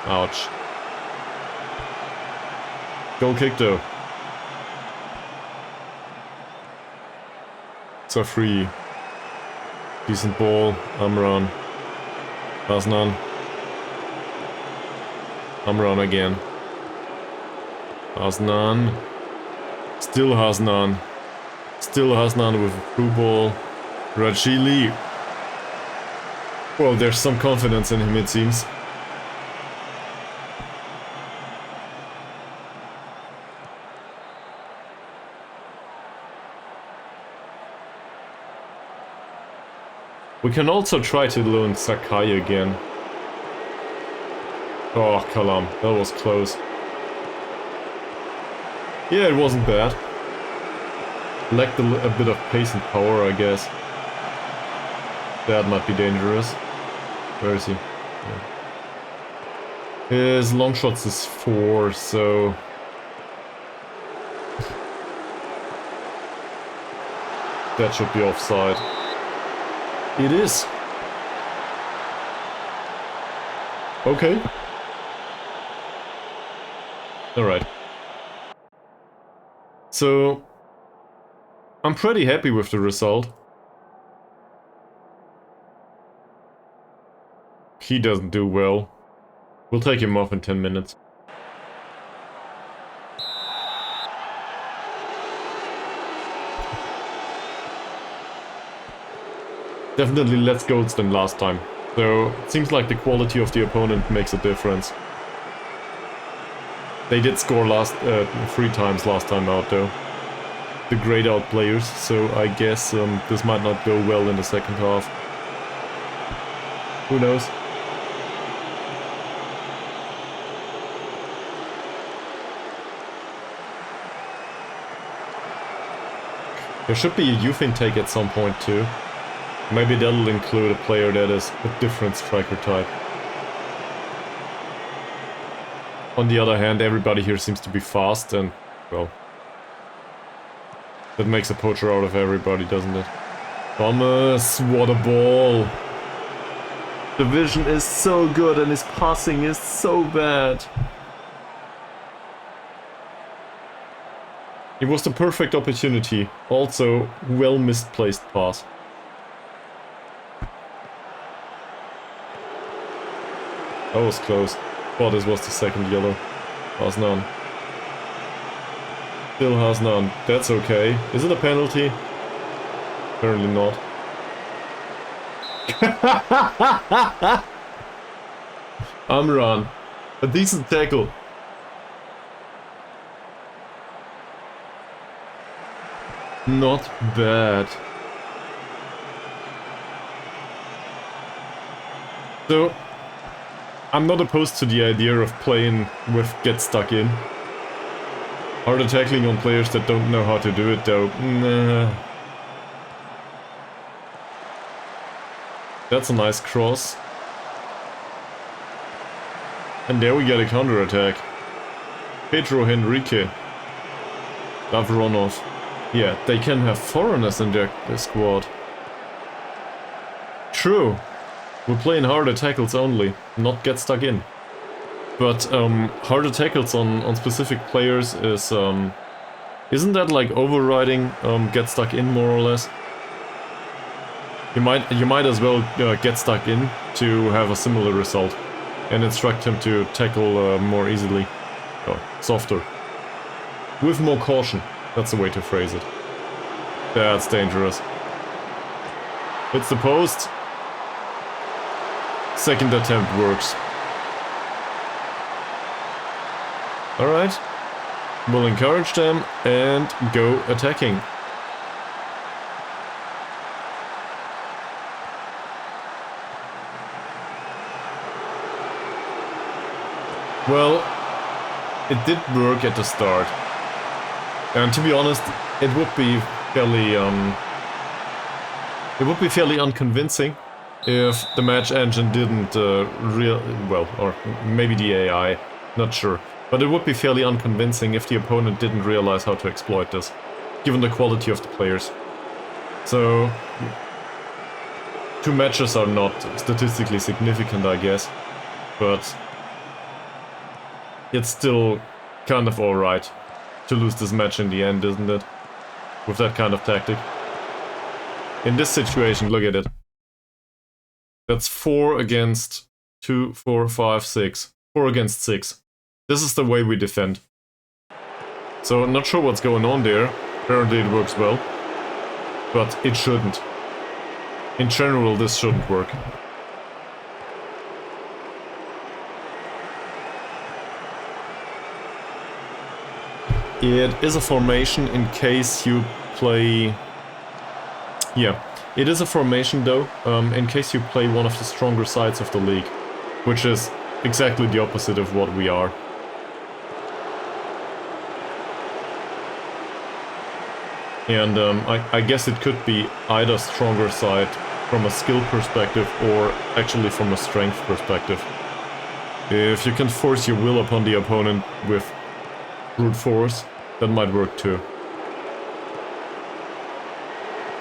Ouch. Goal kick though. It's a free. Decent ball. Amran. Hasnan. Amran again. Hasnan. Still Hasnan. Still Hasnan with a through ball. Rajili. Well, there's some confidence in him, it seems. We can also try to learn Sakai again. Oh, Kalam, that was close. Yeah, it wasn't bad. Lacked a bit of pace and power, I guess. That might be dangerous. Where is he? Yeah. His long shots is 4, so... that should be offside. It is. Okay. Alright. So, I'm pretty happy with the result. He doesn't do well. We'll take him off in 10 minutes. Definitely less goals than last time. So, it seems like the quality of the opponent makes a difference. They did score 3 times last time out though. The grayed out players, so I guess this might not go well in the second half. Who knows? There should be a youth intake at some point too. Maybe that'll include a player that is a different striker type. On the other hand, everybody here seems to be fast and, well... that makes a poacher out of everybody, doesn't it? Thomas, what a ball! The vision is so good and his passing is so bad. It was the perfect opportunity. Also, well misplaced pass. That was close. Thought this was the second yellow. Hasnan. Still Hasnan. That's okay. Is it a penalty? Apparently not. Amran, a decent tackle. Not bad. So, I'm not opposed to the idea of playing with get stuck in. Harder tackling on players that don't know how to do it though. Nah. That's a nice cross. And there we get a counter-attack. Pedro Henrique. Davronov. Yeah, they can have foreigners in their squad. True. We're playing harder tackles only, not get stuck in. But harder tackles on specific players is isn't that like overriding get stuck in more or less? You might as well get stuck in to have a similar result and instruct him to tackle more easily or softer. With more caution. That's the way to phrase it. That's dangerous. It's the post. Second attempt works. Alright. We'll encourage them and go attacking. Well, it did work at the start. And to be honest, it would be fairly unconvincing if the match engine didn't or maybe the AI, not sure. But it would be fairly unconvincing if the opponent didn't realize how to exploit this, given the quality of the players. So, 2 matches are not statistically significant, I guess, but it's still kind of alright to lose this match in the end, isn't it? With that kind of tactic. In this situation, look at it. That's 4 against 2, 4, 5, 6. 4 against 6. This is the way we defend. So, not sure what's going on there. Apparently it works well. But it shouldn't. In general, this shouldn't work. It is a formation in case you play... Yeah, it is a formation though, in case you play one of the stronger sides of the league. Which is exactly the opposite of what we are. And I guess it could be either stronger side from a skill perspective or actually from a strength perspective. If you can force your will upon the opponent with brute force, that might work too.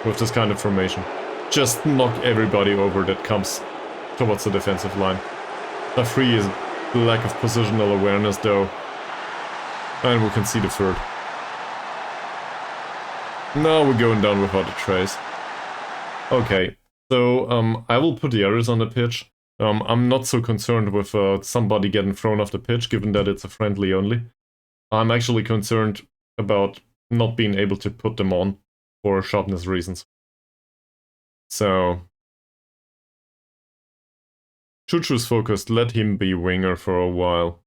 With this kind of formation. Just knock everybody over that comes towards the defensive line. A 3 is the lack of positional awareness though. And we can see the third. Now we're going down without a trace. Okay, so I will put the others on the pitch. I'm not so concerned with somebody getting thrown off the pitch, given that it's a friendly only. I'm actually concerned about not being able to put them on for sharpness reasons. So... Chuchu's focused, let him be winger for a while.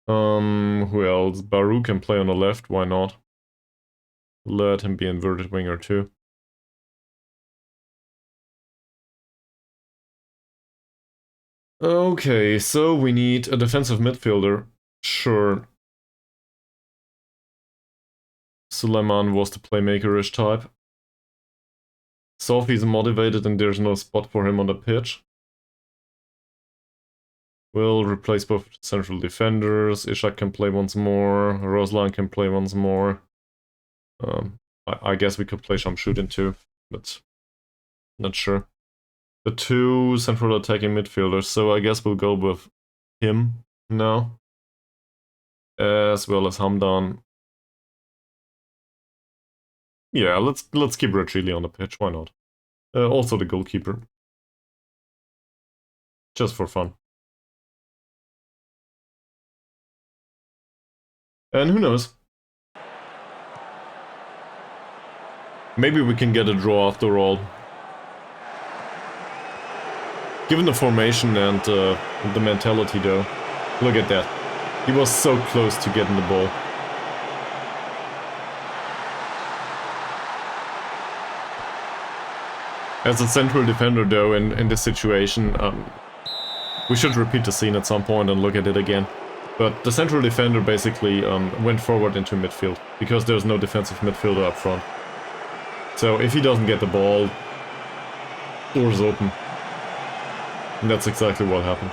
Who else? Baru can play on the left, why not? Let him be inverted winger too. Okay, so we need a defensive midfielder. Sure. Suleiman was the playmaker-ish type. Sophie's motivated and there's no spot for him on the pitch. We'll replace both central defenders. Ishak can play once more. Roslan can play once more. I guess we could play Shamsudin too, but not sure. The 2 central attacking midfielders, so I guess we'll go with him now. As well as Hamdan. Yeah, let's keep Rachili on the pitch, why not? Also the goalkeeper. Just for fun. And who knows? Maybe we can get a draw after all. Given the formation and the mentality though, look at that. He was so close to getting the ball. As a central defender though, in this situation, we should repeat the scene at some point and look at it again. But the central defender basically went forward into midfield, because there's no defensive midfielder up front. So if he doesn't get the ball, doors open. And that's exactly what happened.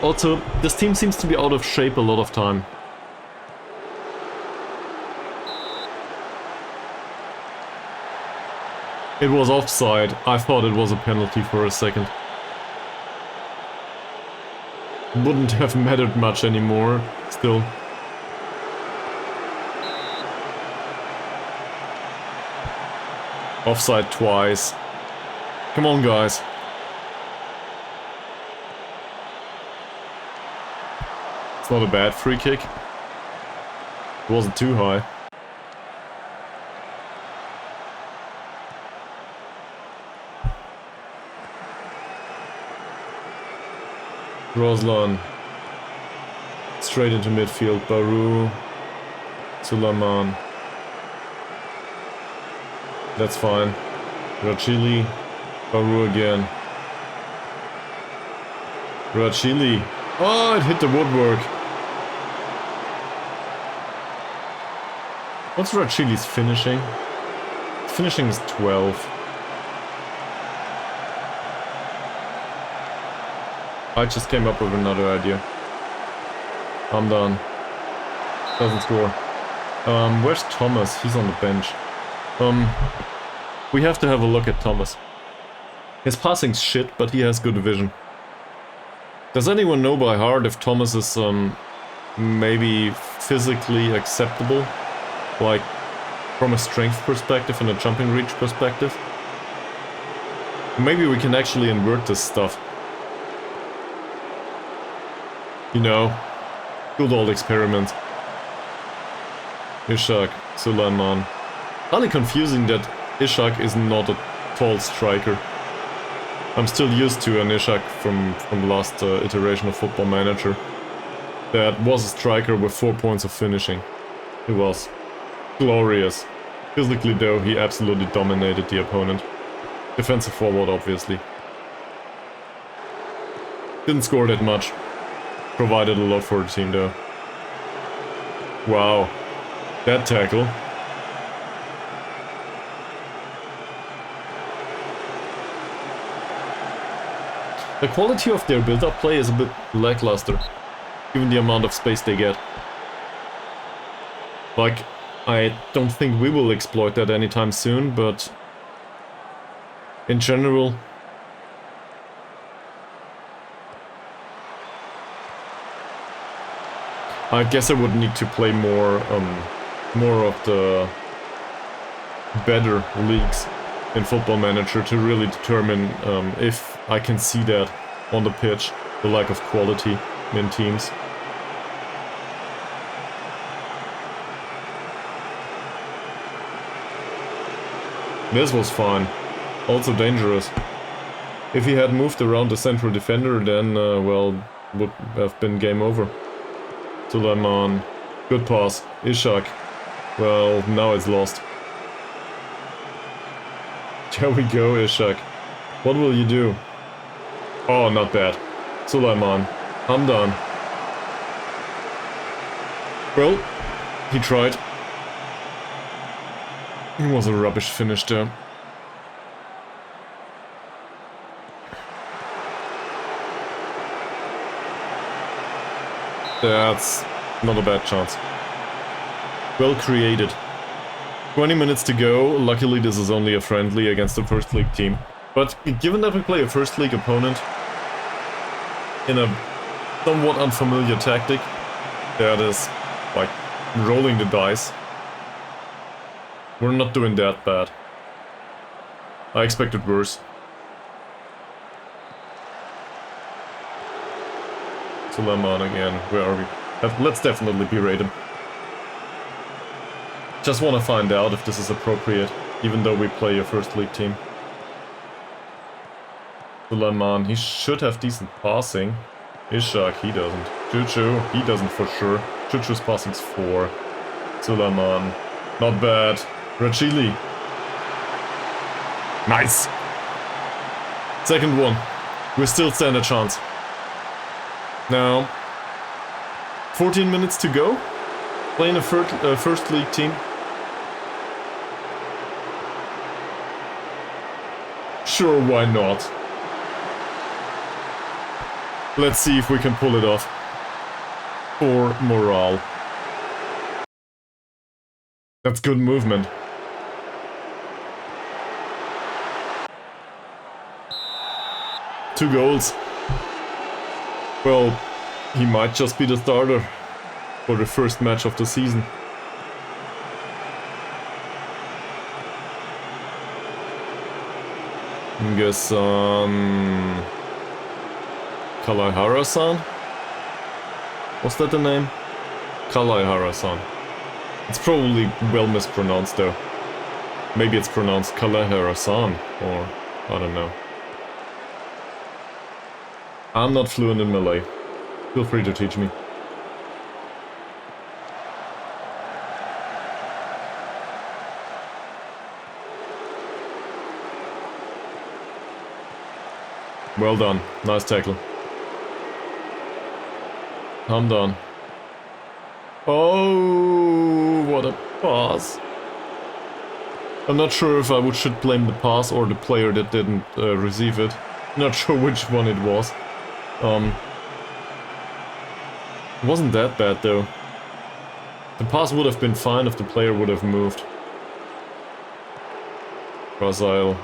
Also, this team seems to be out of shape a lot of time. It was offside. I thought it was a penalty for a second. Wouldn't have mattered much anymore, still. Offside twice. Come on, guys. It's not a bad free kick. It wasn't too high. Roslan. Straight into midfield. Baru. Sulaiman. That's fine. Rachili. Baru again. Rachili. Oh, it hit the woodwork. What's Rachili's finishing? Finishing is 12. I just came up with another idea. I'm done. Doesn't score. Where's Thomas? He's on the bench. We have to have a look at Thomas. His passing's shit, but he has good vision. Does anyone know by heart if Thomas is maybe physically acceptable? Like, from a strength perspective and a jumping reach perspective? Maybe we can actually invert this stuff. You know, good old experiment. Ishak, Sulaiman. Highly confusing that Ishak is not a tall striker. I'm still used to an Ishak from the last iteration of Football Manager. That was a striker with 4 points of finishing. He was glorious. Physically though, he absolutely dominated the opponent. Defensive forward, obviously. Didn't score that much. Provided a lot for the team though. Wow. That tackle. The quality of their build-up play is a bit lackluster, given the amount of space they get. Like, I don't think we will exploit that anytime soon, but in general, I guess I would need to play more of the better leagues in Football Manager to really determine if I can see that on the pitch, the lack of quality in teams. This was fun. Also dangerous. If he had moved around the central defender, then, well, would have been game over. Sulaiman. Good pass. Ishak. Well, now it's lost. There we go, Ishak. What will you do? Oh, not bad. Sulaiman. I'm done. Well, he tried. It was a rubbish finish there. That's not a bad chance. Well created. 20 minutes to go. Luckily this is only a friendly against a first league team. But given that we play a first league opponent in a somewhat unfamiliar tactic, that is like rolling the dice. We're not doing that bad. I expected worse. Suleiman again, where are we? Let's definitely berate him. Just want to find out if this is appropriate, even though we play a first league team. Suleiman, he should have decent passing. Ishak, he doesn't. Chuchu, he doesn't for sure. Chuchu's passing's 4. Suleiman, not bad. Rachili. Nice! Second one. We still stand a chance. Now, 14 minutes to go. Playing a first league team. Sure, why not? Let's see if we can pull it off. For morale. That's good movement. Two goals. Well, he might just be the starter for the first match of the season. Guess Kalaihara-san? Was that the name? Kalaihara-san. It's probably well mispronounced though. Maybe it's pronounced Kalaihara-san, or I don't know. I'm not fluent in Malay. Feel free to teach me. Well done. Nice tackle. I'm done. Oh, what a pass. I'm not sure if I should blame the pass or the player that didn't receive it. Not sure which one it was. It wasn't that bad though. The pass would have been fine if the player would have moved. Brazil.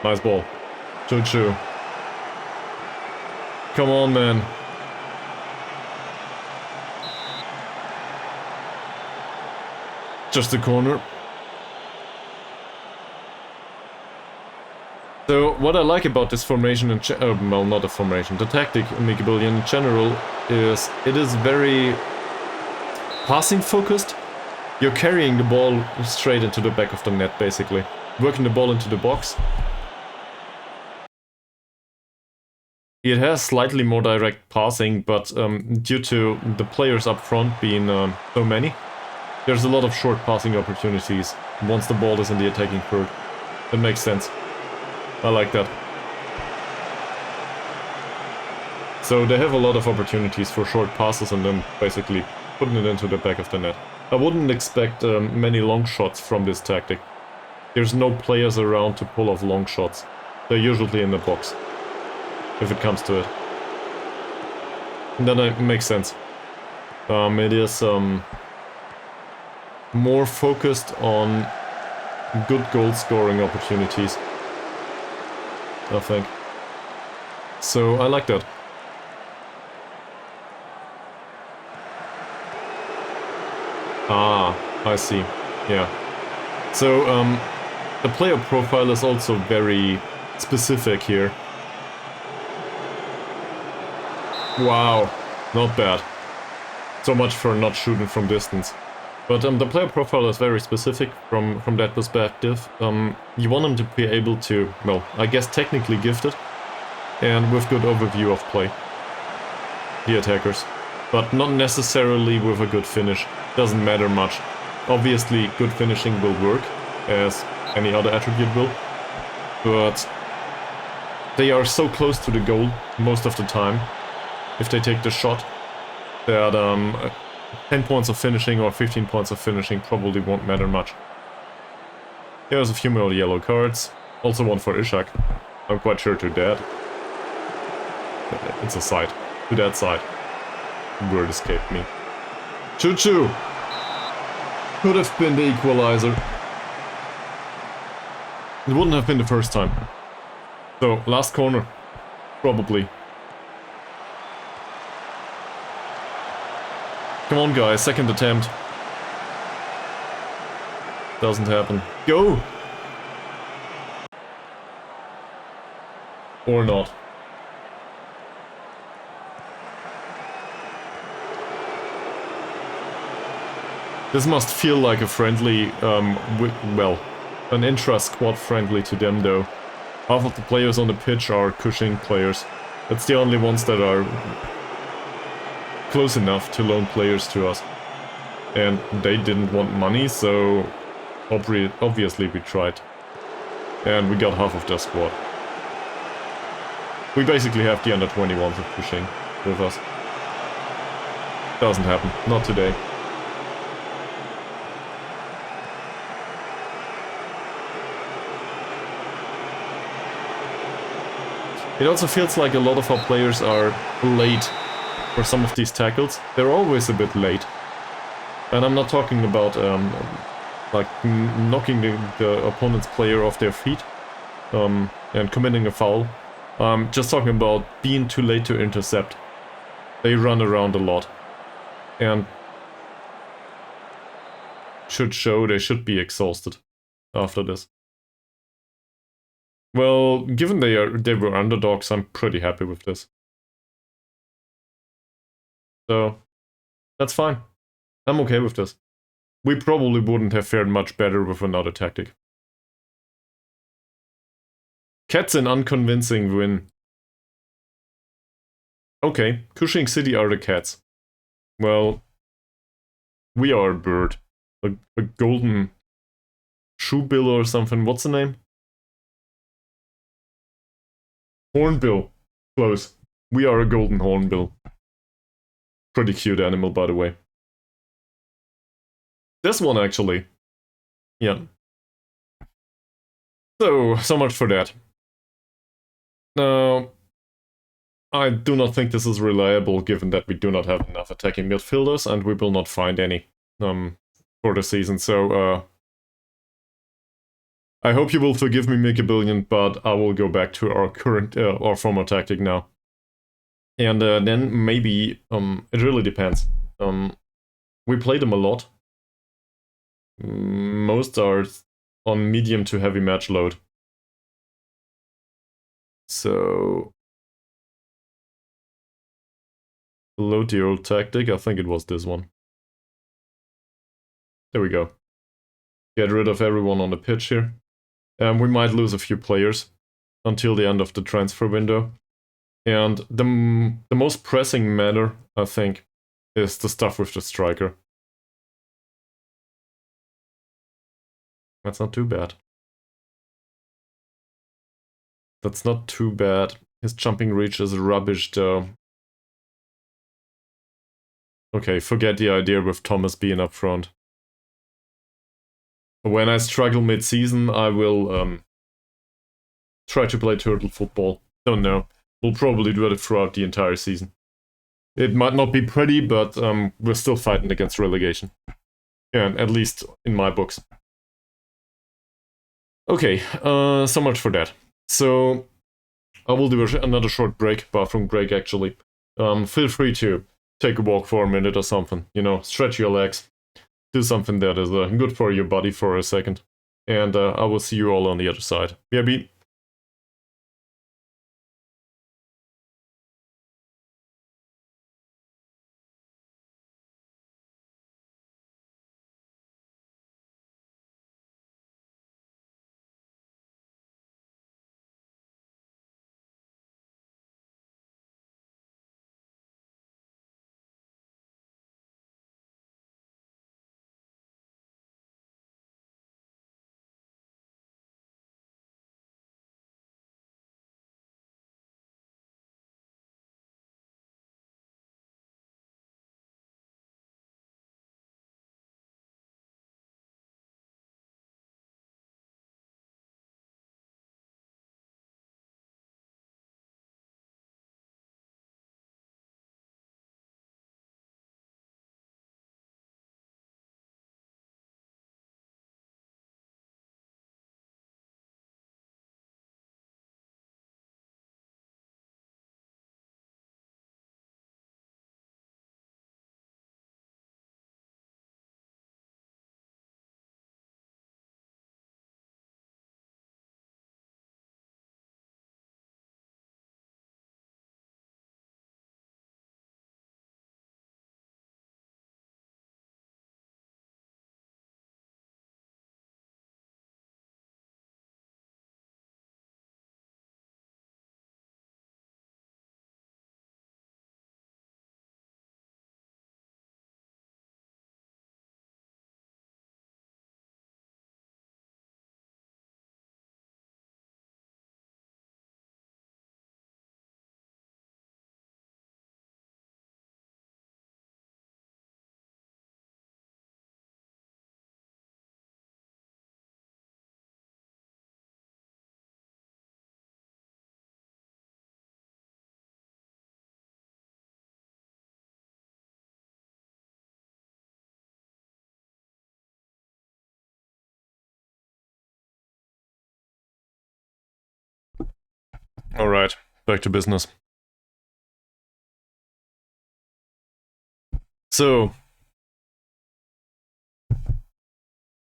Nice ball. Chuchu. Come on, man. Just a corner. So, what I like about this formation, well, not a formation, the tactic in Mikabillion in general, is it is very passing focused. You're carrying the ball straight into the back of the net, basically. Working the ball into the box. It has slightly more direct passing, but due to the players up front being so many, there's a lot of short passing opportunities once the ball is in the attacking third. That makes sense. I like that. So they have a lot of opportunities for short passes and then basically putting it into the back of the net. I wouldn't expect many long shots from this tactic. There's no players around to pull off long shots. They're usually in the box, if it comes to it. And then it makes sense. It is more focused on good goal scoring opportunities, I think. So I like that. Ah, I see. Yeah. So the player profile is also very specific here. Wow, not bad. So much for not shooting from distance. But the player profile is very specific from that perspective. You want them to be able to, well, I guess technically gifted, and with good overview of play, the attackers. But not necessarily with a good finish. Doesn't matter much. Obviously, good finishing will work, as any other attribute will. But they are so close to the goal most of the time, if they take the shot, that 10 points of finishing or 15 points of finishing probably won't matter much. There's a few more yellow cards. Also one for Ishak. I'm quite sure to that. It's a side. To that side. Word escaped me. Choo-choo! Could have been the equalizer. It wouldn't have been the first time. So, last corner. Probably. Come on guys, second attempt. Doesn't happen. Go! Or not. This must feel like a friendly, well, an intra-squad friendly to them though. Half of the players on the pitch are Cushing players. That's the only ones that are close enough to loan players to us. And they didn't want money, so obviously we tried. And we got half of their squad. We basically have the under-21s of Cushing with us. Doesn't happen. Not today. It also feels like a lot of our players are late for some of these tackles. They're always a bit late. And I'm not talking about like knocking the opponent's player off their feet and committing a foul. Just talking about being too late to intercept. They run around a lot. And should show they should be exhausted after this. Well, given they were underdogs, I'm pretty happy with this. So, that's fine. I'm okay with this. We probably wouldn't have fared much better with another tactic. Cat's an unconvincing win. Okay, Cushing City are the Cats. Well, we are a bird. A golden shoebill or something. What's the name? Hornbill. Close. We are a golden hornbill. Pretty cute animal, by the way. This one, actually. Yeah. So much for that. Now, I do not think this is reliable, given that we do not have enough attacking midfielders, and we will not find any for the season, so I hope you will forgive me, Make a Billion, but I will go back to our current, our former tactic now. And then maybe, it really depends. We play them a lot. Most are on medium to heavy match load. So, load the old tactic, I think it was this one. There we go. Get rid of everyone on the pitch here. We might lose a few players until the end of the transfer window. And the most pressing matter, I think, is the stuff with the striker. That's not too bad. That's not too bad. His jumping reach is rubbish, though. Okay, forget the idea with Thomas being up front. When I struggle mid-season, I will try to play turtle football. Don't know. We'll probably do it throughout the entire season. It might not be pretty, but we're still fighting against relegation. Yeah, at least in my books. Okay, so much for that. So, I will do another short break, bathroom break actually. Feel free to take a walk for a minute or something, you know, stretch your legs. Do something that is good for your body for a second. And I will see you all on the other side. BRB. Alright, back to business. So, is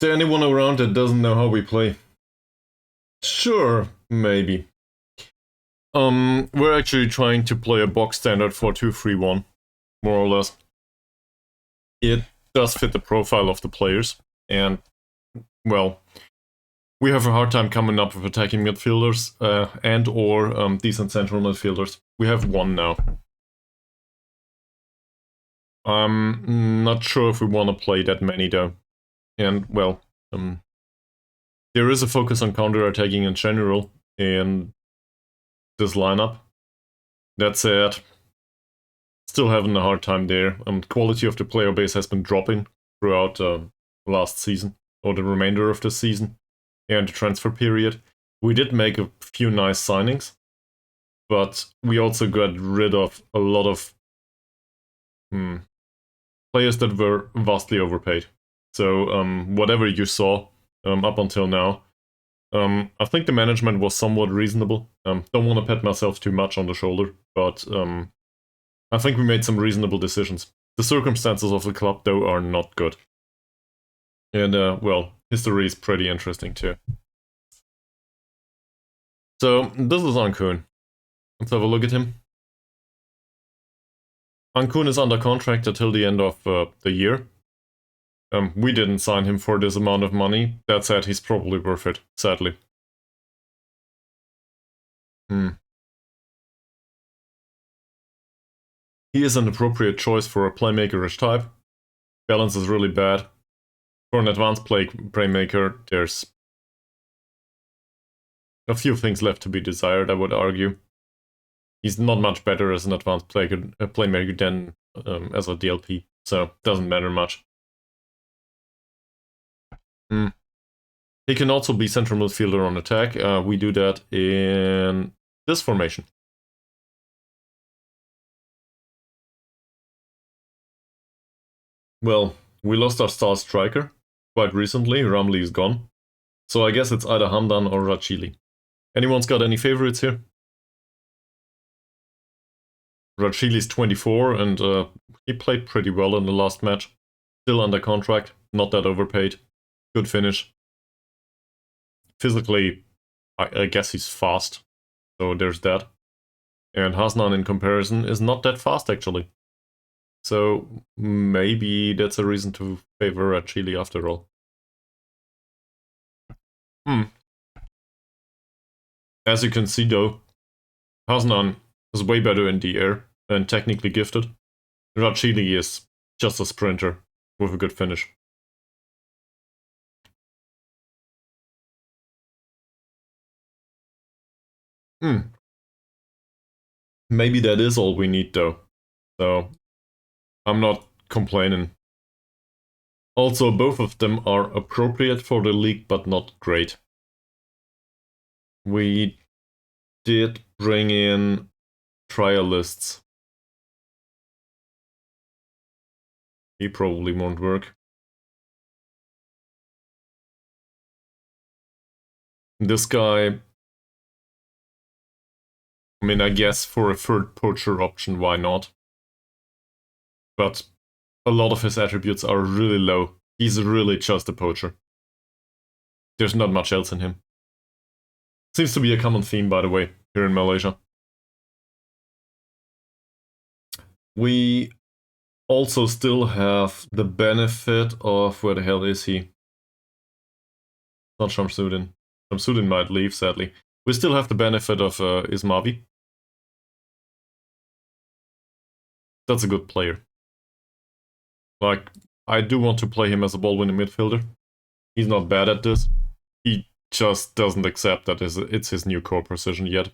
there anyone around that doesn't know how we play? Sure, maybe. We're actually trying to play a box standard 4-2-3-1, more or less. It does fit the profile of the players, and, well, we have a hard time coming up with attacking midfielders and or decent central midfielders. We have one now. I'm not sure if we want to play that many though. And, well, there is a focus on counter-attacking in general in this lineup. That said, still having a hard time there. Quality of the player base has been dropping throughout last season, or the remainder of the season, and the transfer period. We did make a few nice signings, but we also got rid of a lot of players that were vastly overpaid. So whatever you saw up until now, I think the management was somewhat reasonable. Don't want to pat myself too much on the shoulder, but I think we made some reasonable decisions. The circumstances of the club, though, are not good. And, well, history is pretty interesting, too. So, this is Ankun. Let's have a look at him. Ankun is under contract until the end of the year. We didn't sign him for this amount of money. That said, he's probably worth it, sadly. He is an appropriate choice for a playmaker-ish type. Balance is really bad. For an advanced playmaker, there's a few things left to be desired, I would argue. He's not much better as an advanced playmaker than as a DLP, so doesn't matter much. He can also be central midfielder on attack. We do that in this formation. Well, we lost our star striker quite recently. Ramli is gone. So I guess it's either Hamdan or Rachili. Anyone's got any favorites here? Rachili's 24 and he played pretty well in the last match. Still under contract, not that overpaid. Good finish. Physically, I guess he's fast. So there's that. And Hasnan in comparison is not that fast actually. So maybe that's a reason to favor Rachili after all. As you can see though, Hasnan is way better in the air and technically gifted. Rachili is just a sprinter with a good finish. Maybe that is all we need though. So I'm not complaining. Also, both of them are appropriate for the league, but not great. We did bring in trialists. He probably won't work. This guy, I mean, I guess for a third poacher option, why not? But a lot of his attributes are really low. He's really just a poacher. There's not much else in him. Seems to be a common theme, by the way, here in Malaysia. We also still have the benefit of... where the hell is he? Not Shamsuddin. Shamsuddin might leave, sadly. We still have the benefit of Ismavi. That's a good player. Like, I do want to play him as a ball-winning midfielder. He's not bad at this. He just doesn't accept that it's his new core position yet.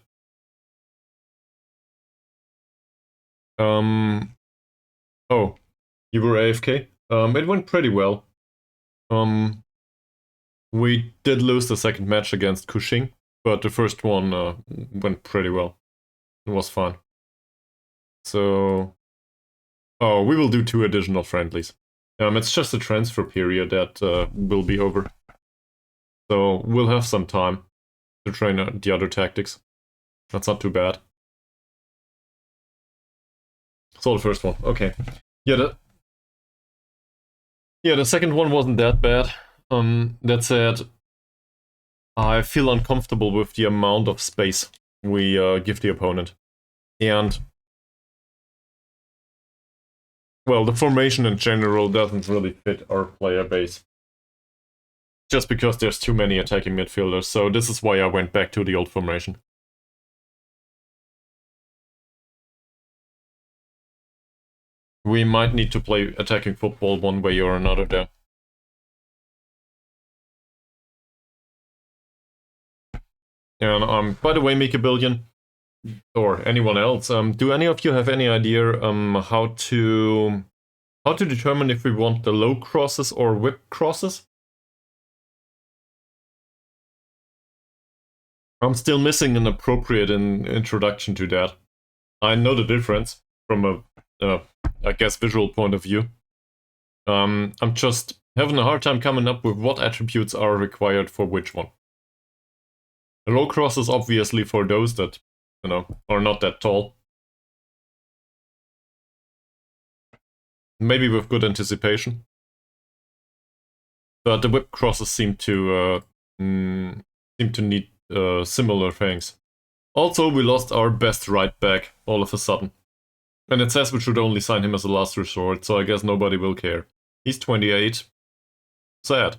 Oh, you were AFK? It went pretty well. We did lose the second match against Kuching, but the first one went pretty well. It was fun. So... oh, we will do 2 additional friendlies. It's just a transfer period that will be over. So we'll have some time to train the other tactics. That's not too bad. So the first one, okay. Yeah, the second one wasn't that bad. That said, I feel uncomfortable with the amount of space we give the opponent. And, well, the formation in general doesn't really fit our player base. Just because there's too many attacking midfielders, so this is why I went back to the old formation. We might need to play attacking football one way or another there. And by the way, Mika Billion, or anyone else, do any of you have any idea how to determine if we want the low crosses or whip crosses? I'm still missing an appropriate introduction to that. I know the difference from a, I guess, visual point of view. I'm just having a hard time coming up with what attributes are required for which one. A low cross is obviously for those that, you know, are not that tall. Maybe with good anticipation. But the whip crosses seem to need similar things. Also, we lost our best right back all of a sudden. And it says we should only sign him as a last resort, so I guess nobody will care. He's 28. Sad.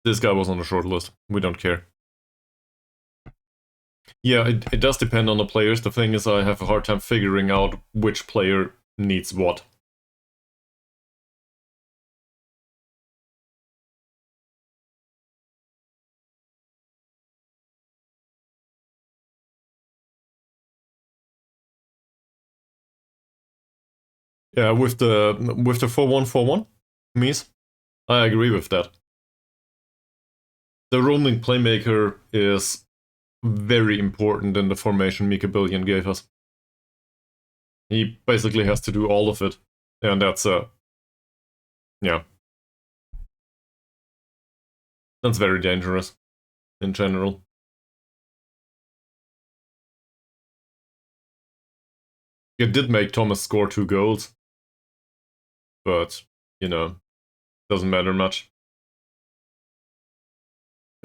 This guy was on the short list. We don't care. Yeah, it does depend on the players. The thing is, I have a hard time figuring out which player needs what. Yeah, with the 4-1-4-1, Mies, I agree with that. The roaming playmaker is very important in the formation Mika Billion gave us. He basically has to do all of it, and that's yeah. That's very dangerous, in general. It did make Thomas score 2 goals, but, you know, doesn't matter much.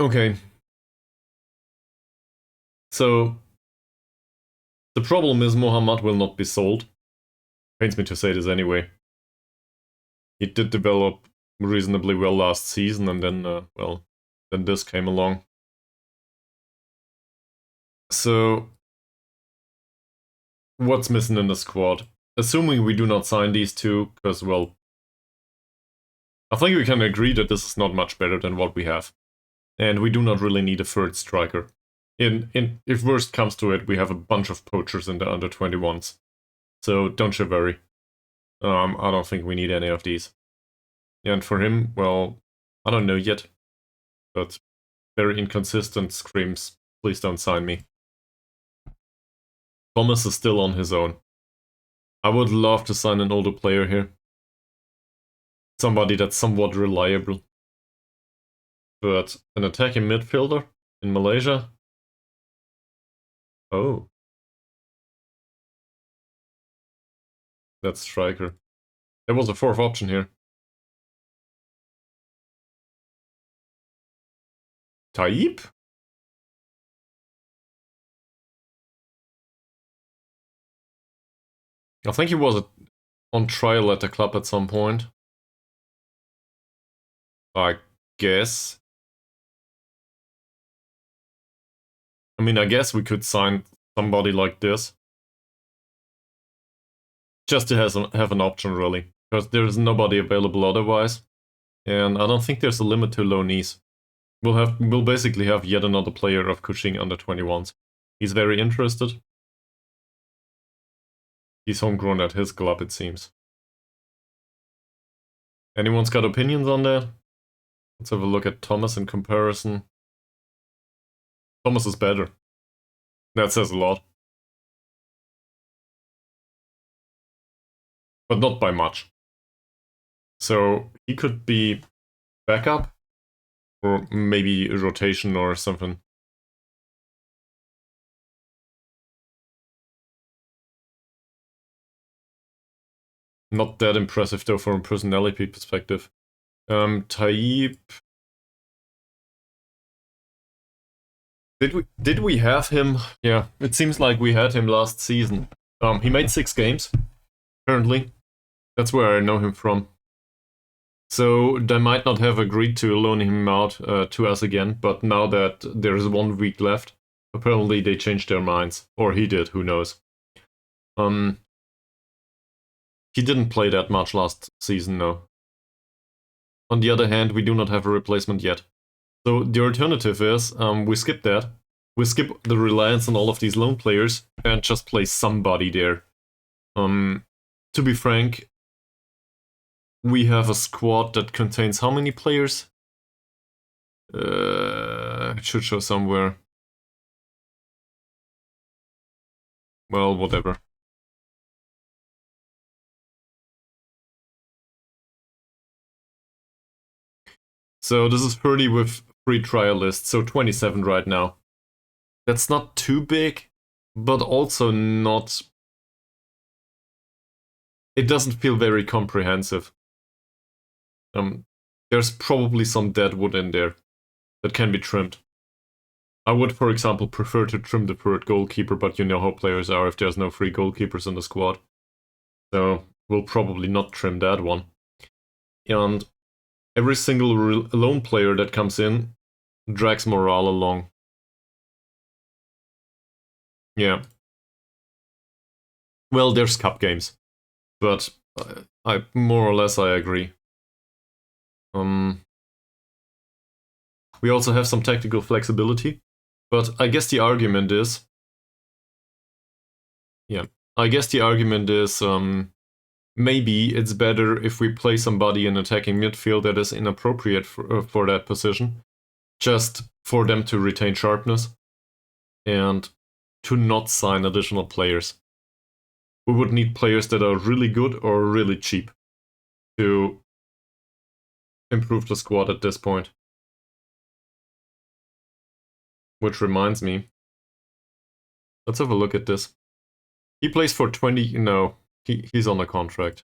Okay. So, the problem is Mohammad will not be sold. Pains me to say this anyway. He did develop reasonably well last season, and then, well, then this came along. So, what's missing in the squad? Assuming we do not sign these two, because, well, I think we can agree that this is not much better than what we have. And we do not really need a third striker. If worst comes to it, we have a bunch of poachers in the under 21s. So don't you worry. I don't think we need any of these. And for him, well, I don't know yet. But very inconsistent screams, please don't sign me. Thomas is still on his own. I would love to sign an older player here. Somebody that's somewhat reliable. But an attacking midfielder in Malaysia? Oh. That's striker. There was a fourth option here. Taib? I think he was on trial at the club at some point. I guess. I mean, I guess we could sign somebody like this. Just to have an option, really. Because there's nobody available otherwise. And I don't think there's a limit to loanees. We'll basically have yet another player of Kuching under 21s. He's very interested. He's homegrown at his club, it seems. Anyone's got opinions on that? Let's have a look at Thomas in comparison. Thomas is better. That says a lot. But not by much. So he could be backup. Or maybe a rotation or something. Not that impressive though from a personality perspective. Taib. Did we have him? Yeah, it seems like we had him last season. He made 6 games, currently. That's where I know him from. So they might not have agreed to loan him out to us again, but now that there is 1 week left, apparently they changed their minds. Or he did, who knows. He didn't play that much last season, no. On the other hand, we do not have a replacement yet. So the alternative is, we skip that. We skip the reliance on all of these lone players and just play somebody there. To be frank, we have a squad that contains how many players? It should show somewhere. Well, whatever. So this is 30 with 3 trialists, so 27 right now. That's not too big, but also not... It doesn't feel very comprehensive. There's probably some dead wood in there that can be trimmed. I would, for example, prefer to trim the third goalkeeper, but you know how players are if there's no 3 goalkeepers in the squad. So we'll probably not trim that one. And every single lone player that comes in drags morale along. Yeah. Well, there's cup games, but I more or less I agree. We also have some tactical flexibility, but I guess the argument is... Yeah, I guess the argument is maybe it's better if we play somebody in attacking midfield that is inappropriate for that position, just for them to retain sharpness and to not sign additional players. We would need players that are really good or really cheap to improve the squad at this point. Which reminds me, let's have a look at this. He plays for 20... No, he's on a contract.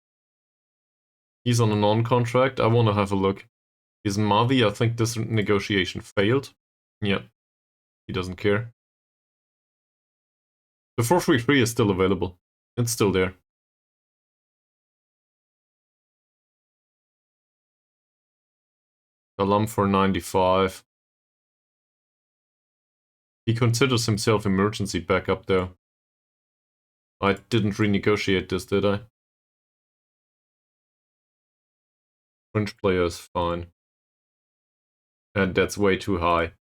He's on a non-contract. I want to have a look. Is Mavi? I think this negotiation failed. Yeah, he doesn't care. The 433 is still available. It's still there. Alam for 95. He considers himself emergency backup though. I didn't renegotiate this, did I? French player is fine. And that's way too high.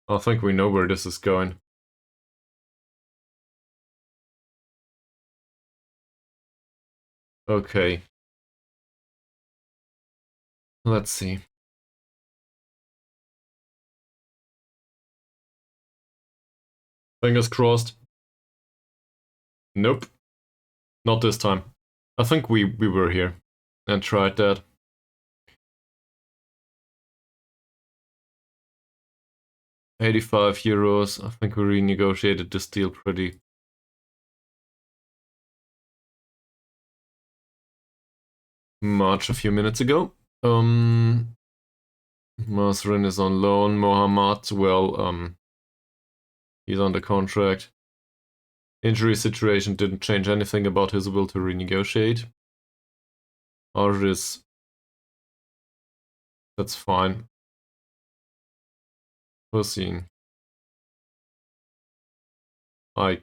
I think we know where this is going. Okay. Let's see. Fingers crossed. Nope. Not this time. I think we were here and tried that. €85. I think we renegotiated this deal pretty much a few minutes ago. Masrin is on loan. Mohammad, well, he's under contract. Injury situation didn't change anything about his will to renegotiate. Arjis, that's fine. Hussein, I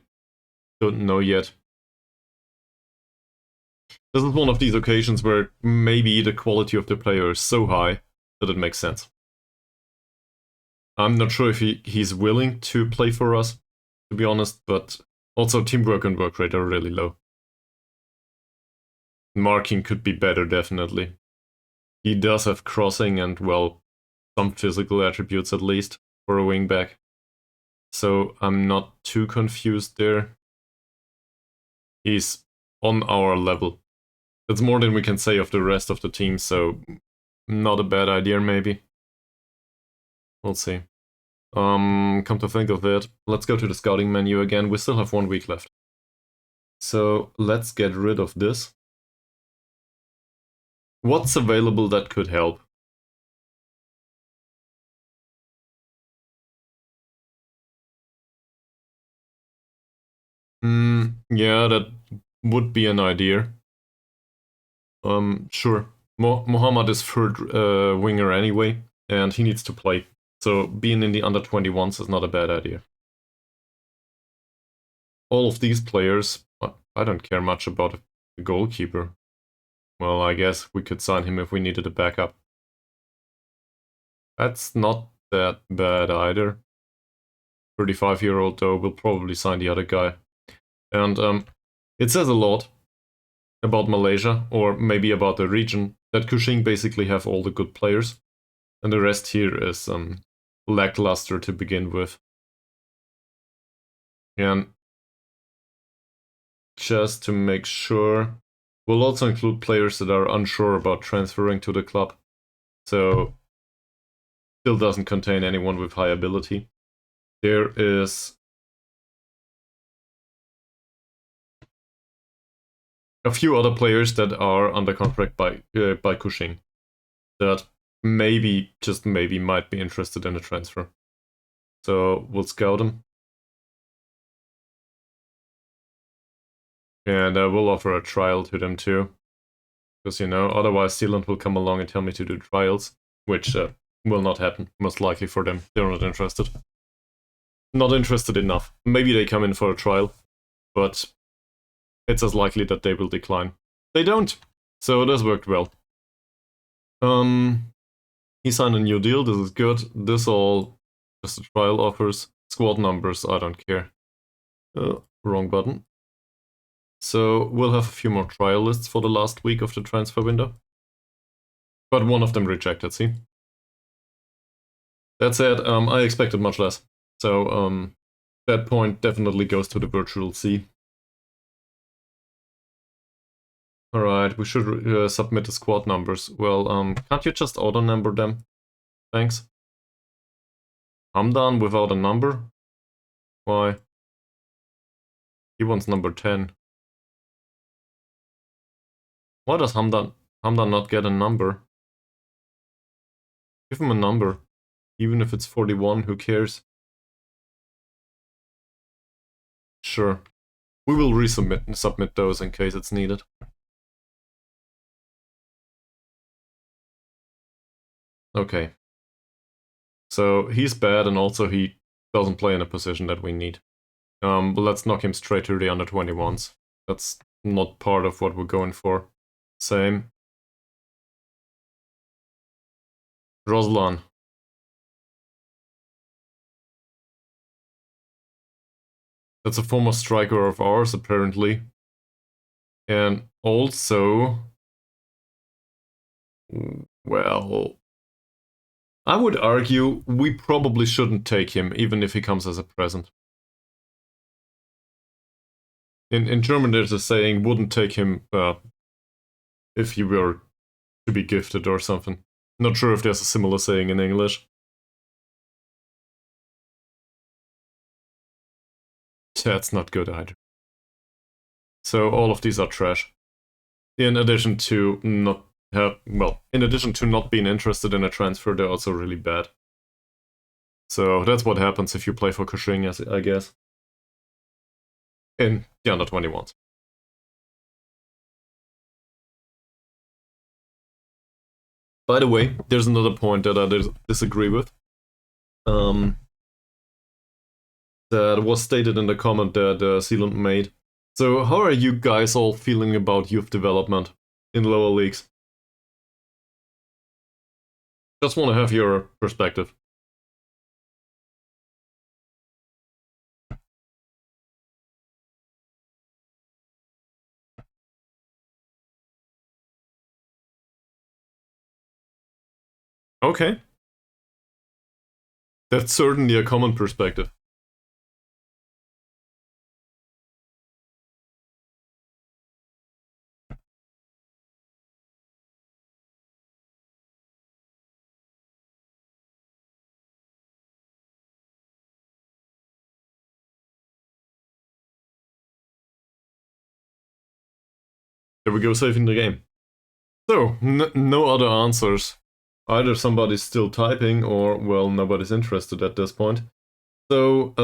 don't know yet. This is one of these occasions where maybe the quality of the player is so high that it makes sense. I'm not sure if he's willing to play for us, to be honest, but also teamwork and work rate are really low. Marking could be better, definitely. He does have crossing and, well, some physical attributes at least for a wingback. So I'm not too confused there. He's on our level. That's more than we can say of the rest of the team, so not a bad idea maybe. We'll see. Come to think of it, let's go to the scouting menu again. We still have 1 week left. So let's get rid of this. What's available that could help? Yeah, that would be an idea. Sure. Mohammed is third winger anyway, and he needs to play. So being in the under 21s is not a bad idea. All of these players, I don't care much about the goalkeeper. Well, I guess we could sign him if we needed a backup. That's not that bad either. 35-year-old though, will probably sign the other guy. And it says a lot about Malaysia, or maybe about the region, that Kuching basically have all the good players, and the rest here is lackluster to begin with. And just to make sure, we'll also include players that are unsure about transferring to the club, so still doesn't contain anyone with high ability. There is a few other players that are under contract by Kuching that maybe, just maybe, might be interested in a transfer. So we'll scout them. And we'll offer a trial to them too. Because, you know, otherwise Zealand will come along and tell me to do trials, which will not happen, most likely for them. They're not interested. Not interested enough. Maybe they come in for a trial, but it's as likely that they will decline. They don't! So this worked well. He signed a new deal, this is good. This all just a trial offers. Squad numbers, I don't care. Wrong button. So we'll have a few more trial lists for the last week of the transfer window. But one of them rejected, see? That said, I expected much less. So that point definitely goes to the virtual C. Alright, we should submit the squad numbers. Well, can't you just auto-number them? Thanks. Hamdan without a number? Why? He wants number 10. Why does Hamdan not get a number? Give him a number. Even if it's 41, who cares? Sure. We will resubmit and submit those in case it's needed. Okay. So he's bad, and also he doesn't play in a position that we need. But let's knock him straight to the under 21s. That's not part of what we're going for. Same. Roslan. That's a former striker of ours, apparently. And also... well... I would argue we probably shouldn't take him, even if he comes as a present. In German there's a saying, wouldn't take him if he were to be gifted or something. Not sure if there's a similar saying in English. That's not good either. So all of these are trash. In addition to not being interested in a transfer, they're also really bad. So that's what happens if you play for Kuching, I guess. In the under 21s. By the way, there's another point that I disagree with. That was stated in the comment that Sealand made. So how are you guys all feeling about youth development in lower leagues? Just want to have your perspective. Okay. That's certainly a common perspective. There we go, saving the game. So, no other answers. Either somebody's still typing or, well, nobody's interested at this point. So,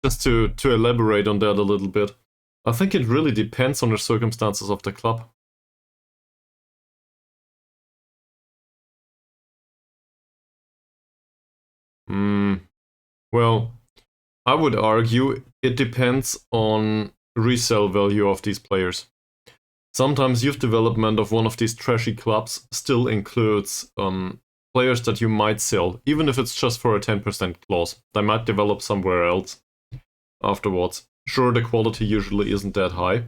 just to elaborate on that a little bit, I think it really depends on the circumstances of the club. Well, I would argue it depends on resale value of these players. Sometimes youth development of one of these trashy clubs still includes players that you might sell, even if it's just for a 10% clause. They might develop somewhere else afterwards. Sure, the quality usually isn't that high,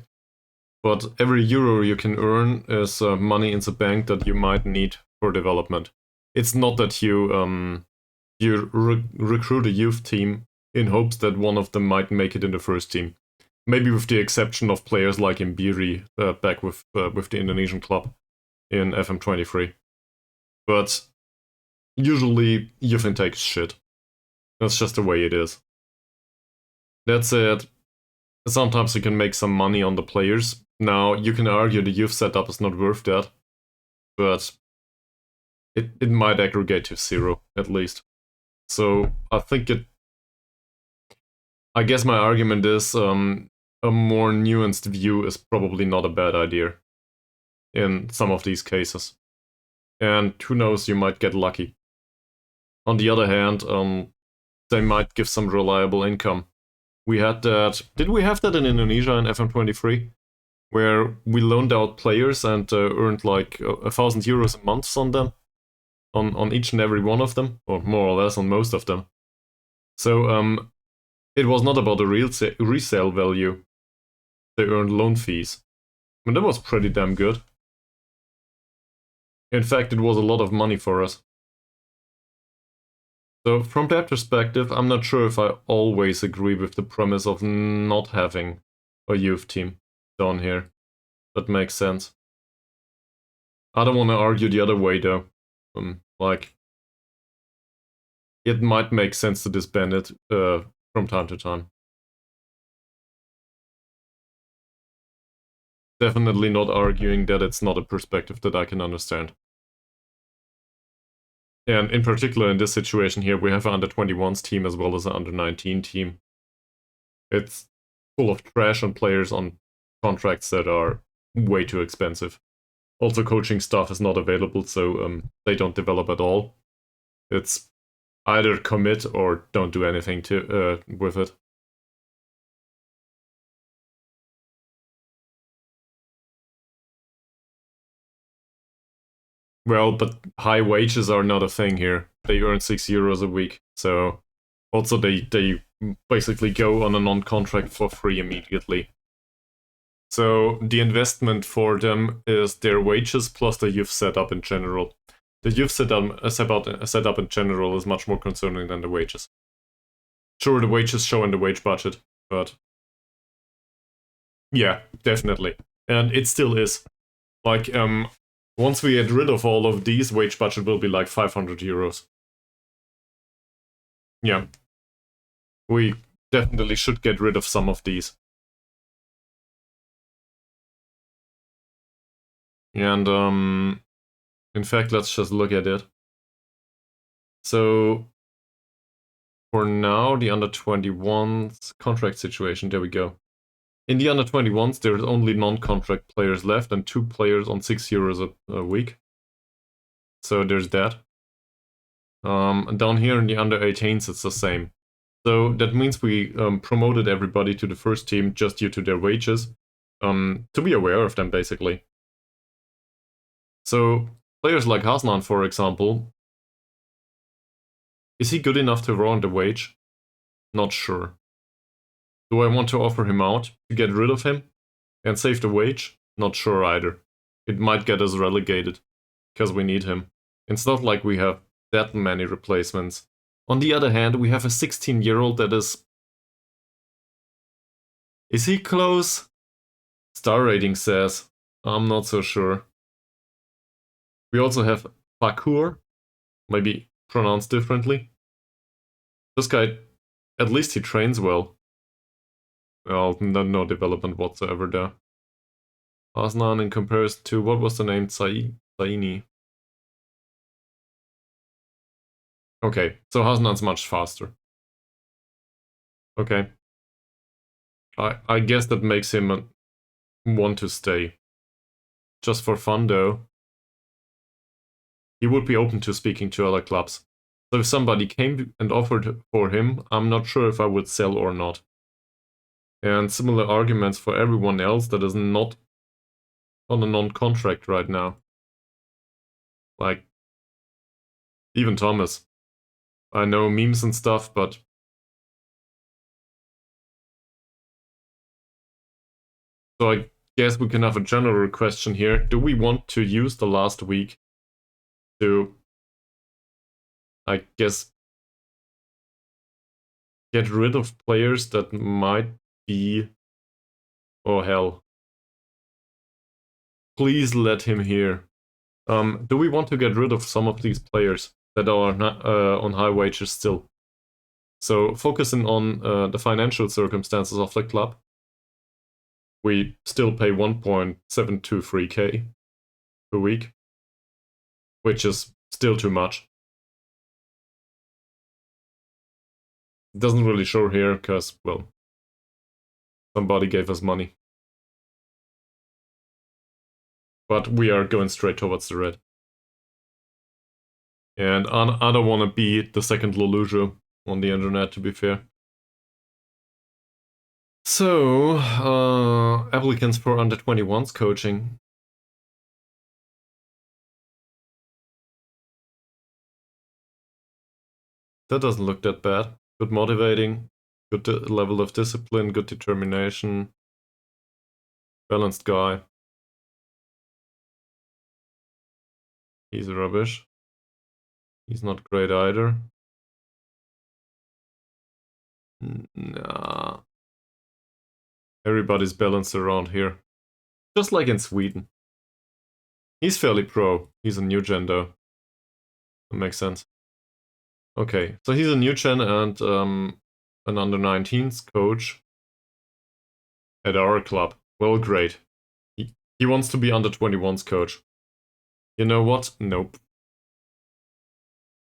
but every euro you can earn is money in the bank that you might need for development. It's not that you recruit a youth team in hopes that one of them might make it in the first team. Maybe with the exception of players like Mbiri back with the Indonesian club in FM23. But usually youth intake is shit. That's just the way it is. That said, sometimes you can make some money on the players. Now, you can argue the youth setup is not worth that, but it might aggregate to 0, at least. So, I guess my argument is a more nuanced view is probably not a bad idea in some of these cases. And who knows, you might get lucky. On the other hand, they might give some reliable income. We had that. Did we have that in Indonesia in FM23? Where we loaned out players and earned like 1,000 euros a month on them? On each and every one of them? Or more or less on most of them. So, it was not about the real resale value. They earned loan fees. And that was pretty damn good. In fact, it was a lot of money for us. So from that perspective, I'm not sure if I always agree with the premise of not having a youth team down here. That makes sense. I don't want to argue the other way though. Like, it might make sense to disband it from time to time. Definitely not arguing that it's not a perspective that I can understand. And in particular, in this situation here, we have an under-21s team as well as an under-19 team. It's full of trash and players on contracts that are way too expensive. Also, coaching staff is not available, so they don't develop at all. It's either commit or don't do anything with it. Well, but high wages are not a thing here. They earn 6 euros a week, so also they basically go on a non-contract for free immediately. So the investment for them is their wages plus the youth setup in general. The youth setup in general is much more concerning than the wages. Sure, the wages show in the wage budget, but yeah, definitely. And it still is. Like, once we get rid of all of these, wage budget will be like 500 euros. Yeah. We definitely should get rid of some of these. And, in fact, let's just look at it. So, for now, the under-21s contract situation, there we go. In the under-21s, there's only non-contract players left and 2 players on 6 euros a week. So there's that. Down here in the under-18s, it's the same. So that means we promoted everybody to the first team just due to their wages. To be aware of them, basically. So players like Hasnan, for example, is he good enough to warrant the wage? Not sure. Do I want to offer him out to get rid of him and save the wage? Not sure either. It might get us relegated, because we need him. It's not like we have that many replacements. On the other hand, we have a 16-year-old that is... Is he close? Star rating says. I'm not so sure. We also have Fakur, maybe pronounced differently. This guy, at least he trains well. Well, no development whatsoever there. Hasnan in comparison to, what was the name? Saini. Okay, so Hasnan's much faster. Okay. I guess that makes him want to stay. Just for fun though. He would be open to speaking to other clubs. So if somebody came and offered for him, I'm not sure if I would sell or not. And similar arguments for everyone else that is not on a non-contract right now. Like, even Thomas. I know memes and stuff, but... So I guess we can have a general question here. Do we want to use the last week to, I guess, get rid of players that might be... Oh, hell. Please let him hear. Do we want to get rid of some of these players that are not, on high wages still? So focusing on the financial circumstances of the club, we still pay 1.723k per week, which is still too much. It doesn't really show here because, well, somebody gave us money. But we are going straight towards the red. And I don't want to be the second Lelujo on the internet, to be fair. So, applicants for under-21s coaching. That doesn't look that bad. Good motivating, good level of discipline, good determination, balanced guy. He's rubbish. He's not great either. Nah. Everybody's balanced around here. Just like in Sweden. He's fairly pro. He's a new gen though. That makes sense. Okay, so he's a new gen and an under-19s coach at our club. Well, great. He wants to be under-21s coach. You know what? Nope.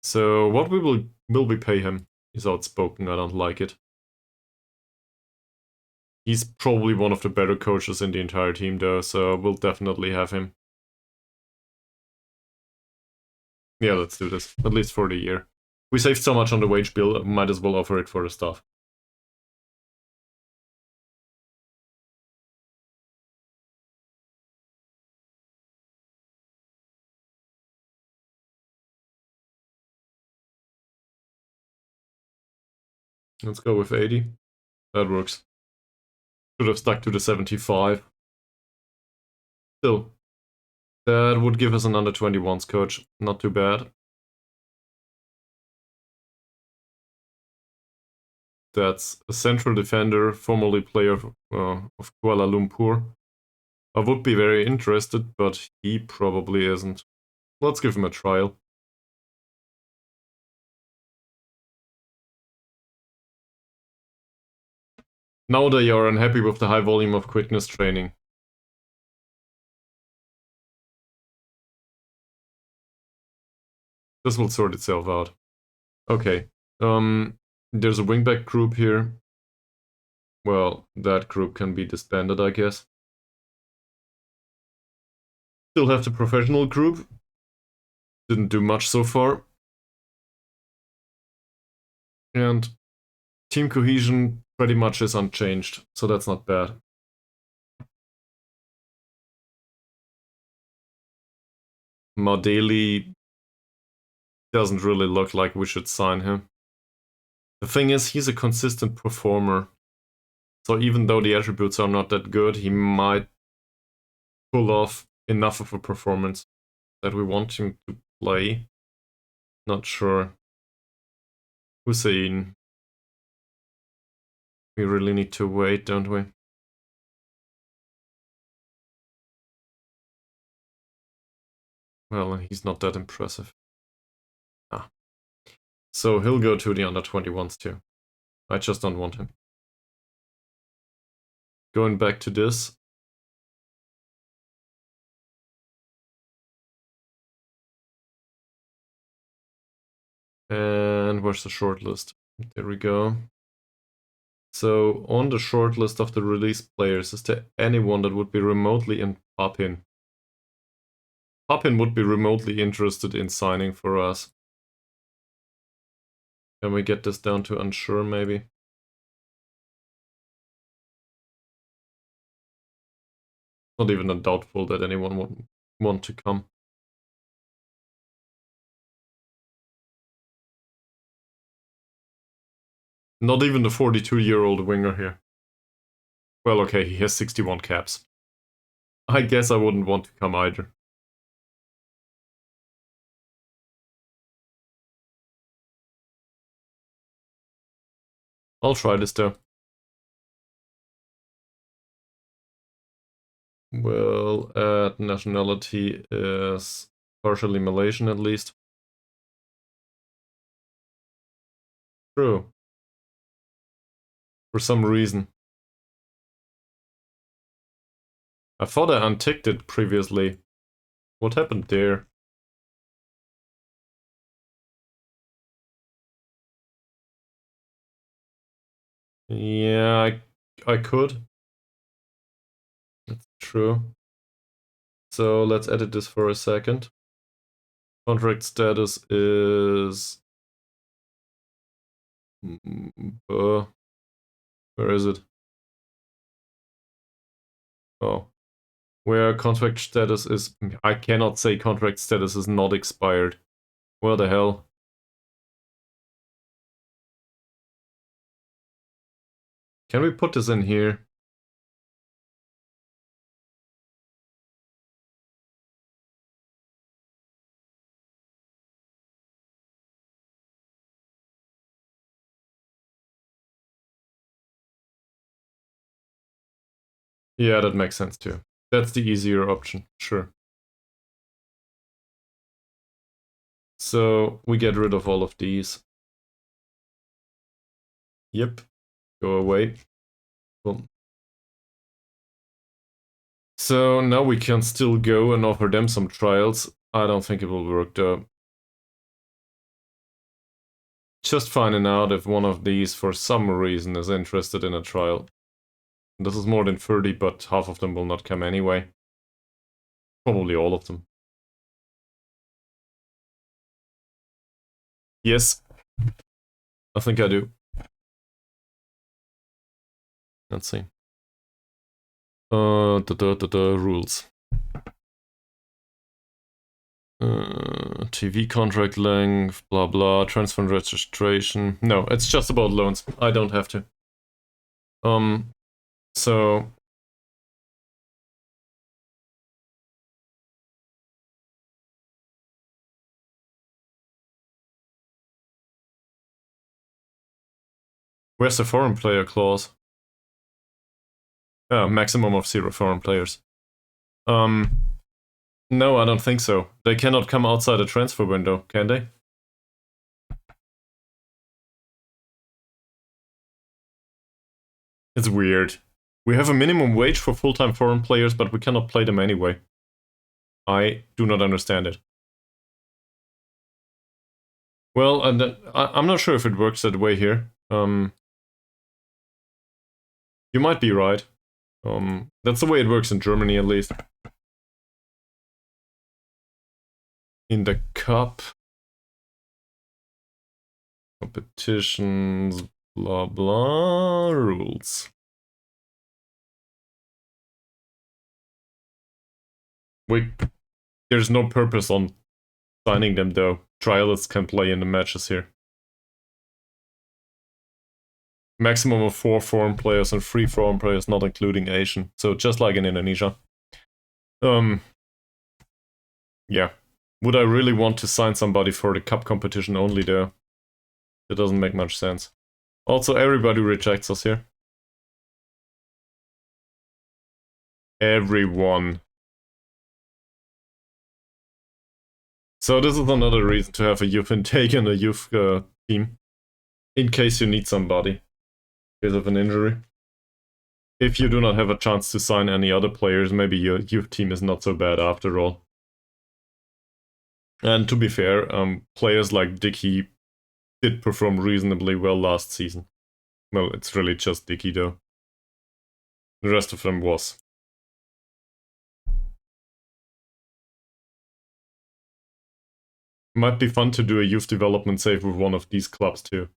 So what will we pay him? He's outspoken, I don't like it. He's probably one of the better coaches in the entire team though, so we'll definitely have him. Yeah, let's do this, at least for the year. We saved so much on the wage bill, might as well offer it for the staff. Let's go with 80. That works. Should have stuck to the 75. Still, that would give us an under-21s coach. Not too bad. That's a central defender, formerly player of Kuala Lumpur. I would be very interested, but he probably isn't. Let's give him a trial. Now they are unhappy with the high volume of quickness training. This will sort itself out. Okay. There's a wingback group here. Well, that group can be disbanded, I guess. Still have the professional group. Didn't do much so far. And team cohesion pretty much is unchanged, so that's not bad. Mardeli doesn't really look like we should sign him. The thing is, he's a consistent performer. So even though the attributes are not that good, he might pull off enough of a performance that we want him to play. Not sure. Hussein. We really need to wait, don't we? Well, he's not that impressive. Ah. So he'll go to the under-21s too. I just don't want him. going back to this. And where's the shortlist? There we go. So on the shortlist of the released players, is there anyone that would be remotely in Papin? Papin would be remotely interested in signing for us. Can we get this down to unsure maybe? Not even a doubtful that anyone would want to come. Not even the 42-year-old winger here. Well, okay, he has 61 caps. I guess I wouldn't want to come either. I'll try this though. Well, nationality is partially Malaysian at least. True. For some reason. I thought I unticked it previously. What happened there? Yeah, I could. That's true. So let's edit this for a second. Contract status is... where is it? Oh. Where contract status is... I cannot say contract status is not expired. Where the hell? Can we put this in here? Yeah, that makes sense too. That's the easier option, sure. So we get rid of all of these. Yep, go away. Boom. So now we can still go and offer them some trials. I don't think it will work though. Just finding out if one of these for some reason is interested in a trial. This is more than 30, but half of them will not come anyway. Probably all of them. Yes. I think I do. Let's see. Rules. TV contract length, blah blah, transfer and registration. No, it's just about loans. I don't have to. So... where's the foreign player clause? Maximum of 0 foreign players. No, I don't think so. They cannot come outside a transfer window, can they? It's weird. We have a minimum wage for full-time foreign players, but we cannot play them anyway. I do not understand it. Well, and I'm not sure if it works that way here. You might be right. That's the way it works in Germany, at least. In the cup. Competitions, blah blah, rules. There's no purpose on signing them though. Trialists can play in the matches here. Maximum of 4 foreign players and 3 foreign players, not including Asian. So just like in Indonesia. Yeah. Would I really want to sign somebody for the cup competition only though? It doesn't make much sense. Also, everybody rejects us here. Everyone. So this is another reason to have a youth intake and a youth team. In case you need somebody. Because of an injury. if you do not have a chance to sign any other players, maybe your youth team is not so bad after all. And to be fair, players like Dickey did perform reasonably well last season. Well, it's really just Dickey though. The rest of them was. Might be fun to do a youth development save with one of these clubs too.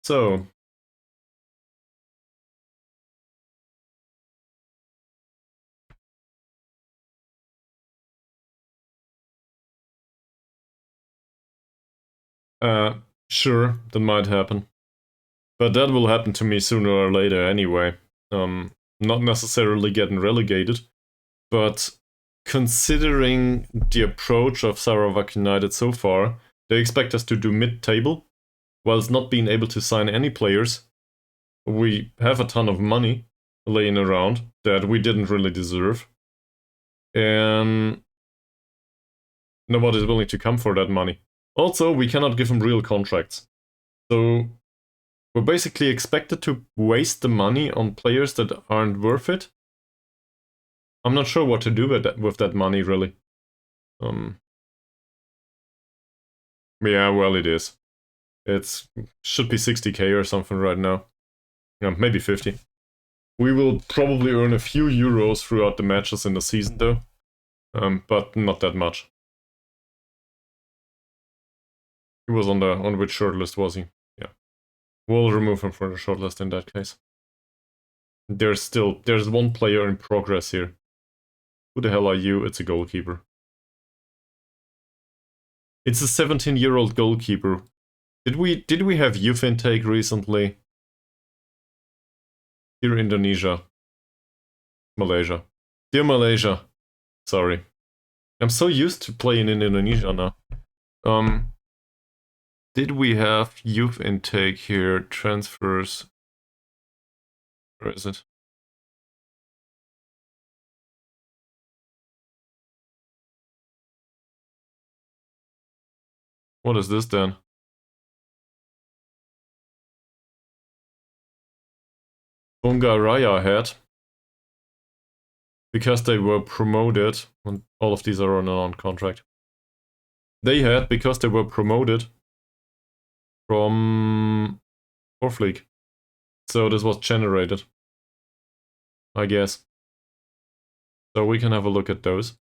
So, sure, that might happen. But that will happen to me sooner or later anyway. Not necessarily getting relegated, but considering the approach of Sarawak United so far, they expect us to do mid-table, whilst not being able to sign any players. We have a ton of money laying around that we didn't really deserve. And nobody's willing to come for that money. Also, we cannot give them real contracts. So we're basically expected to waste the money on players that aren't worth it. I'm not sure what to do with that money, really. Yeah, well, it is. It should be 60k or something right now. Yeah, maybe 50. We will probably earn a few euros throughout the matches in the season, though. But not that much. He was on which shortlist was he? Yeah. We'll remove him from the shortlist in that case. There's one player in progress here. Who the hell are you? It's a goalkeeper. It's a 17-year-old goalkeeper. Did we have youth intake recently? Dear Indonesia. Malaysia. Dear Malaysia. Sorry. I'm so used to playing in Indonesia now. Did we have youth intake here? Transfers. Where is it? What is this then? Bungaraya had. Because they were promoted, and all of these are on a non-contract. They had, because they were promoted from 4th League. So this was generated, I guess. So we can have a look at those.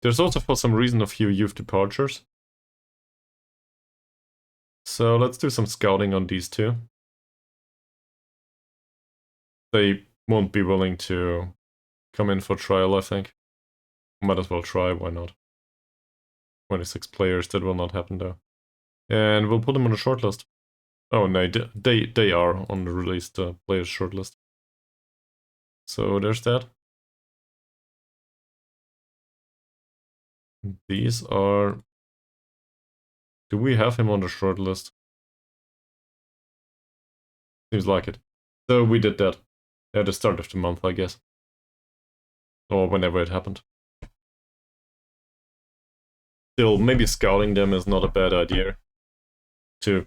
There's also for some reason a few youth departures. So let's do some scouting on these two. They won't be willing to come in for trial, I think. Might as well try, why not? 26 players, that will not happen though. And we'll put them on the shortlist. Oh no, they are on the released players shortlist. So there's that. These are... Do we have him on the shortlist? Seems like it. So we did that at the start of the month, I guess. Or whenever it happened. Still, maybe scouting them is not a bad idea. If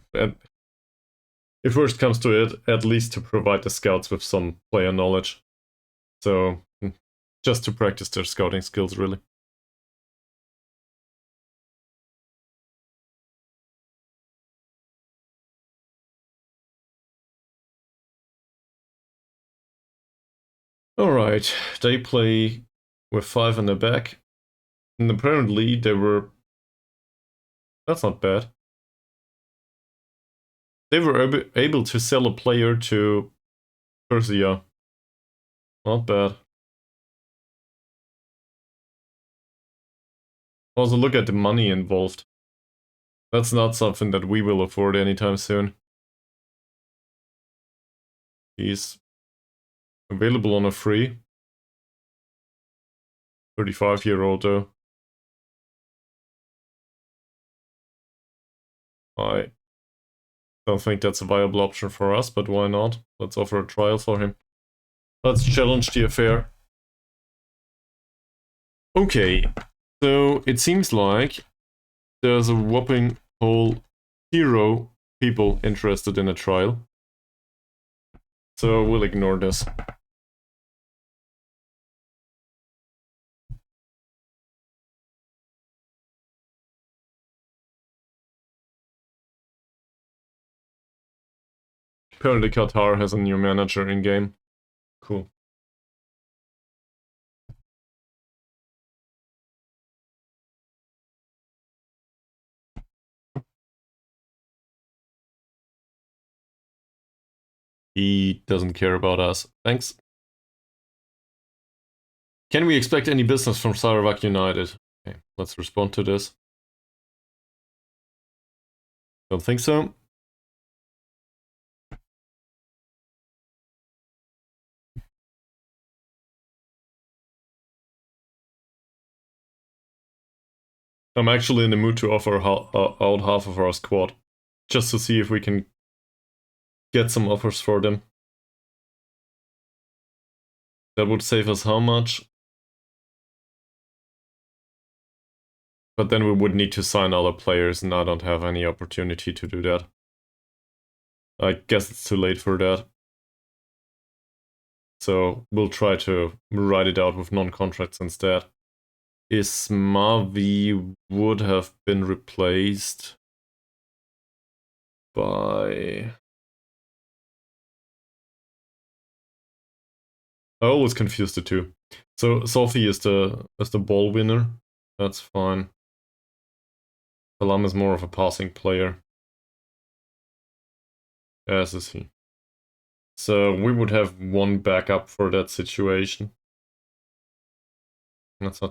worst comes to it, at least to provide the scouts with some player knowledge. So, just to practice their scouting skills, really. Alright, they play with 5 in the back. And apparently they were... That's not bad. They were able to sell a player to Persia. Not bad. Also, look at the money involved. That's not something that we will afford anytime soon. He's available on a free. 35-year-old though. I don't think that's a viable option for us, but why not? Let's offer a trial for him. Let's challenge the affair. Okay, so it seems like there's a whopping whole 0 people interested in a trial. So we'll ignore this. Apparently Qatar has a new manager in-game. Cool. He doesn't care about us. Thanks. Can we expect any business from Sarawak United? Okay, let's respond to this. Don't think so. I'm actually in the mood to offer out half of our squad, just to see if we can get some offers for them. That would save us how much? But then we would need to sign other players, and I don't have any opportunity to do that. I guess it's too late for that. So we'll try to ride it out with non-contracts instead. Ismavi would have been replaced by... I always confuse the two. So Sophie is the ball winner. That's fine. Salam is more of a passing player. As is he. So we would have one backup for that situation. That's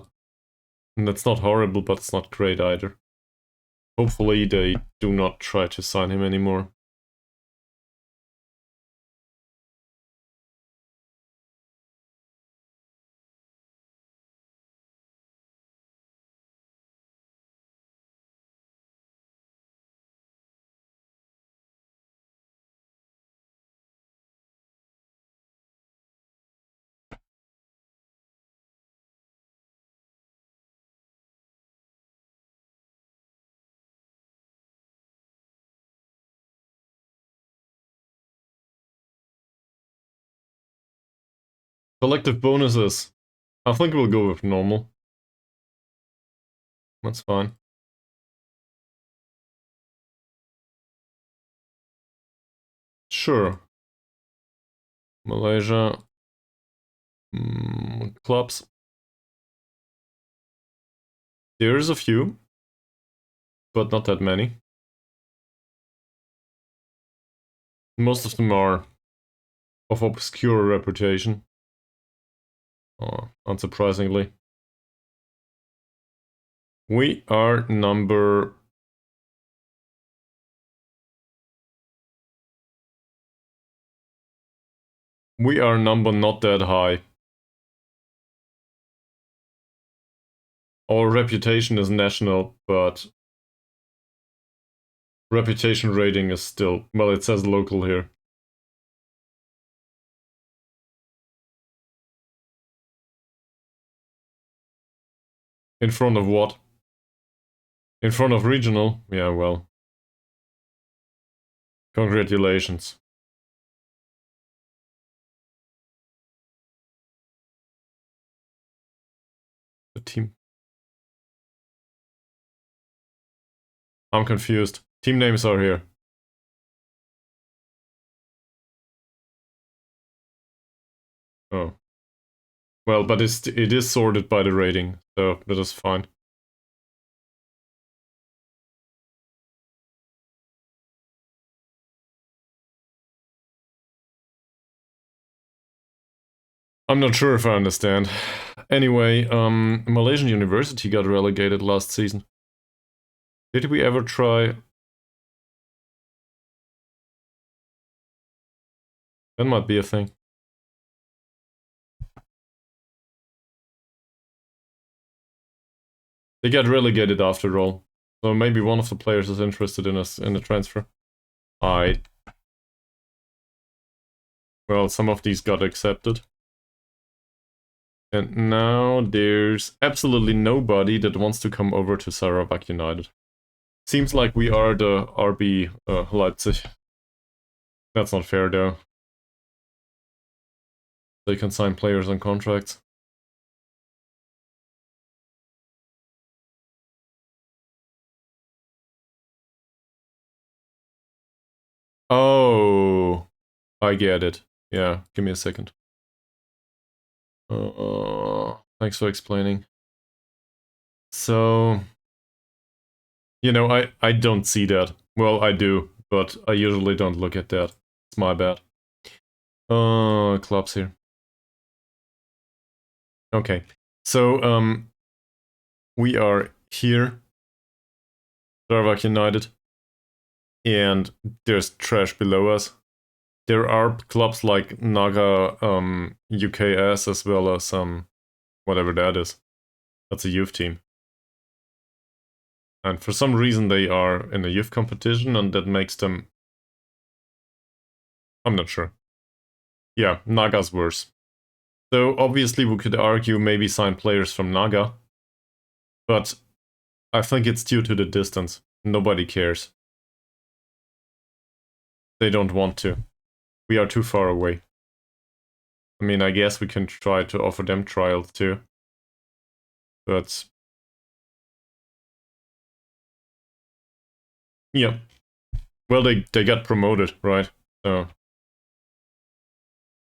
not horrible, but it's not great either. Hopefully they do not try to sign him anymore. Collective bonuses. I think we'll go with normal. That's fine. Sure. Malaysia. Clubs. There's a few, but not that many. Most of them are of obscure reputation. Unsurprisingly. We are number... We are number not that high. Our reputation is national, but reputation rating is still... Well, it says local here. In front of what? In front of regional? Yeah, well. Congratulations. The team. I'm confused. Team names are here. Oh. Well, but it is sorted by the rating, so that is fine. I'm not sure if I understand. Anyway, Malaysian University got relegated last season. Did we ever try? That might be a thing. They got relegated after all. So maybe one of the players is interested in us in the transfer. Well, some of these got accepted. And now there's absolutely nobody that wants to come over to Sarawak United. Seems like we are the RB Leipzig. That's not fair though. They can sign players on contracts. Oh, I get it. Yeah, give me a second. Thanks for explaining. So, you know, I don't see that. Well, I do, but I usually don't look at that. It's my bad. Clubs here. Okay, so, we are here, Sarawak United, and there's trash below us. There are clubs like Naga, UKS, as well as, whatever that is. That's a youth team. And for some reason they are in a youth competition, and that makes them... I'm not sure. Yeah, Naga's worse. So obviously we could argue maybe sign players from Naga, but I think it's due to the distance. Nobody cares. They don't want to. We are too far away. I mean, I guess we can try to offer them trials too. But... yeah. Well, they got promoted, right? So...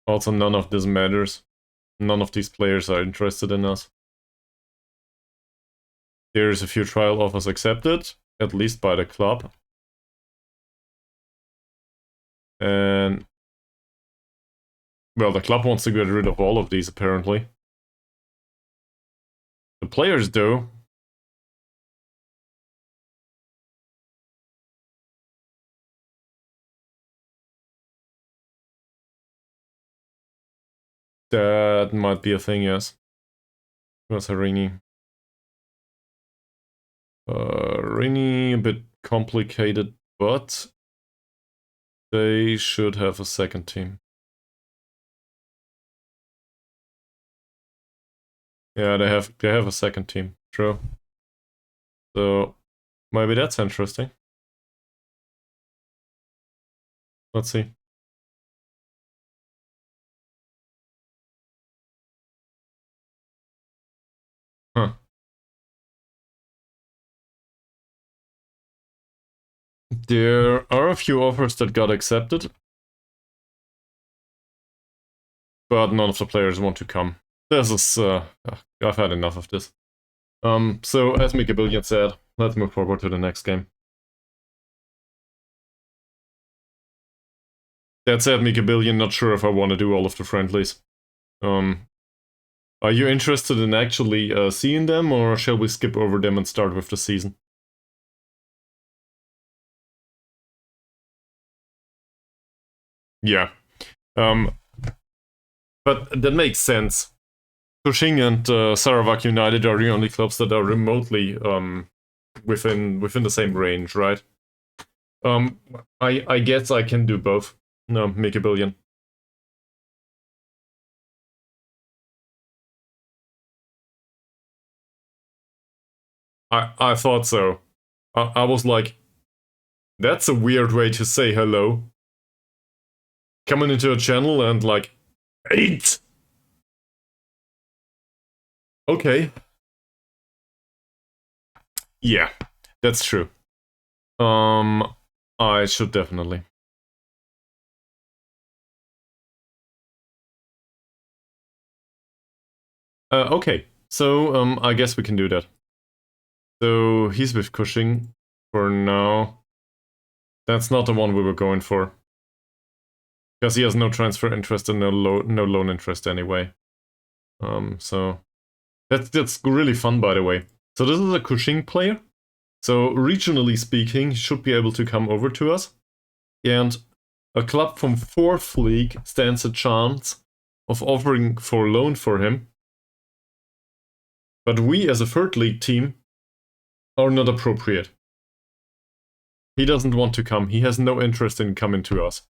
also none of this matters. None of these players are interested in us. There's a few trial offers accepted, at least by the club. And... well, the club wants to get rid of all of these, apparently. The players, though... that might be a thing, yes. Where's Harini? Harini, a bit complicated, but... they should have a second team. Yeah, they have a second team, true. So, maybe that's interesting. Let's see. Huh. There are a few offers that got accepted, but none of the players want to come. This is, I've had enough of this. So, as Mika Billion said, let's move forward to the next game. That said, Mika Billion, not sure if I want to do all of the friendlies. Are you interested in actually seeing them, or shall we skip over them and start with the season? Yeah. But that makes sense. Kuching and Sarawak United are the only clubs that are remotely within the same range, right? I guess I can do both. No, make a billion. I thought so. I was like, that's a weird way to say hello. Coming into a channel and like, 8! Okay. Yeah, that's true. I should definitely. Okay, so I guess we can do that. So he's with Cushing for now. That's not the one we were going for. Because he has no transfer interest and no loan interest anyway. So that's really fun, by the way. So this is a Cushing player. So regionally speaking, he should be able to come over to us. And a club from 4th League stands a chance of offering for loan for him. But we as a 3rd League team are not appropriate. He doesn't want to come. He has no interest in coming to us.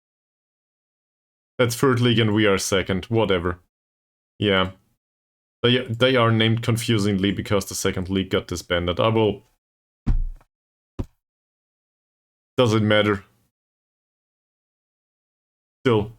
That's third league and we are second. Whatever. Yeah. They are named confusingly because the second league got disbanded. I will... Does it matter? Still.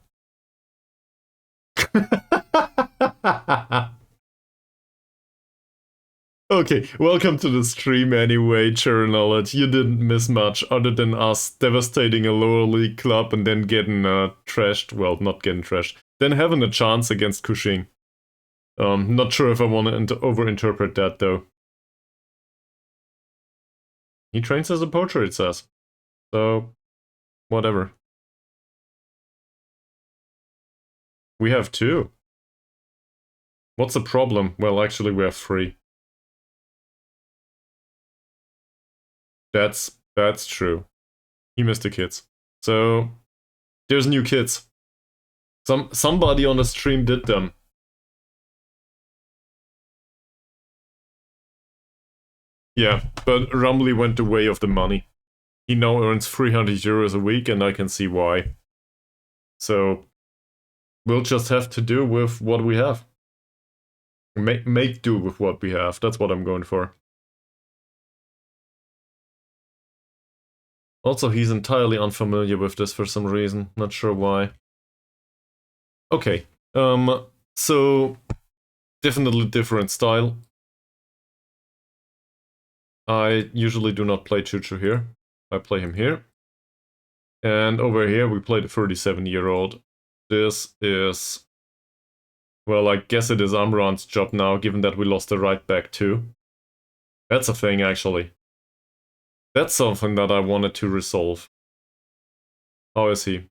Okay, welcome to the stream anyway, Chernallet. You didn't miss much other than us devastating a lower league club and then getting trashed. Well, not getting trashed. Then having a chance against Cushing. Not sure if I want to overinterpret that though. He trains as a poacher, it says. So, whatever. We have 2. What's the problem? Well, actually we have 3. That's true. He missed the kids. So, there's new kids. Somebody on the stream did them. Yeah, but Rumley went the way of the money. He now earns 300 euros a week, and I can see why. So, we'll just have to do with what we have. Make do with what we have. That's what I'm going for. Also, he's entirely unfamiliar with this for some reason. Not sure why. Okay. So, definitely different style. I usually do not play Chuchu here. I play him here. And over here we play the 37-year-old. This is... Well, I guess it is Amran's job now, given that we lost the right back too. That's a thing, actually. That's something that I wanted to resolve. How is he?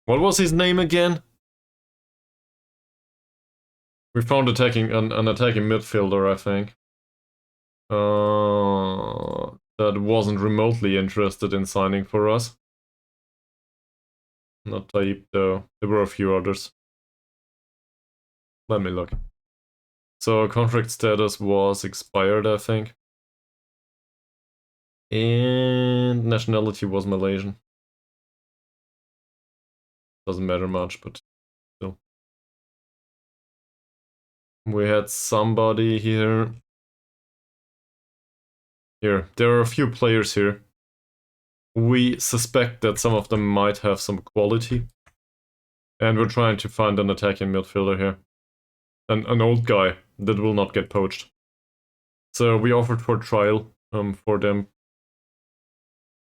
What was his name again? We found an attacking midfielder, I think. That wasn't remotely interested in signing for us. Not Taib though. There were a few others. Let me look. So contract status was expired, I think. And nationality was Malaysian. Doesn't matter much, but still. We had somebody here. Here, there are a few players here. We suspect that some of them might have some quality. And we're trying to find an attacking midfielder here. An old guy that will not get poached. So we offered for trial for them.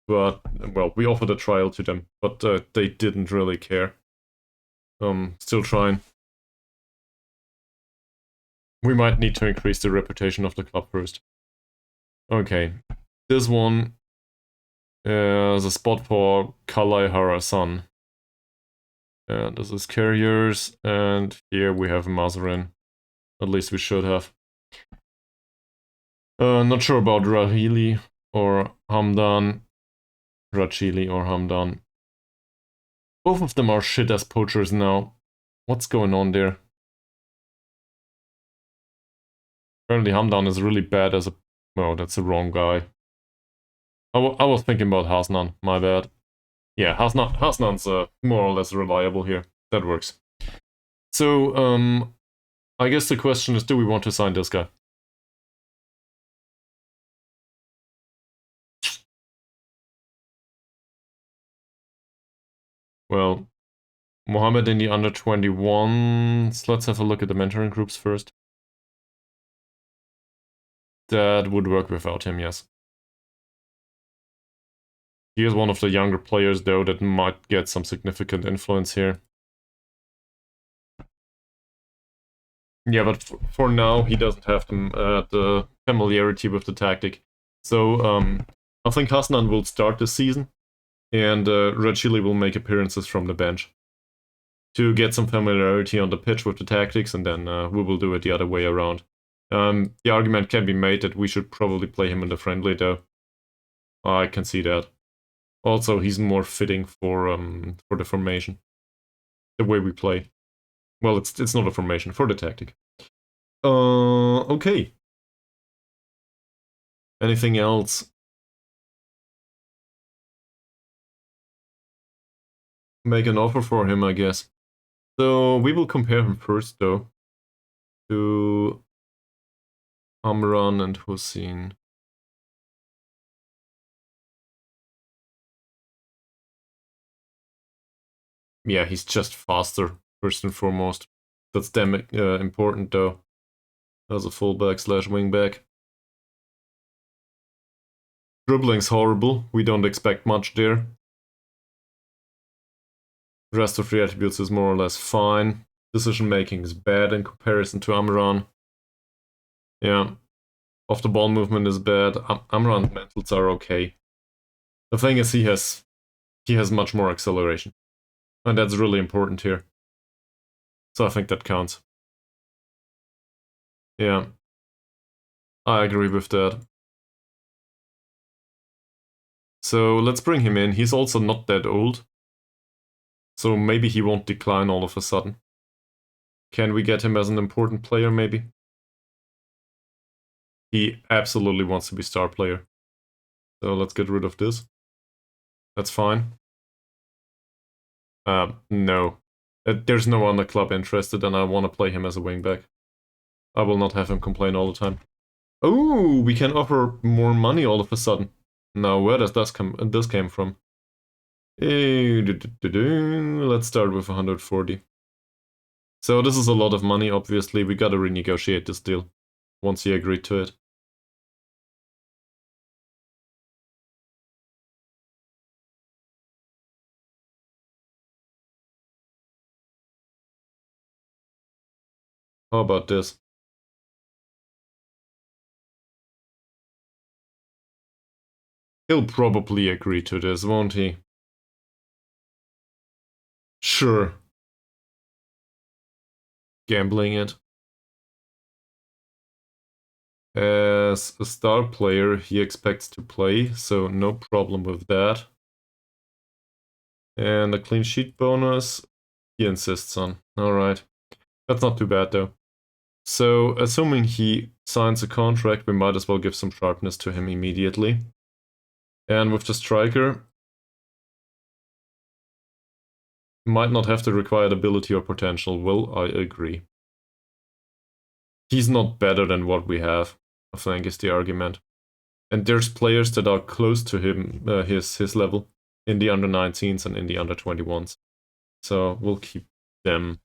But, well, we offered a trial to them, but they didn't really care. Still trying. We might need to increase the reputation of the club first. Okay, this one is a spot for Kalai Harasan. And this is Carriers, and here we have Mazarin. At least we should have. Not sure about Rahili or Hamdan. Rachili or Hamdan. Both of them are shit as poachers now. What's going on there? Apparently Hamdan is really bad as a... Oh, that's the wrong guy. I was thinking about Hasnan, my bad. Yeah, Hasnan's more or less reliable here. That works. So, I guess the question is, do we want to sign this guy? Well, Mohammed in the under 21s. Let's have a look at the mentoring groups first. That would work without him, yes. He is one of the younger players, though, that might get some significant influence here. Yeah, but for now, he doesn't have the familiarity with the tactic. So, I think Hasnan will start this season, and Rachili will make appearances from the bench to get some familiarity on the pitch with the tactics, and then we will do it the other way around. The argument can be made that we should probably play him in the friendly, though. I can see that. Also, he's more fitting for the formation, the way we play. Well, it's not a formation, for the tactic. Okay. Anything else? Make an offer for him, I guess. So we will compare him first, though, to Amran and Hussein. Yeah, he's just faster, first and foremost. That's damn important, though, as a fullback slash wingback. Dribbling's horrible. We don't expect much there. The rest of the attributes is more or less fine. Decision making is bad in comparison to Amran. Yeah. Off the ball movement is bad. Amran's mentals are okay. The thing is he has much more acceleration. And that's really important here. So I think that counts. Yeah. I agree with that. So let's bring him in. He's also not that old. So maybe he won't decline all of a sudden. Can we get him as an important player, maybe? He absolutely wants to be star player. So let's get rid of this. That's fine. No. There's no one in the club interested, and I want to play him as a wingback. I will not have him complain all the time. Oh, we can offer more money all of a sudden. Now, where does this came from? Let's start with 140. So this is a lot of money, obviously. We gotta renegotiate this deal once he agreed to it. How about this? He'll probably agree to this, won't he? Sure. Gambling it. As a star player, he expects to play, so no problem with that. And a clean sheet bonus, he insists on. Alright. That's not too bad, though. So, assuming he signs a contract, we might as well give some sharpness to him immediately. And with the striker, might not have the required ability or potential. Well, I agree. He's not better than what we have, I think is the argument. And there's players that are close to him, his level, in the under-19s and in the under-21s. So we'll keep them.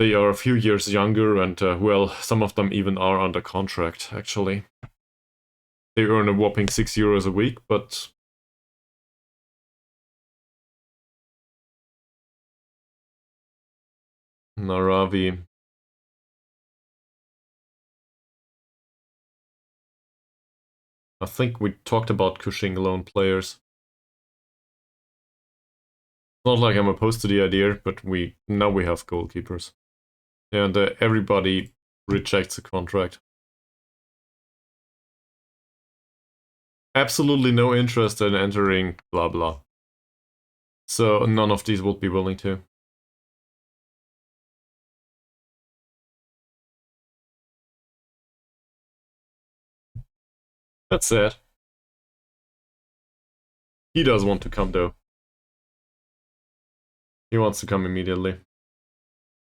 They are a few years younger, and well, some of them even are under contract, actually. They earn a whopping €6 a week, but Naravi. I think we talked about Cushing loan players. Not like I'm opposed to the idea, but now we have goalkeepers. And everybody rejects the contract. Absolutely no interest in entering blah blah. So none of these would be willing to. That's sad. He does want to come though. He wants to come immediately.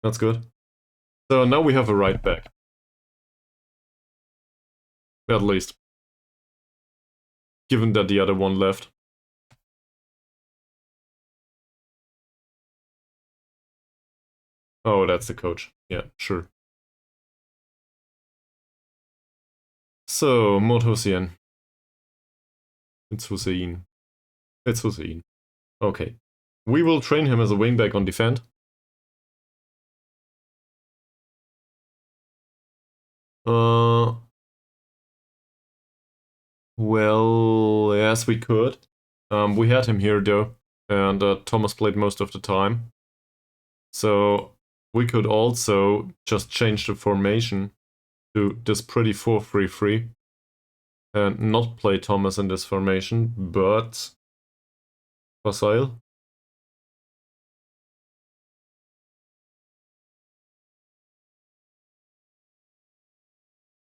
That's good. So now we have a right back. At least. Given that the other one left. Oh, that's the coach. Yeah, sure. So, Mod Hussein. It's Hussein. It's Hussein. Okay. We will train him as a wingback on defend. Well, yes, we could. We had him here though, and Thomas played most of the time. So we could also just change the formation to this pretty 4-3-3 and not play Thomas in this formation, but Facile.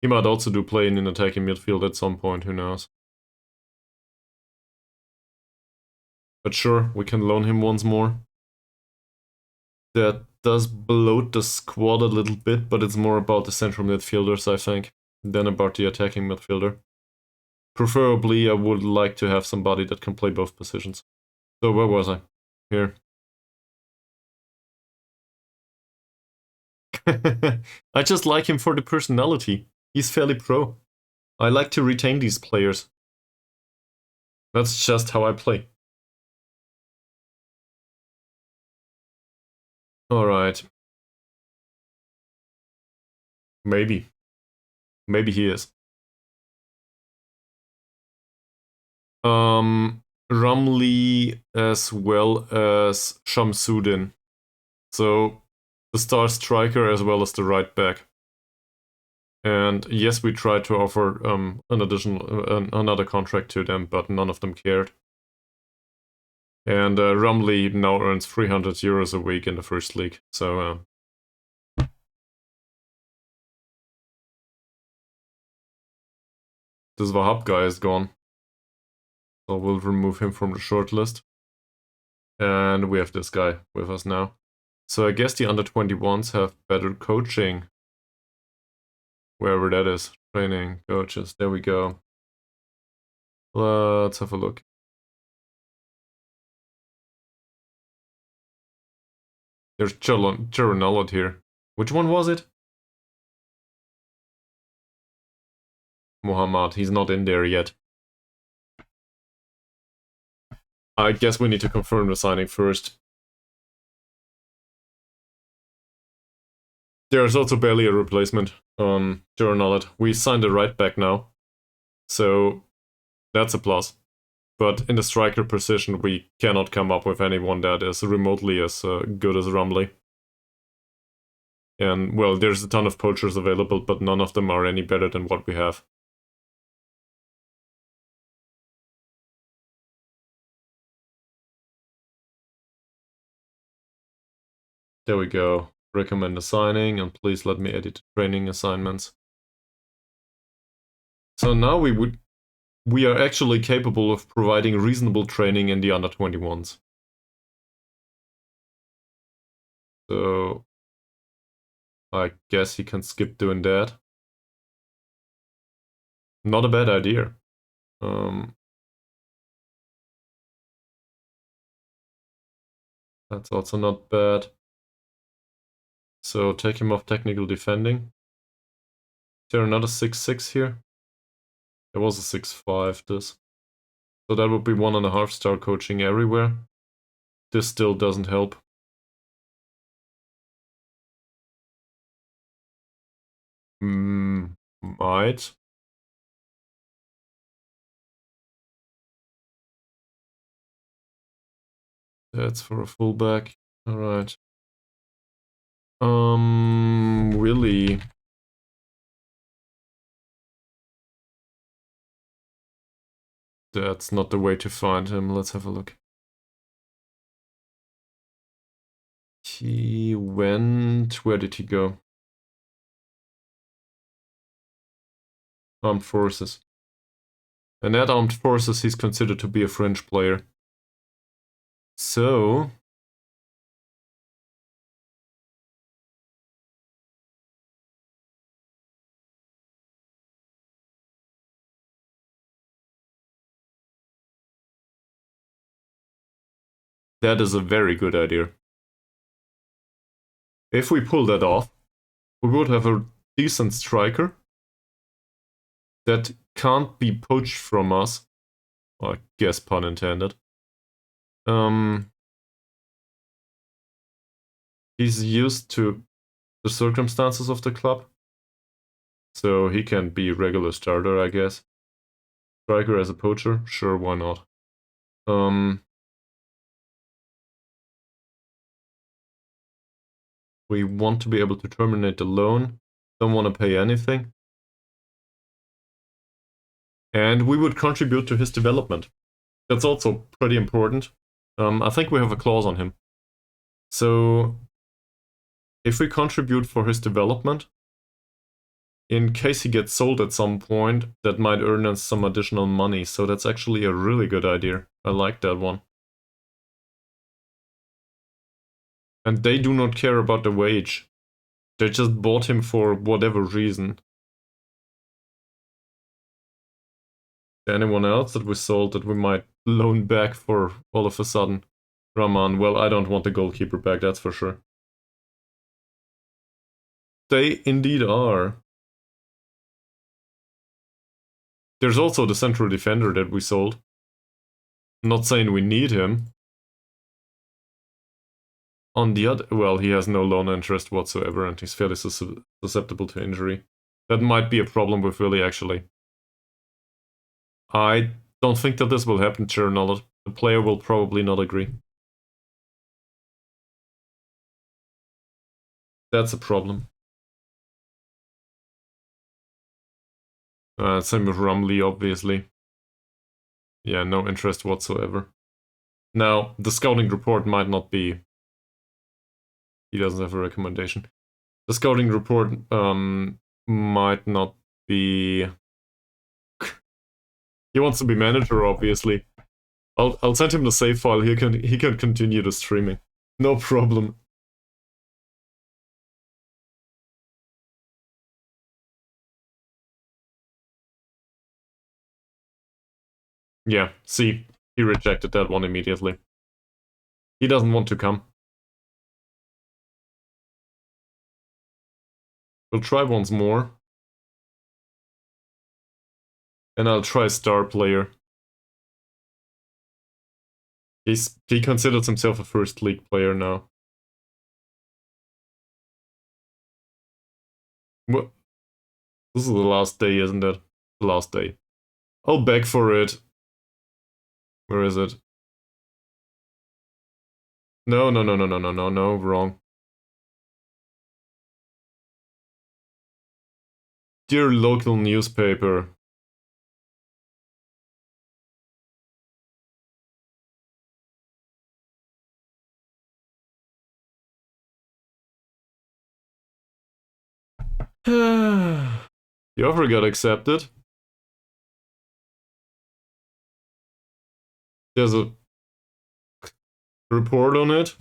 He might also do play in an attacking midfield at some point, who knows. But sure, we can loan him once more. That does bloat the squad a little bit, but it's more about the central midfielders, I think, than about the attacking midfielder. Preferably, I would like to have somebody that can play both positions. So where was I? Here. I just like him for the personality. He's fairly pro. I like to retain these players. That's just how I play. Alright. Maybe. Maybe he is. Rumley as well as Shamsuddin. So the star striker as well as the right back. And yes, we tried to offer another contract to them, but none of them cared. And Rumley now earns 300 euros a week in the first league. So this Wahab guy is gone. So we'll remove him from the shortlist. And we have this guy with us now. So I guess the under-21s have better coaching. Wherever that is. Training, coaches, there we go. Let's have a look. There's Chironalot here. Which one was it? Muhammad, he's not in there yet. I guess we need to confirm the signing first. There's also barely a replacement on Chironalot. We signed a right back now. So that's a plus. But in the striker position, we cannot come up with anyone that is remotely as good as Rumley. And, well, there's a ton of poachers available, but none of them are any better than what we have. There we go. Recommend assigning, and please let me edit training assignments. So now we are actually capable of providing reasonable training in the under-21s. So I guess he can skip doing that. Not a bad idea. That's also not bad. So take him off technical defending. Is there another 6-6 here? There was a 6-5, this. So that would be 1.5 star coaching everywhere. This still doesn't help. Might. That's for a fullback. Alright. Willie. That's not the way to find him. Let's have a look. He went... Where did he go? Armed Forces. And at Armed Forces, he's considered to be a fringe player. So... that is a very good idea. If we pull that off, we would have a decent striker that can't be poached from us. I guess pun intended. He's used to the circumstances of the club, so he can be a regular starter, I guess. Striker as a poacher? Sure, why not? We want to be able to terminate the loan. Don't want to pay anything. And we would contribute to his development. That's also pretty important. I think we have a clause on him. So, if we contribute for his development, in case he gets sold at some point, that might earn us some additional money. So that's actually a really good idea. I like that one. And they do not care about the wage. They just bought him for whatever reason. Anyone else that we sold that we might loan back for all of a sudden? Rahman, well, I don't want the goalkeeper back, that's for sure. They indeed are. There's also the central defender that we sold. Not saying we need him. On the other, well, he has no loan interest whatsoever and he's fairly susceptible to injury. That might be a problem with Willie, actually. I don't think that this will happen, Chernollet. The player will probably not agree. That's a problem. Same with Rumley, obviously. Yeah, no interest whatsoever. Now, the scouting report might not be... He doesn't have a recommendation. The scouting report might not be... He wants to be manager, obviously. I'll send him the save file. He can continue the streaming. No problem. Yeah, see, he rejected that one immediately. He doesn't want to come. We'll try once more. And I'll try star player. He considers himself a first league player now. What? This is the last day, isn't it? The last day. I'll beg for it. Where is it? No, wrong. Dear local newspaper. The offer got accepted. There's a report on it.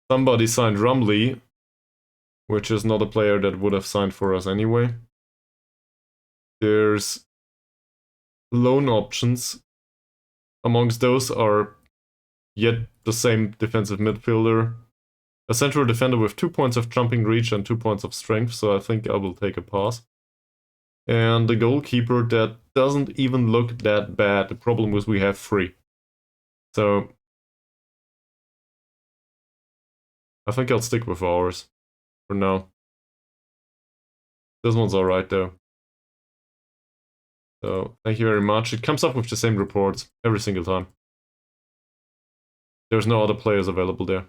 Somebody signed Rumley, which is not a player that would have signed for us anyway. There's loan options. Amongst those are yet the same defensive midfielder. A central defender with 2 points of jumping reach and 2 points of strength, so I think I will take a pass. And the goalkeeper that doesn't even look that bad. The problem is we have 3. So I think I'll stick with ours for now. This one's alright though. So thank you very much. It comes up with the same reports every single time. There's no other players available there.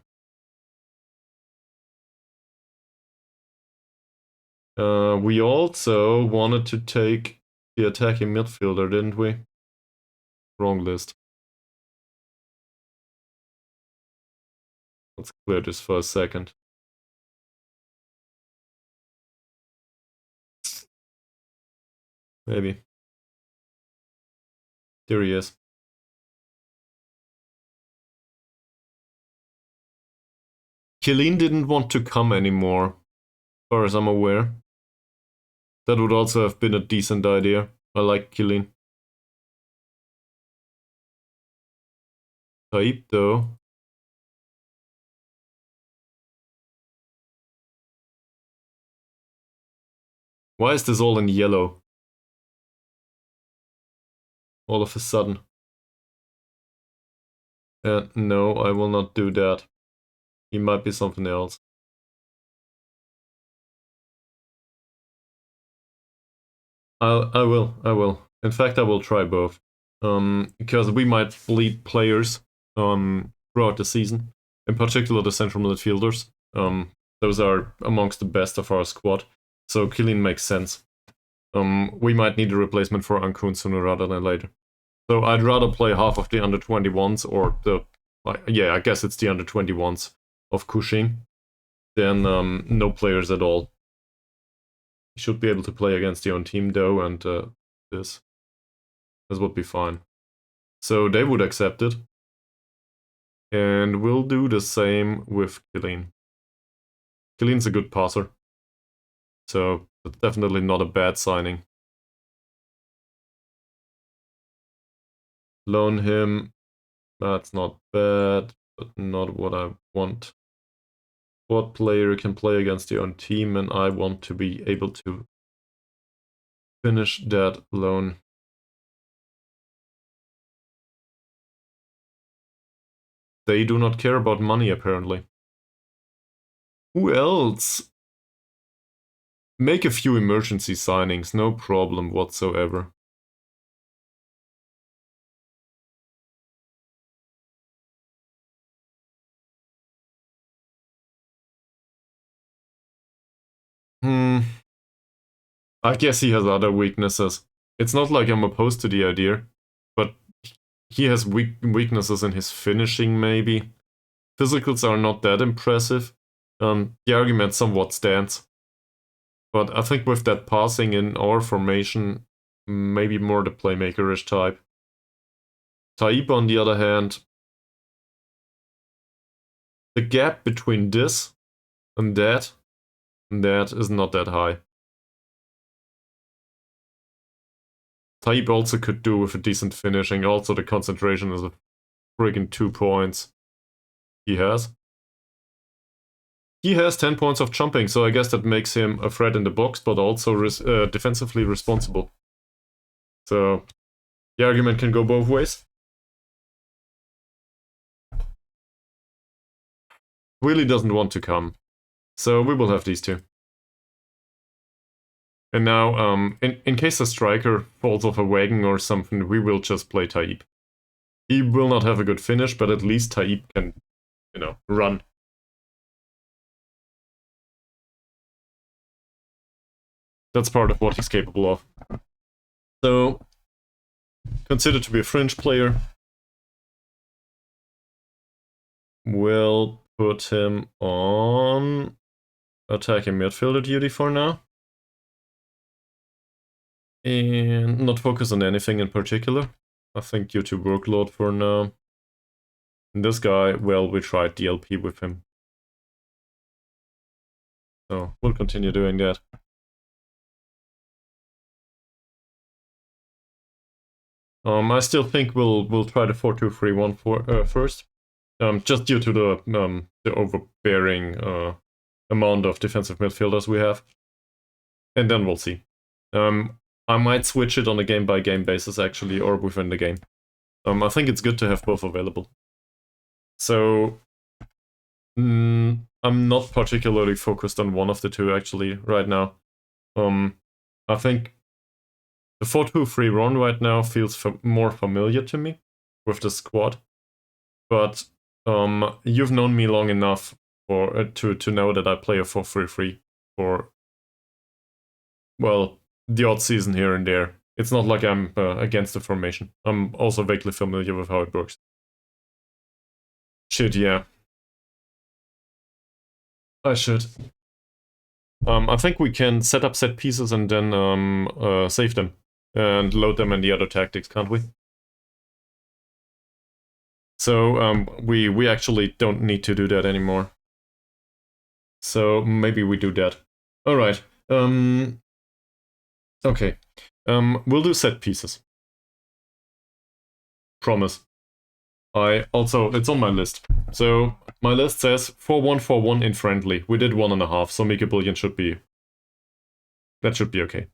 We also wanted to take the attacking midfielder, didn't we? Wrong list. Let's clear this for a second. Maybe. There he is. Killeen didn't want to come anymore, as far as I'm aware. That would also have been a decent idea. I like Killeen. Taib, though. Why is this all in yellow? All of a sudden. No, I will not do that. He might be something else. I will. In fact, I will try both. Because we might bleed players throughout the season. In particular, the central midfielders. Those are amongst the best of our squad. So Killeen makes sense. We might need a replacement for Ankun sooner rather than later. So I'd rather play half of the under 21s or yeah, I guess it's the under 21s of Cushing than no players at all. You should be able to play against your own team though, and this would be fine. So they would accept it. And we'll do the same with Killeen. Killeen's a good passer. So it's definitely not a bad signing. Loan him. That's not bad, but not what I want. What player can play against your own team, and I want to be able to finish that loan. They do not care about money, apparently. Who else? Make a few emergency signings, no problem whatsoever. I guess he has other weaknesses. It's not like I'm opposed to the idea, but he has weaknesses in his finishing, maybe. Physicals are not that impressive. The argument somewhat stands. But I think with that passing in our formation, maybe more the playmaker-ish type. Taib, on the other hand, the gap between this and that is not that high. Taib also could do with a decent finishing. Also, the concentration is a friggin' 2 points. He has 10 points of jumping, so I guess that makes him a threat in the box, but also defensively responsible. So the argument can go both ways. Really doesn't want to come, so we will have these two. And now, in case a striker falls off a wagon or something, we will just play Taib. He will not have a good finish, but at least Taib can, run. That's part of what he's capable of. So, considered to be a fringe player. We'll put him on attacking midfielder duty for now. And not focus on anything in particular. I think due to workload for now. And this guy, well, we tried DLP with him. So we'll continue doing that. I still think we'll try the 4-2-3-1 first. Just due to the overbearing amount of defensive midfielders we have. And then we'll see. I might switch it on a game-by-game basis, actually, or within the game. I think it's good to have both available. So, I'm not particularly focused on one of the two, actually, right now. I think the 4-2-3 run right now feels more familiar to me with the squad. But you've known me long enough to know that I play a 4-3-3 for, well, the odd season here and there. It's not like I'm against the formation. I'm also vaguely familiar with how it works. Shit, yeah. I should. I think we can set up set pieces and then save them. And load them in the other tactics, can't we? So we actually don't need to do that anymore. So maybe we do that. Alright. Okay. We'll do set pieces. Promise. It's on my list. So my list says 4-1-4-1 in friendly. We did 1.5, so Mika Billion that should be okay.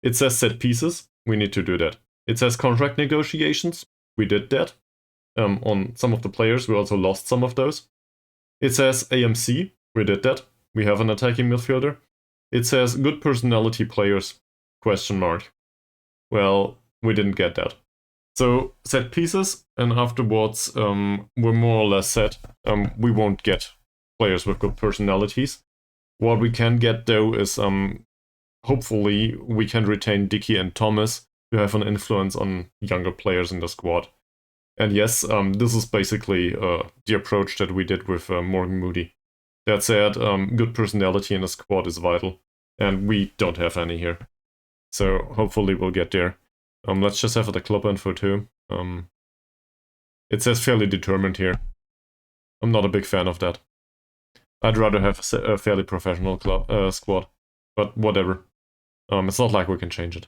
It says set pieces. We need to do that. It says contract negotiations. We did that. On some of the players, we also lost some of those. It says AMC. We did that. We have an attacking midfielder. It says good personality players, ? Well, we didn't get that. So set pieces, and afterwards we're more or less set. We won't get players with good personalities. What we can get though is hopefully we can retain Dicky and Thomas to have an influence on younger players in the squad. And yes, this is basically the approach that we did with Morgan Moody. That said, good personality in the squad is vital, and we don't have any here. So hopefully we'll get there. Let's just have the club info too. It says fairly determined here. I'm not a big fan of that. I'd rather have a fairly professional club squad, but whatever. It's not like we can change it.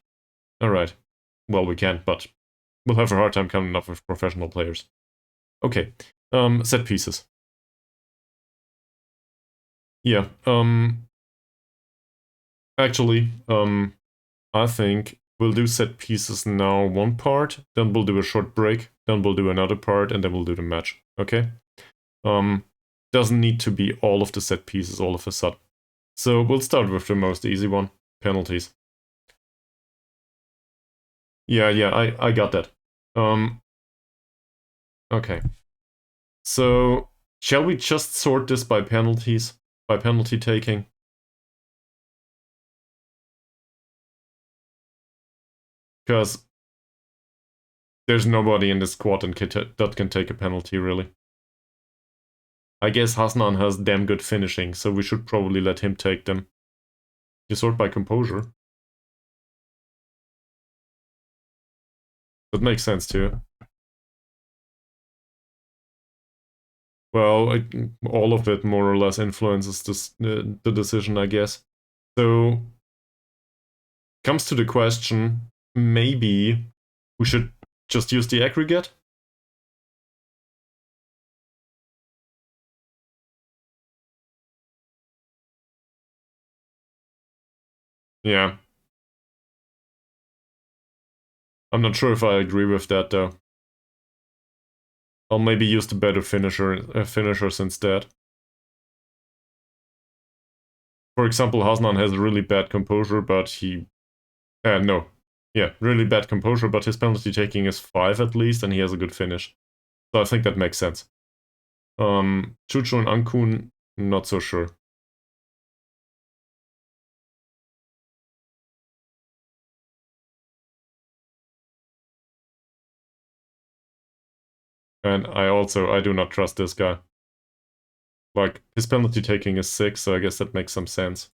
Alright. Well, we can, but we'll have a hard time coming up with professional players. Okay. Set pieces. Yeah. Actually, I think we'll do set pieces now one part, then we'll do a short break, then we'll do another part, and then we'll do the match. Okay? Doesn't need to be all of the set pieces all of a sudden. So we'll start with the most easy one, penalties. Yeah, I got that. Okay. So, shall we just sort this by penalties? By penalty taking? Because there's nobody in this squad that can take a penalty, really. I guess Hasnan has damn good finishing, so we should probably let him take them. You sort by composure. That makes sense too. Well, all of it more or less influences the decision, I guess. So, comes to the question, maybe we should just use the aggregate? Yeah. I'm not sure if I agree with that, though. I'll maybe use the better finishers instead. For example, Hasnan has really bad composure, but he... no. Yeah, really bad composure, but his penalty taking is 5 at least, and he has a good finish. So I think that makes sense. Chucho and Ankun, not so sure. And I do not trust this guy. Like, his penalty taking is 6, so I guess that makes some sense.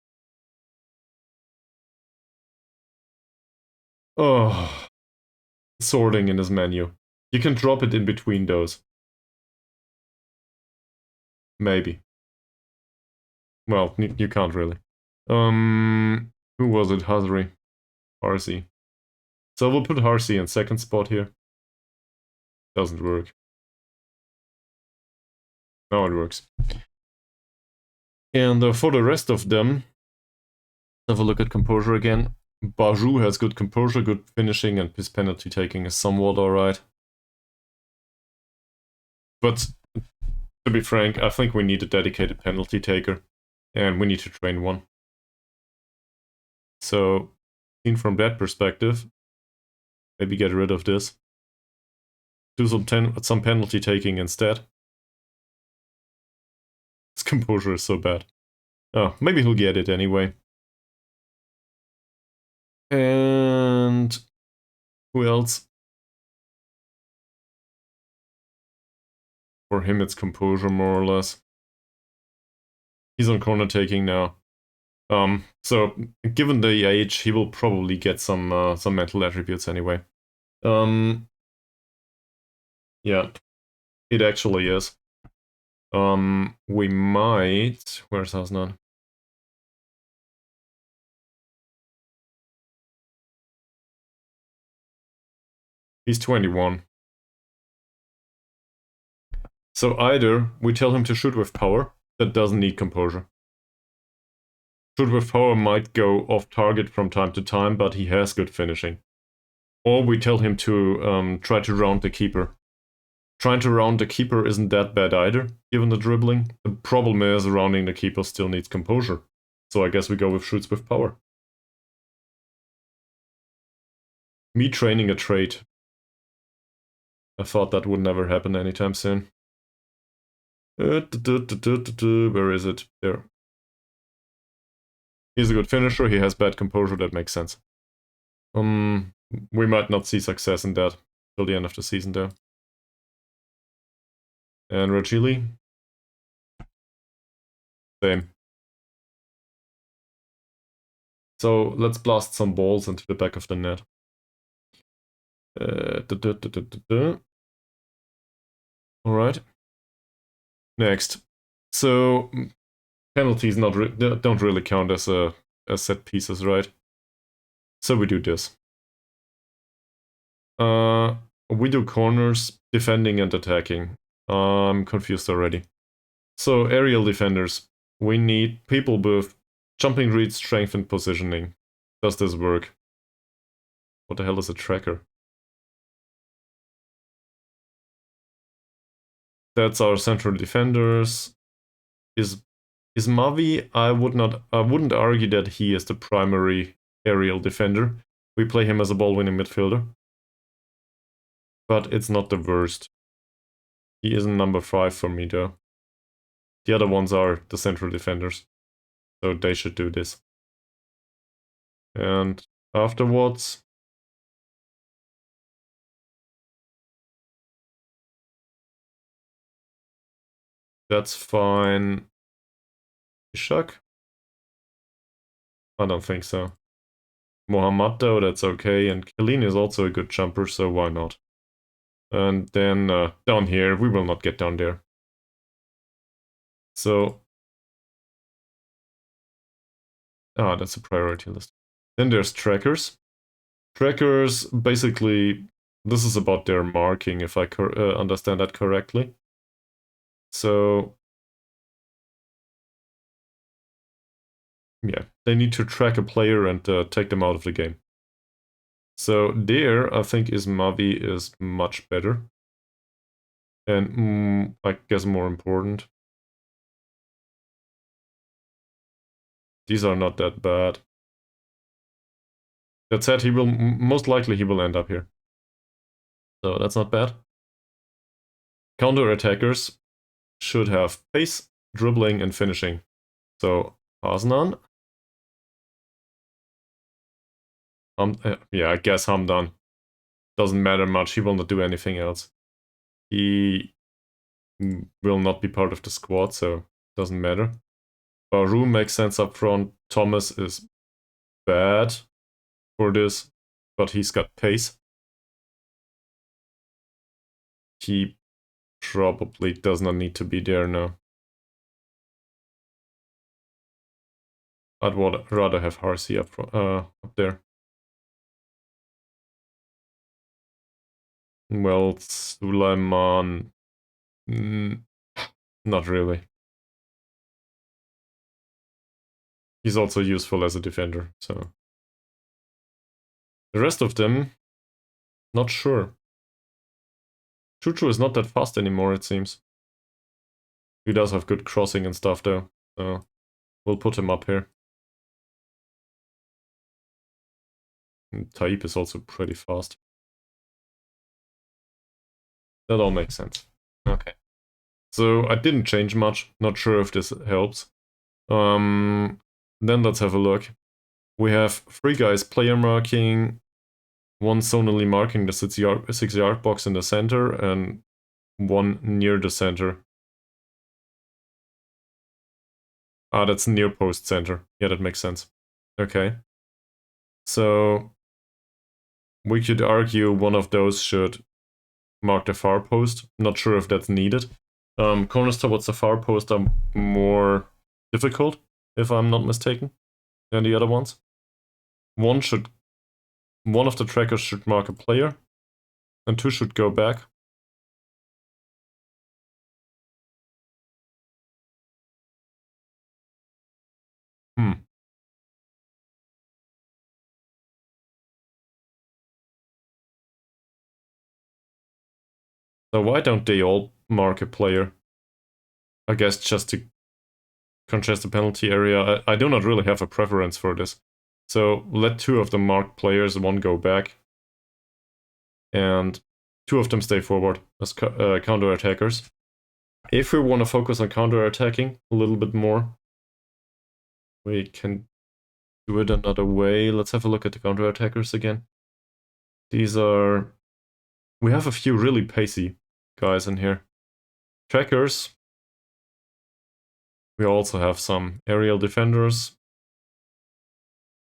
Oh, sorting in his menu. You can drop it in between those. Maybe. Well, you can't really. Who was it? Hazri. Harsi. So we'll put Harsi in second spot here. Doesn't work. Now it works. And for the rest of them, have a look at composure again. Baju has good composure, good finishing, and his penalty taking is somewhat alright. But to be frank, I think we need a dedicated penalty taker, and we need to train one. So, seen from that perspective, maybe get rid of this. Do some penalty taking instead. His composure is so bad. Oh, maybe he'll get it anyway. And who else? For him, it's composure more or less. He's on corner taking now. So given the age, he will probably get some mental attributes anyway. Yeah, it actually is. We might. Where's Hasnan? He's 21. So either we tell him to shoot with power, that doesn't need composure. Shoot with power might go off target from time to time, but he has good finishing. Or we tell him to try to round the keeper. Trying to round the keeper isn't that bad either, given the dribbling. The problem is rounding the keeper still needs composure. So I guess we go with shoots with power. Me training a trait. I thought that would never happen anytime soon. Where is it? There. He's a good finisher, he has bad composure, that makes sense. We might not see success in that till the end of the season, though. And Rajili? Same. So let's blast some balls into the back of the net. Alright. Next. So penalties don't really count as set pieces, right? So we do this. We do corners, defending and attacking. I'm confused already. So aerial defenders. We need people with jumping read, strength, and positioning. Does this work? What the hell is a tracker? That's our central defenders. Is Mavi? I wouldn't argue that he is the primary aerial defender. We play him as a ball-winning midfielder. But it's not the worst. He isn't number 5 for me though. The other ones are the central defenders. So they should do this. And afterwards, that's fine. Ishak? I don't think so. Mohammad though, that's okay. And Kalin is also a good jumper, so why not? And then down here, we will not get down there. So, that's a priority list. Then there's trackers. Trackers, basically, this is about their marking, if I understand that correctly. So, yeah, they need to track a player and take them out of the game. So there, I think Mavi is much better. And I guess more important. These are not that bad. That said, most likely he will end up here. So that's not bad. Counter-attackers should have pace, dribbling, and finishing. So Hasnan. Yeah, I guess Hamdan. Doesn't matter much, he will not do anything else. He will not be part of the squad, so doesn't matter. Baru makes sense up front. Thomas is bad for this, but he's got pace. He probably does not need to be there now. I'd rather have Harsi up there. Well, Suleiman... not really. He's also useful as a defender, so... The rest of them, not sure. Chuchu is not that fast anymore, it seems. He does have good crossing and stuff, though, so we'll put him up here. And Taib is also pretty fast. That all makes sense. Okay. So I didn't change much. Not sure if this helps. Then let's have a look. We have 3 guys player marking, 1 zonally marking the 6-yard box in the center, and 1 near the center. Ah, that's near post center. Yeah, that makes sense. Okay. So we could argue one of those should mark the far post. Not sure if that's needed. Corners towards the far post are more difficult, if I'm not mistaken, than the other ones. One of the trackers should mark a player, and 2 should go back. So why don't they all mark a player? I guess just to contrast the penalty area. I do not really have a preference for this. So let 2 of them mark players, 1 go back. And 2 of them stay forward as counter-attackers. If we want to focus on counter-attacking a little bit more, we can do it another way. Let's have a look at the counter-attackers again. These are... We have a few really pacey guys in here. Trackers. We also have some aerial defenders.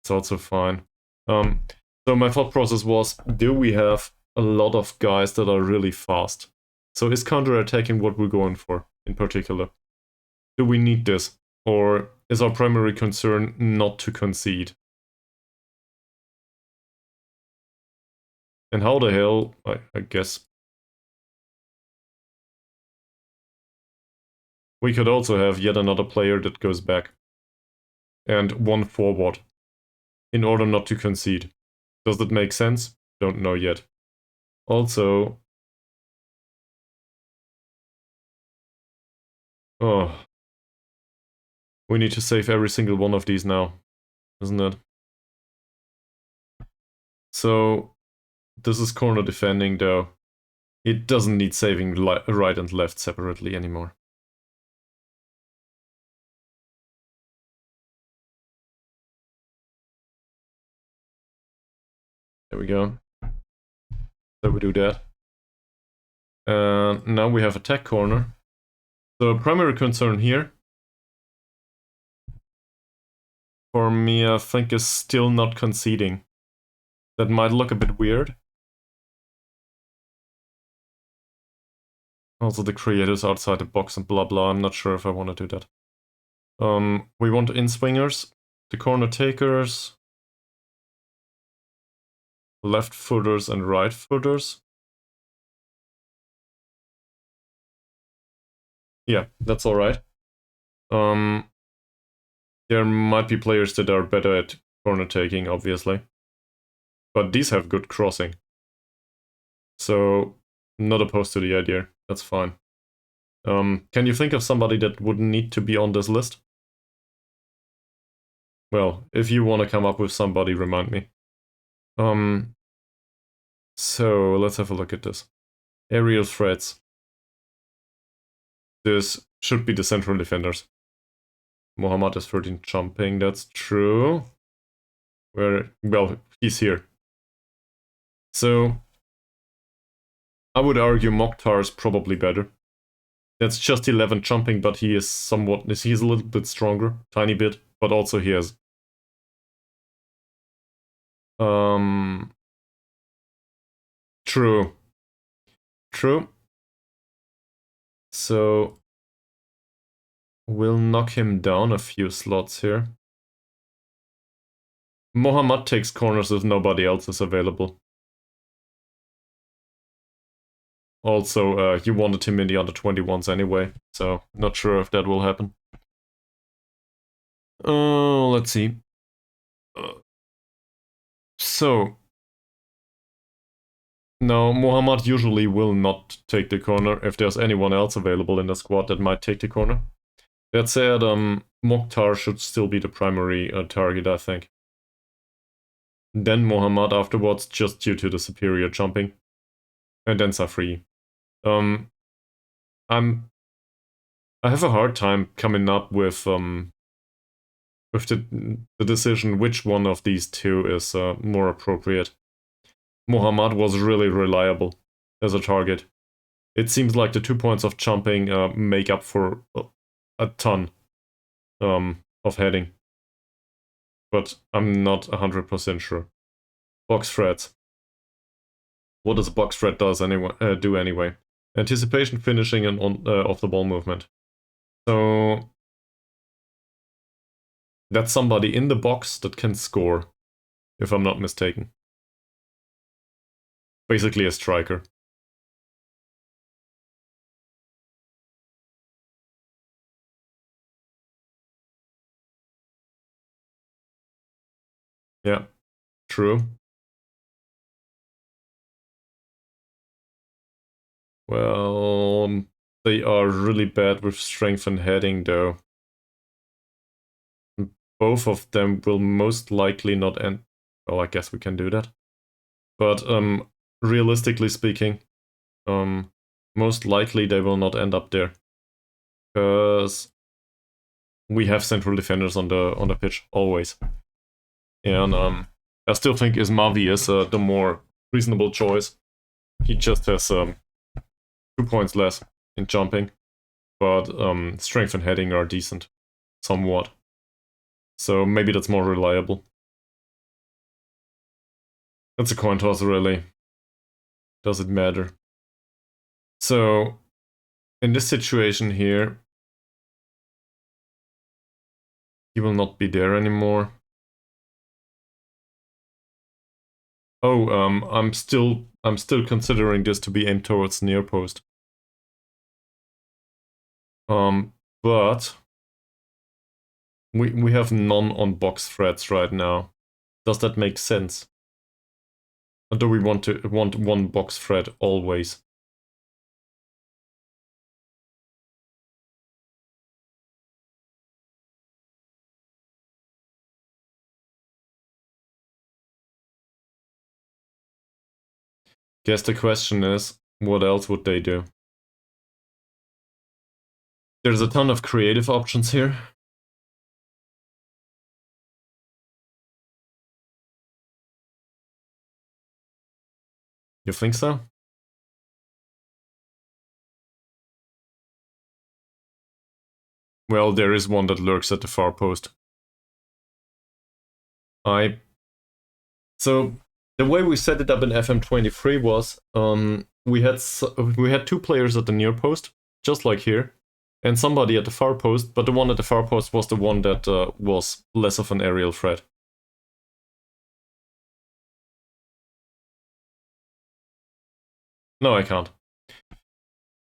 It's also fine. So my thought process was, do we have a lot of guys that are really fast? So is counter-attacking what we're going for in particular? Do we need this? Or is our primary concern not to concede? And how the hell, I guess... We could also have yet another player that goes back. And one forward. In order not to concede. Does that make sense? Don't know yet. Also... Oh... We need to save every single one of these now, isn't it? So, this is corner defending though. It doesn't need saving right and left separately anymore. There we go. So we do that. And now we have attack corner. So primary concern here, for me, I think, is still not conceding. That might look a bit weird. Also the creators outside the box and blah blah, I'm not sure if I want to do that. We want in-swingers, the corner takers, left footers and right footers. Yeah, that's alright. There might be players that are better at corner taking, obviously. But these have good crossing. So, not opposed to the idea. That's fine. Can you think of somebody that would need to be on this list? Well, if you want to come up with somebody, remind me. So, let's have a look at this. Aerial threats. This should be the central defenders. Mohammad is 13 jumping, that's true. Well, he's here. So, I would argue Mokhtar is probably better. That's just 11 jumping, but he is somewhat... He's a little bit stronger, tiny bit, but also he has... True. True. So... We'll knock him down a few slots here. Mohammad takes corners if nobody else is available. Also, you wanted him in the under 21s anyway, so not sure if that will happen. Let's see. So... No, Mohammad usually will not take the corner if there's anyone else available in the squad that might take the corner. That said, Mokhtar should still be the primary target, I think. Then Mohammad afterwards, just due to the superior jumping. And then Safri. I have a hard time coming up with the decision which one of these two is more appropriate. Mohammad was really reliable as a target. It seems like the 2 points of jumping make up for a ton of heading. But I'm not 100% sure. Box threats. What does a box threat do anyway? Anticipation, finishing, and off the ball movement. So that's somebody in the box that can score, if I'm not mistaken. Basically a striker. Yeah, true. Well, they are really bad with strength and heading, though. Both of them will most likely not end... Well, I guess we can do that. But, realistically speaking, most likely they will not end up there. Because we have central defenders on the pitch, always. And, I still think Ismavi is the more reasonable choice. He just has 2 points less in jumping, but strength and heading are decent, somewhat. So maybe that's more reliable. That's a coin toss, really. Does it matter? So, in this situation here, he will not be there anymore. Oh, I'm still considering this to be aimed towards near post. But we have none on box threats right now. Does that make sense? Or do we want one box threat always? Guess the question is, what else would they do? There's a ton of creative options here. You think so? Well, there is one that lurks at the far post. So the way we set it up in FM23 was we had 2 players at the near post, just like here, and somebody at the far post, but the one at the far post was the one that was less of an aerial threat. No, I can't.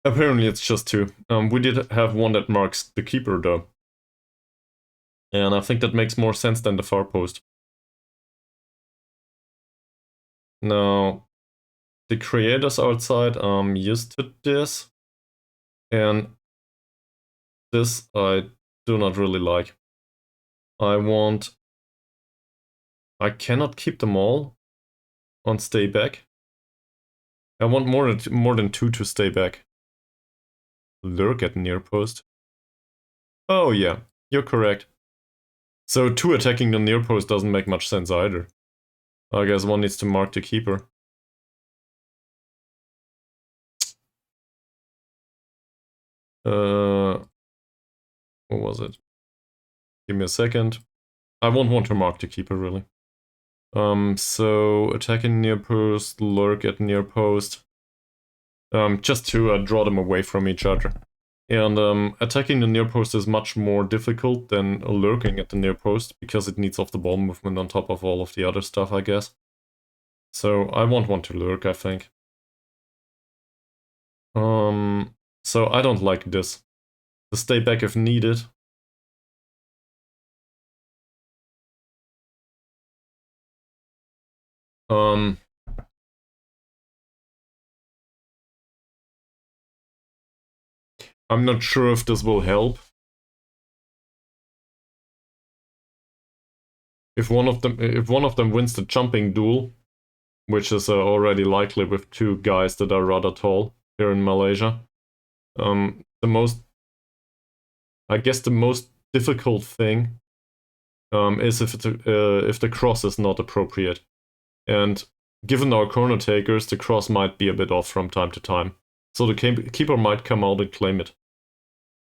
Apparently it's just 2. We did have one that marks the keeper though. And I think that makes more sense than the far post. Now, the creators outside used to this, and this I do not really like. I cannot keep them all on stay back. I want more than 2 to stay back. Lurk at near post. Oh yeah, you're correct. So 2 attacking the near post doesn't make much sense either. I guess one needs to mark the keeper. What was it? Give me a second. I won't want to mark the keeper, really. So attacking near post, lurk at near post. Just to draw them away from each other. And attacking the near post is much more difficult than lurking at the near post, because it needs off-the-ball movement on top of all of the other stuff, I guess. So I won't want to lurk, I think. So I don't like this. To stay back if needed. I'm not sure if this will help. If one of them wins the jumping duel, which is already likely with 2 guys that are rather tall here in Malaysia, I guess the most difficult thing is if the cross is not appropriate. And given our corner takers, the cross might be a bit off from time to time. So the keeper might come out and claim it.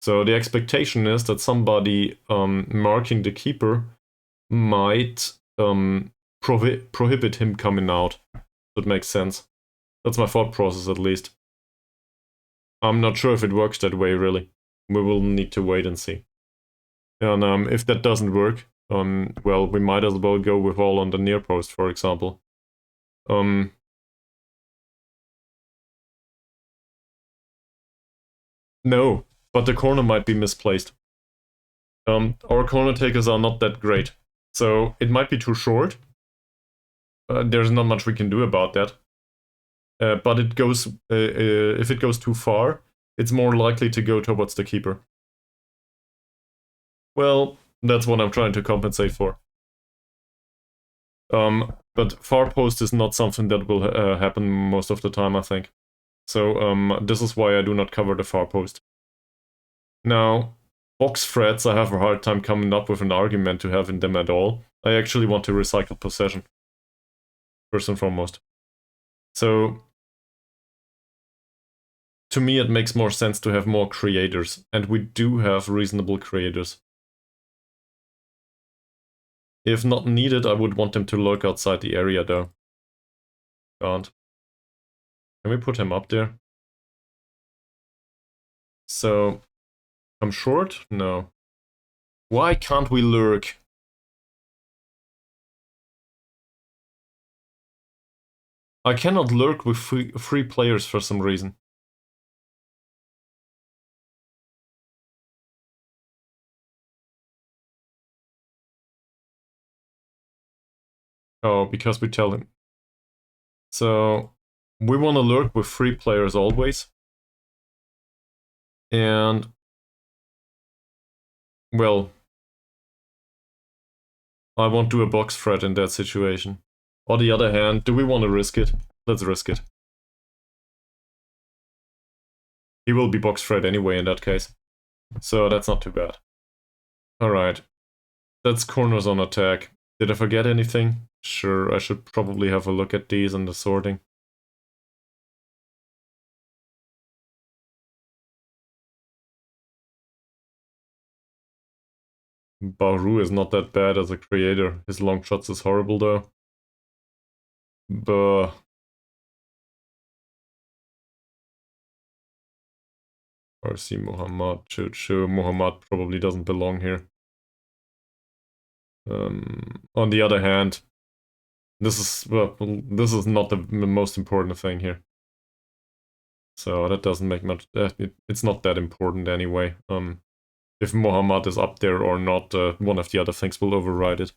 So the expectation is that somebody marking the keeper might prohibit him coming out. That makes sense. That's my thought process, at least. I'm not sure if it works that way, really. We will need to wait and see. And if that doesn't work, well, we might as well go with all on the near post, for example. No, but the corner might be misplaced. Our corner takers are not that great, so it might be too short. There's not much we can do about that. But it goes if it goes too far, it's more likely to go towards the keeper. Well, that's what I'm trying to compensate for. But far post is not something that will happen most of the time, I think. So this is why I do not cover the far post. Now, box threats, I have a hard time coming up with an argument to have in them at all. I actually want to recycle possession, first and foremost. So to me it makes more sense to have more creators, and we do have reasonable creators. If not needed, I would want him to lurk outside the area though. Can't. Can we put him up there? So, I'm short? No. Why can't we lurk? I cannot lurk with free players for some reason. Oh, because we tell him. So, we want to lurk with free players always. And, well, I won't do a box threat in that situation. On the other hand, do we want to risk it? Let's risk it. He will be box threat anyway in that case. So that's not too bad. Alright. That's corners on attack. Did I forget anything? Sure, I should probably have a look at these and the sorting. Bauru is not that bad as a creator. His long shots is horrible though. But RC Muhammad, Chuchu Muhammad probably doesn't belong here. On the other hand, this is not the most important thing here. So that doesn't make much. It's not that important anyway. If Muhammad is up there or not, one of the other things will override it.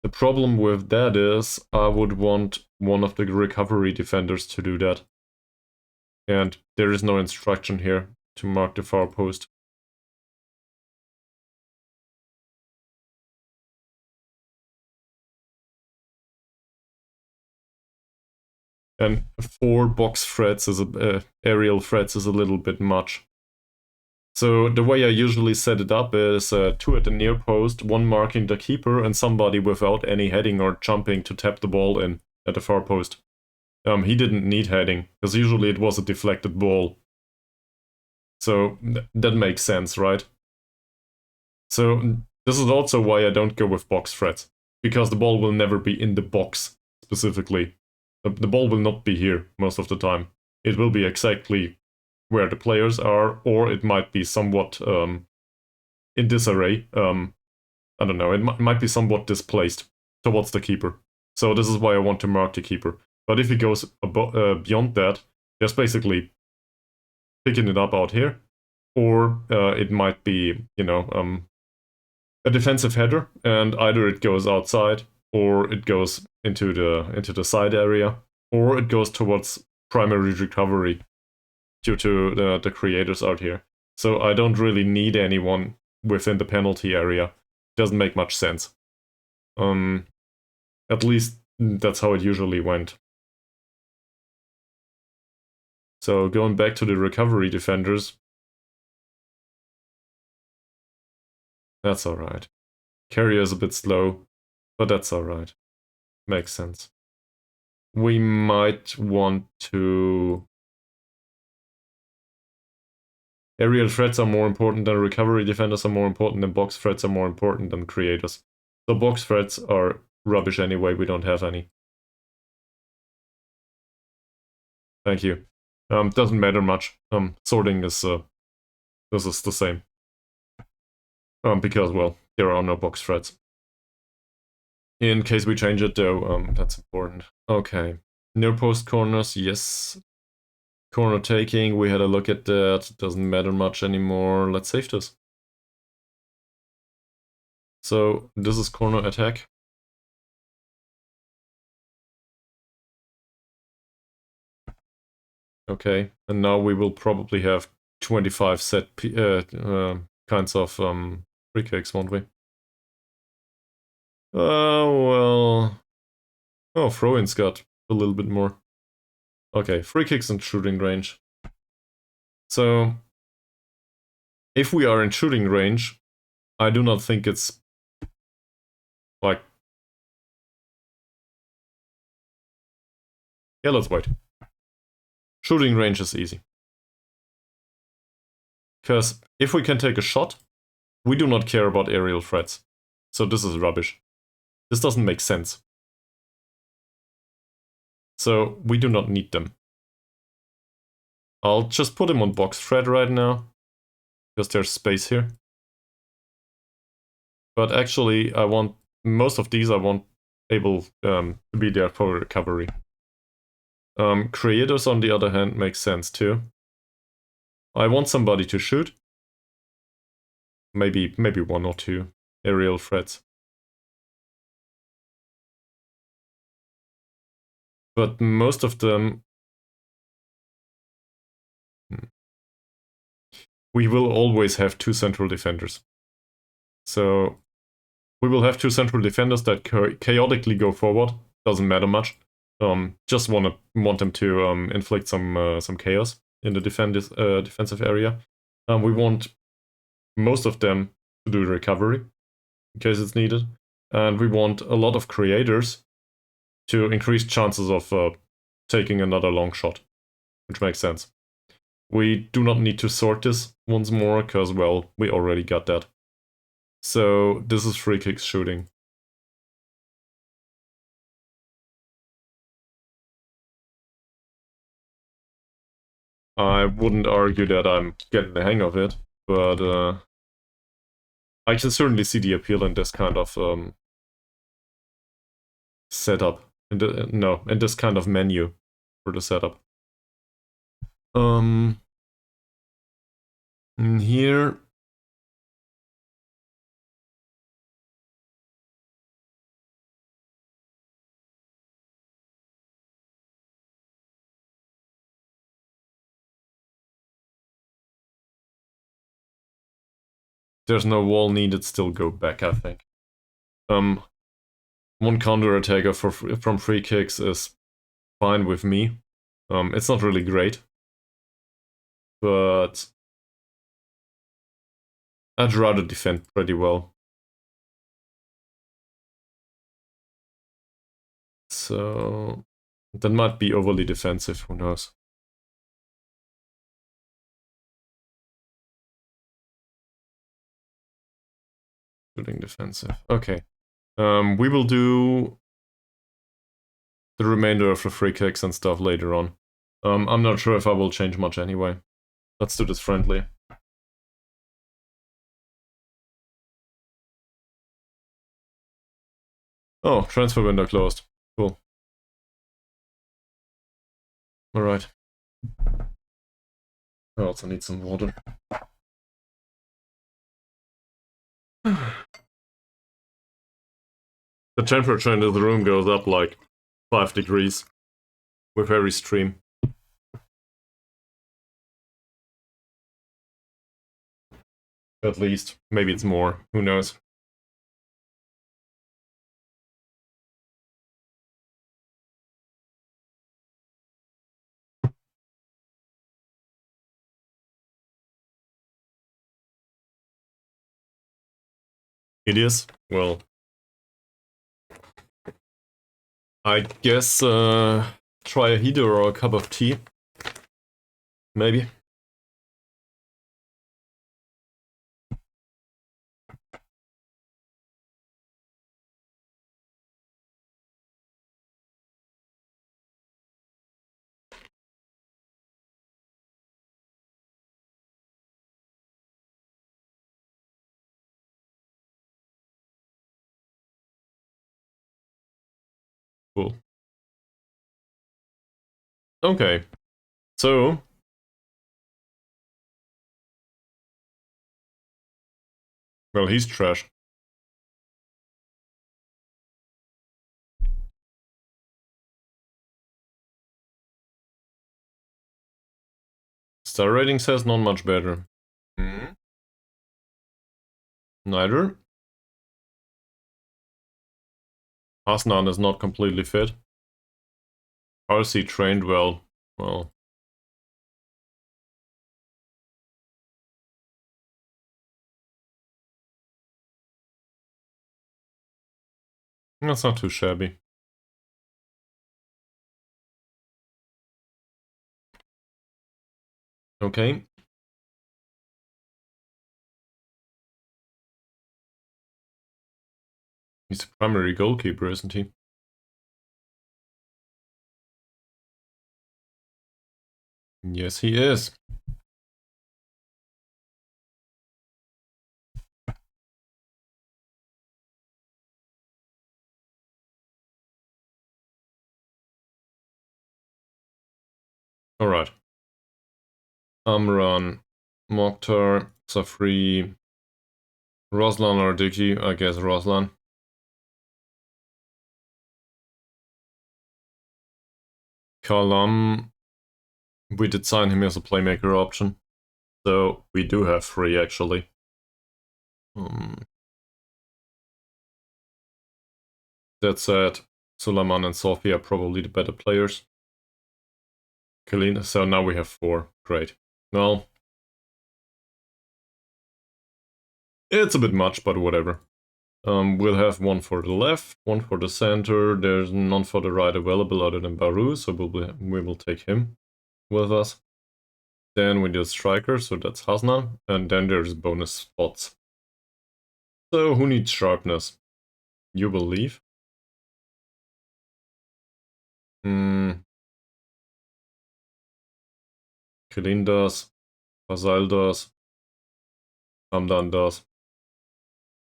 The problem with that is I would want one of the recovery defenders to do that. And there is no instruction here to mark the far post. And 4 box threats is aerial threats is a little bit much. So the way I usually set it up is 2 at the near post, 1 marking the keeper, and somebody without any heading or jumping to tap the ball in at the far post. He didn't need heading, because usually it was a deflected ball. So that makes sense, right? So this is also why I don't go with box threats, because the ball will never be in the box, specifically. The ball will not be here most of the time. It will be exactly where the players are, or it might be somewhat in disarray. I don't know, it might be somewhat displaced towards the keeper. So this is why I want to mark the keeper. But if he goes beyond that, just basically picking it up out here, or it might be, you know, a defensive header, and either it goes outside, or it goes into the side area, or it goes towards primary recovery due to the creators out here. So I don't really need anyone within the penalty area. Doesn't make much sense. At least that's how it usually went. So going back to the recovery defenders, that's alright. Carrier is a bit slow, but that's alright. Makes sense. We might want to... Aerial threats are more important than recovery defenders are more important than box threats are more important than creators. So box threats are rubbish anyway, we don't have any. Thank you. Doesn't matter much. Sorting is this is the same. Because, well, there are no box threats. In case we change it though, that's important. Okay. Near post corners, yes. Corner taking, we had a look at that. Doesn't matter much anymore. Let's save this. So, this is corner attack. Okay, and now we will probably have 25 set kinds of free kicks, won't we? Well... Oh, throw-ins got a little bit more. Okay, free kicks and shooting range. So, if we are in shooting range, I do not think it's... Yeah, let's wait. Shooting range is easy. Because if we can take a shot, we do not care about aerial threats. So this is rubbish. This doesn't make sense. So we do not need them. I'll just put him on box threat right now, because there's space here. But actually, I want most of these I want able to be there for recovery. Creators, on the other hand, makes sense too. I want somebody to shoot. Maybe one or two aerial threats. But most of them... We will always have two central defenders. So we will have two central defenders that chaotically go forward. Doesn't matter much. Just want them to inflict some chaos in the defensive area. We want most of them to do recovery in case it's needed, and we want a lot of creators to increase chances of taking another long shot, which makes sense. We do not need to sort this once more, because, well, we already got that. So this is free kicks shooting. I wouldn't argue that I'm getting the hang of it, but I can certainly see the appeal in this kind of setup. In this kind of menu for the setup. In here... There's no wall needed, still go back, I think. One counter-attacker from free kicks is fine with me. It's not really great, but I'd rather defend pretty well. So that might be overly defensive, who knows. Shooting defensive. Okay. We will do the remainder of the free kicks and stuff later on. I'm not sure if I will change much anyway. Let's do this friendly. Oh, transfer window closed. Cool. Alright. I also need some water. The temperature in the room goes up like 5 degrees with every stream. At least. Maybe it's more. Who knows? It is? Well, I guess try a heater or a cup of tea. Maybe. Cool. Okay. So... Well, he's trash. Star rating says not much better. Neither. Hasnan is not completely fit. RC trained well. Well. That's not too shabby. Okay. He's the primary goalkeeper, isn't he? Yes, he is. Alright. Amran, Mokhtar, Safri, Roslan or Dicky, I guess Roslan. Kalam, we did sign him as a playmaker option. So we do have 3 actually. That said, Suleiman and Sophie are probably the better players. Kalina, so now we have 4. Great. Well, it's a bit much, but whatever. We'll have 1 for the left, 1 for the center. There's none for the right available other than Baru, so we will take him with us. Then we do striker, so that's Hasna, and then there's bonus spots. So who needs sharpness? You will leave? Kalin does, Basal does, Hamdan does,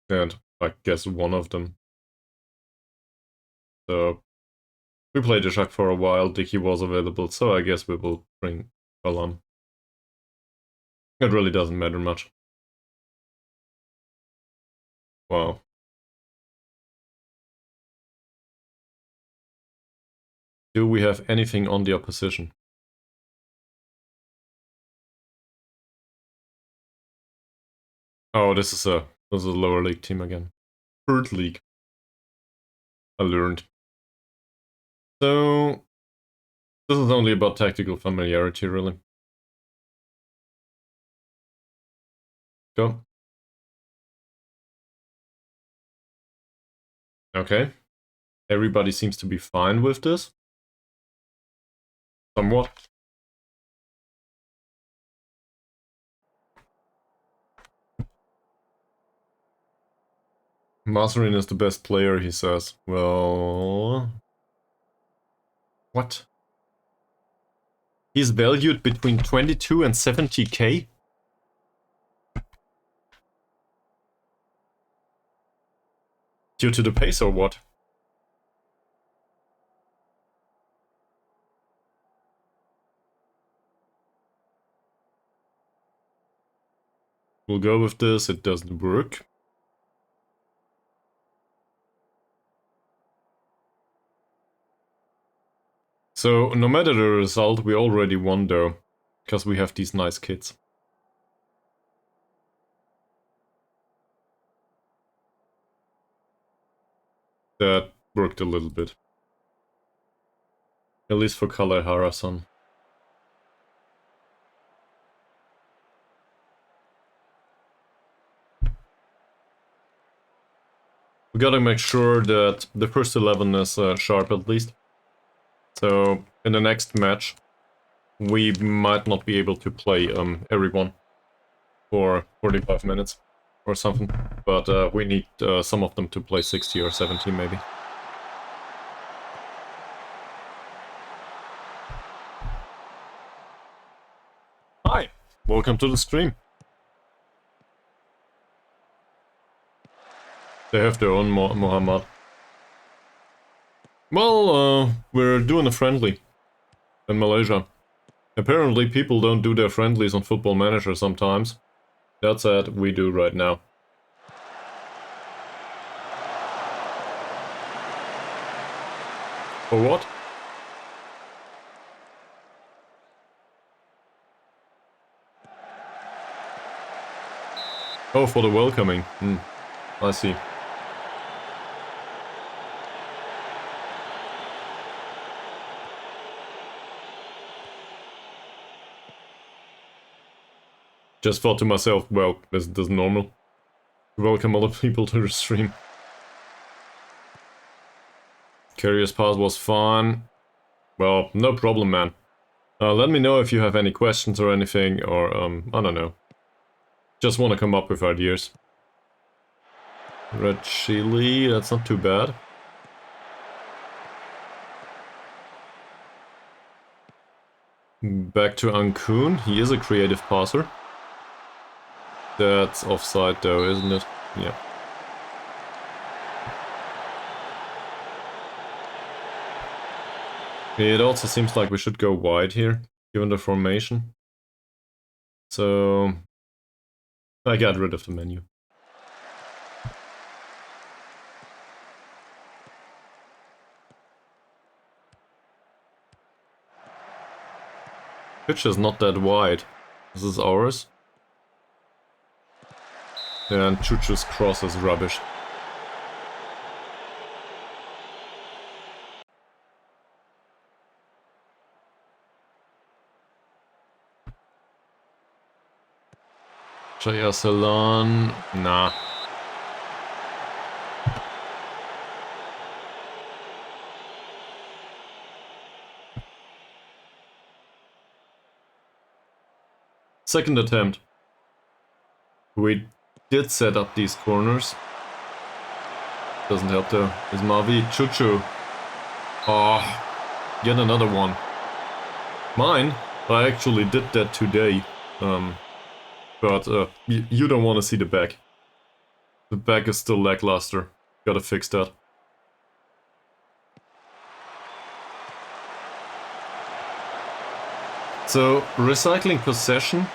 and I guess one of them. So we played Ishak for a while, Dicky was available, so I guess we will bring Kalam. It really doesn't matter much. Wow. Do we have anything on the opposition? Oh, this is a lower league team again. 3rd league. I learned. So this is only about tactical familiarity, really. Go. Okay. Everybody seems to be fine with this. Somewhat. Maserin is the best player, he says. Well... What? He's valued between 22 and 70k? Due to the pace or what? We'll go with this, it doesn't work. So, no matter the result, we already won though, because we have these nice kids. That worked a little bit. At least for Kalehara-san. We gotta make sure that the first 11 is sharp at least. So, in the next match, we might not be able to play everyone for 45 minutes or something, but we need some of them to play 60 or 70 maybe. Hi, welcome to the stream. They have their own Muhammad. Well, we're doing a friendly in Malaysia. Apparently people don't do their friendlies on Football Manager sometimes. That said, we do right now. For what? Oh, for the welcoming. I see. Just thought to myself, well, is this normal? Welcome other people to the stream. Carrier's pass was fun. Well, no problem, man. Let me know if you have any questions or anything, or, I don't know. Just want to come up with ideas. Red chili, that's not too bad. Back to Ankun, he is a creative passer. That's offside though, isn't it? Yeah. It also seems like we should go wide here, given the formation. So I got rid of the menu. Pitch is not that wide. This is ours. And Chuchu's cross is rubbish. Jaya Salon, nah. Second attempt. We did set up these corners. Doesn't help though. Is Mavi Chuchu. Oh, yet another one. Mine? I actually did that today. But you don't want to see the back. The back is still lackluster. Gotta fix that. So, recycling possession.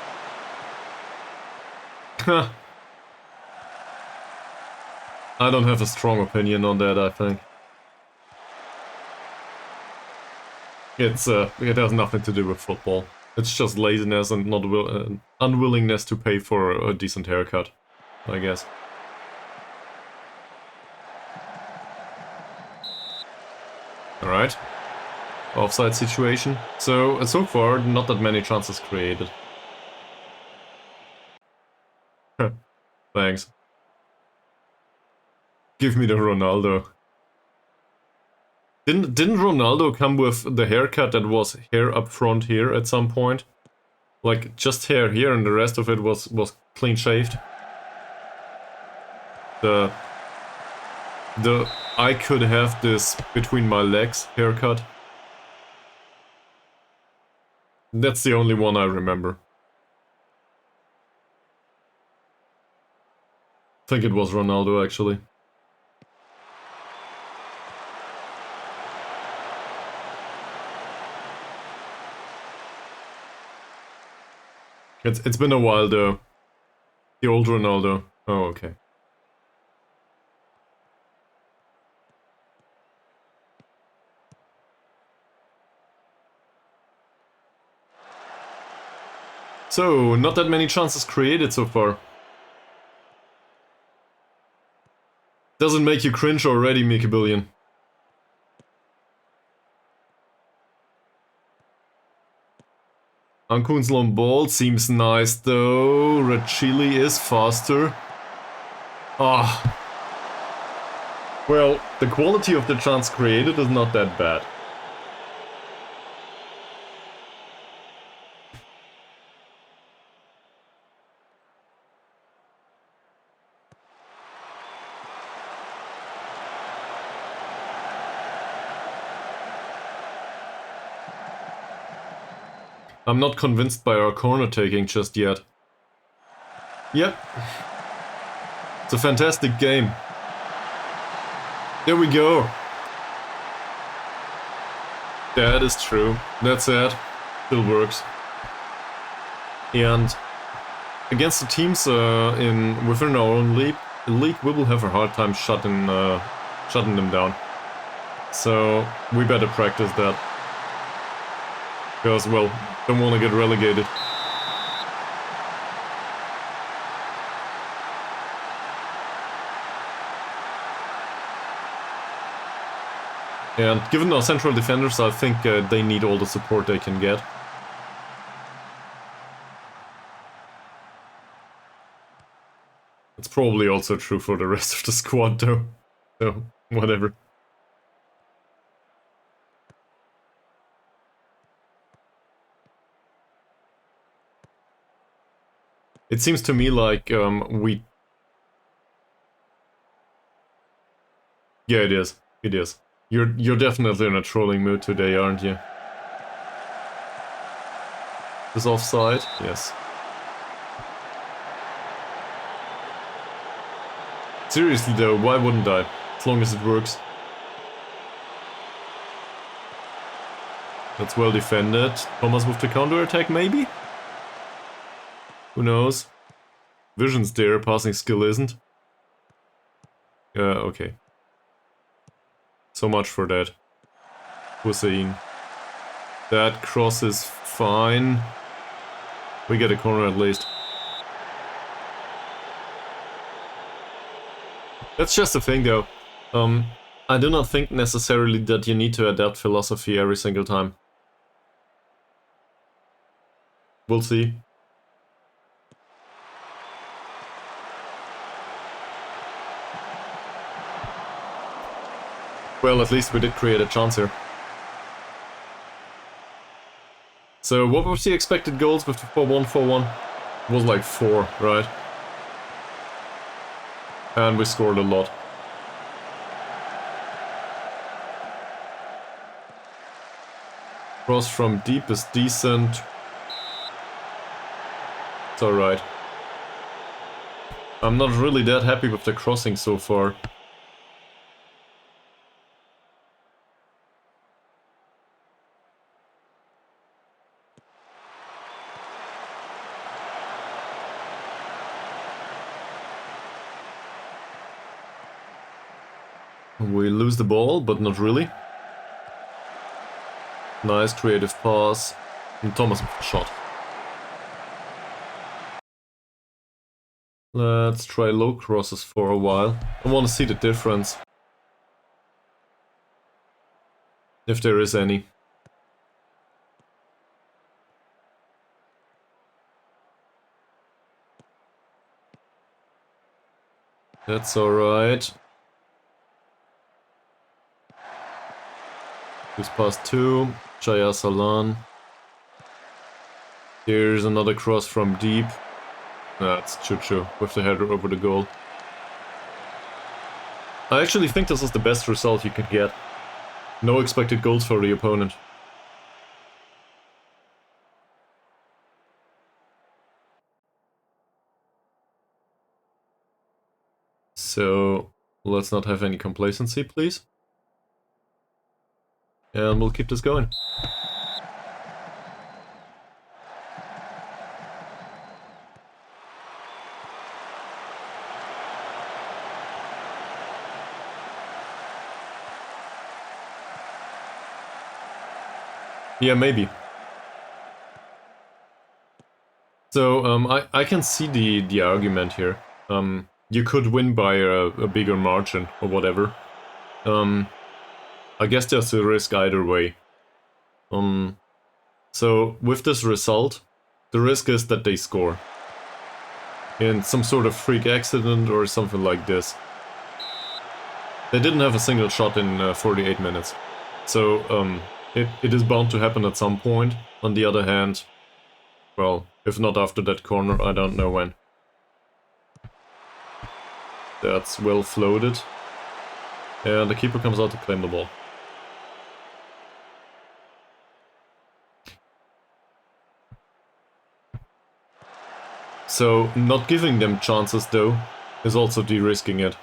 I don't have a strong opinion on that, I think. It has nothing to do with football. It's just laziness and not unwillingness to pay for a decent haircut, I guess. Alright. Offside situation. So far, not that many chances created. Thanks. Give me the Ronaldo. Didn't Ronaldo come with the haircut that was hair up front here at some point? Like, just hair here and the rest of it was clean shaved? The I could have this between my legs haircut. That's the only one I remember. I think it was Ronaldo actually. It's been a while though. The old Ronaldo. Oh, okay. So, not that many chances created so far. Doesn't make you cringe already, Mickey Billion. Ankun's long ball seems nice though. Red Chili is faster. Ah. Well, the quality of the chance created is not that bad. I'm not convinced by our corner taking just yet. Yep. It's a fantastic game. There we go. That is true. That's it. Still works. And against the teams within our own league, we will have a hard time shutting them down. So we better practice that. Because, well, don't want to get relegated. And given our central defenders, I think they need all the support they can get. It's probably also true for the rest of the squad though. So, whatever. It seems to me like we... Yeah, it is. It is. You're definitely in a trolling mood today, aren't you? Is offside? Yes. Seriously though, why wouldn't I? As long as it works. That's well defended. Thomas with the counter-attack, maybe? Who knows? Vision's there, passing skill isn't. Okay. So much for that. Hussein. That cross is fine. We get a corner at least. That's just the thing though. I do not think necessarily that you need to adapt philosophy every single time. We'll see. Well, at least we did create a chance here. So what was the expected goals with the 4-1, 4-1? It was like 4, right? And we scored a lot. Cross from deep is decent. It's alright. I'm not really that happy with the crossing so far. We lose the ball, but not really. Nice creative pass. And Thomas with the shot. Let's try low crosses for a while. I want to see the difference. If there is any. That's alright. Who's past 2? Jaya Salan. Here's another cross from deep. That's Chuchu with the header over the goal. I actually think this is the best result you could get. No expected goals for the opponent. So, let's not have any complacency, please. And we'll keep this going. Yeah, maybe. So, I can see the argument here. You could win by a bigger margin or whatever. I guess there's a risk either way. So, with this result, the risk is that they score. In some sort of freak accident or something like this. They didn't have a single shot in 48 minutes. So, it is bound to happen at some point. On the other hand, well, if not after that corner, I don't know when. That's well floated. And the keeper comes out to claim the ball. So, not giving them chances though, is also de-risking it.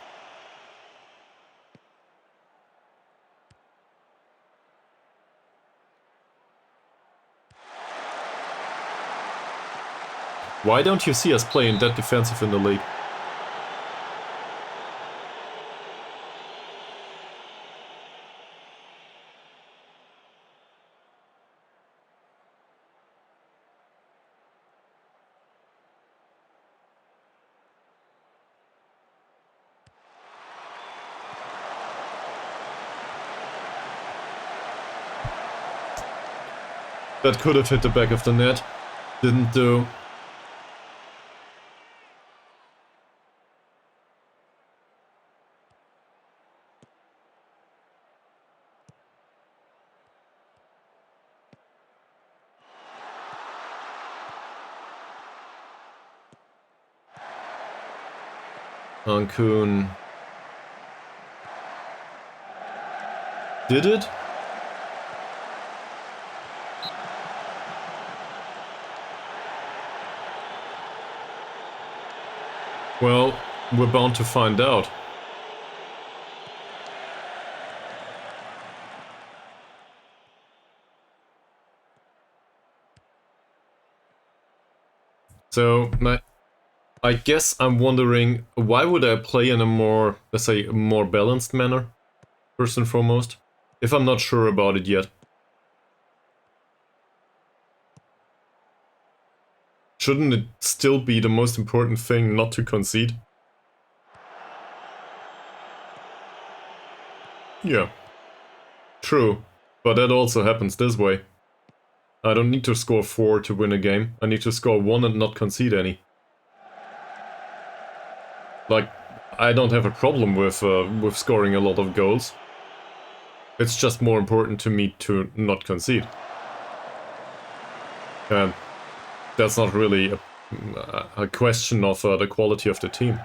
Why don't you see us playing that defensive in the league? That could have hit the back of the net. Didn't do. Ankun did it. Well, we're bound to find out. So, I guess I'm wondering, why would I play in a more, let's say, more balanced manner, first and foremost, if I'm not sure about it yet. Shouldn't it still be the most important thing not to concede? Yeah. True. But that also happens this way. I don't need to score 4 to win a game. I need to score 1 and not concede any. Like, I don't have a problem with scoring a lot of goals. It's just more important to me to not concede. And that's not really a question of the quality of the team.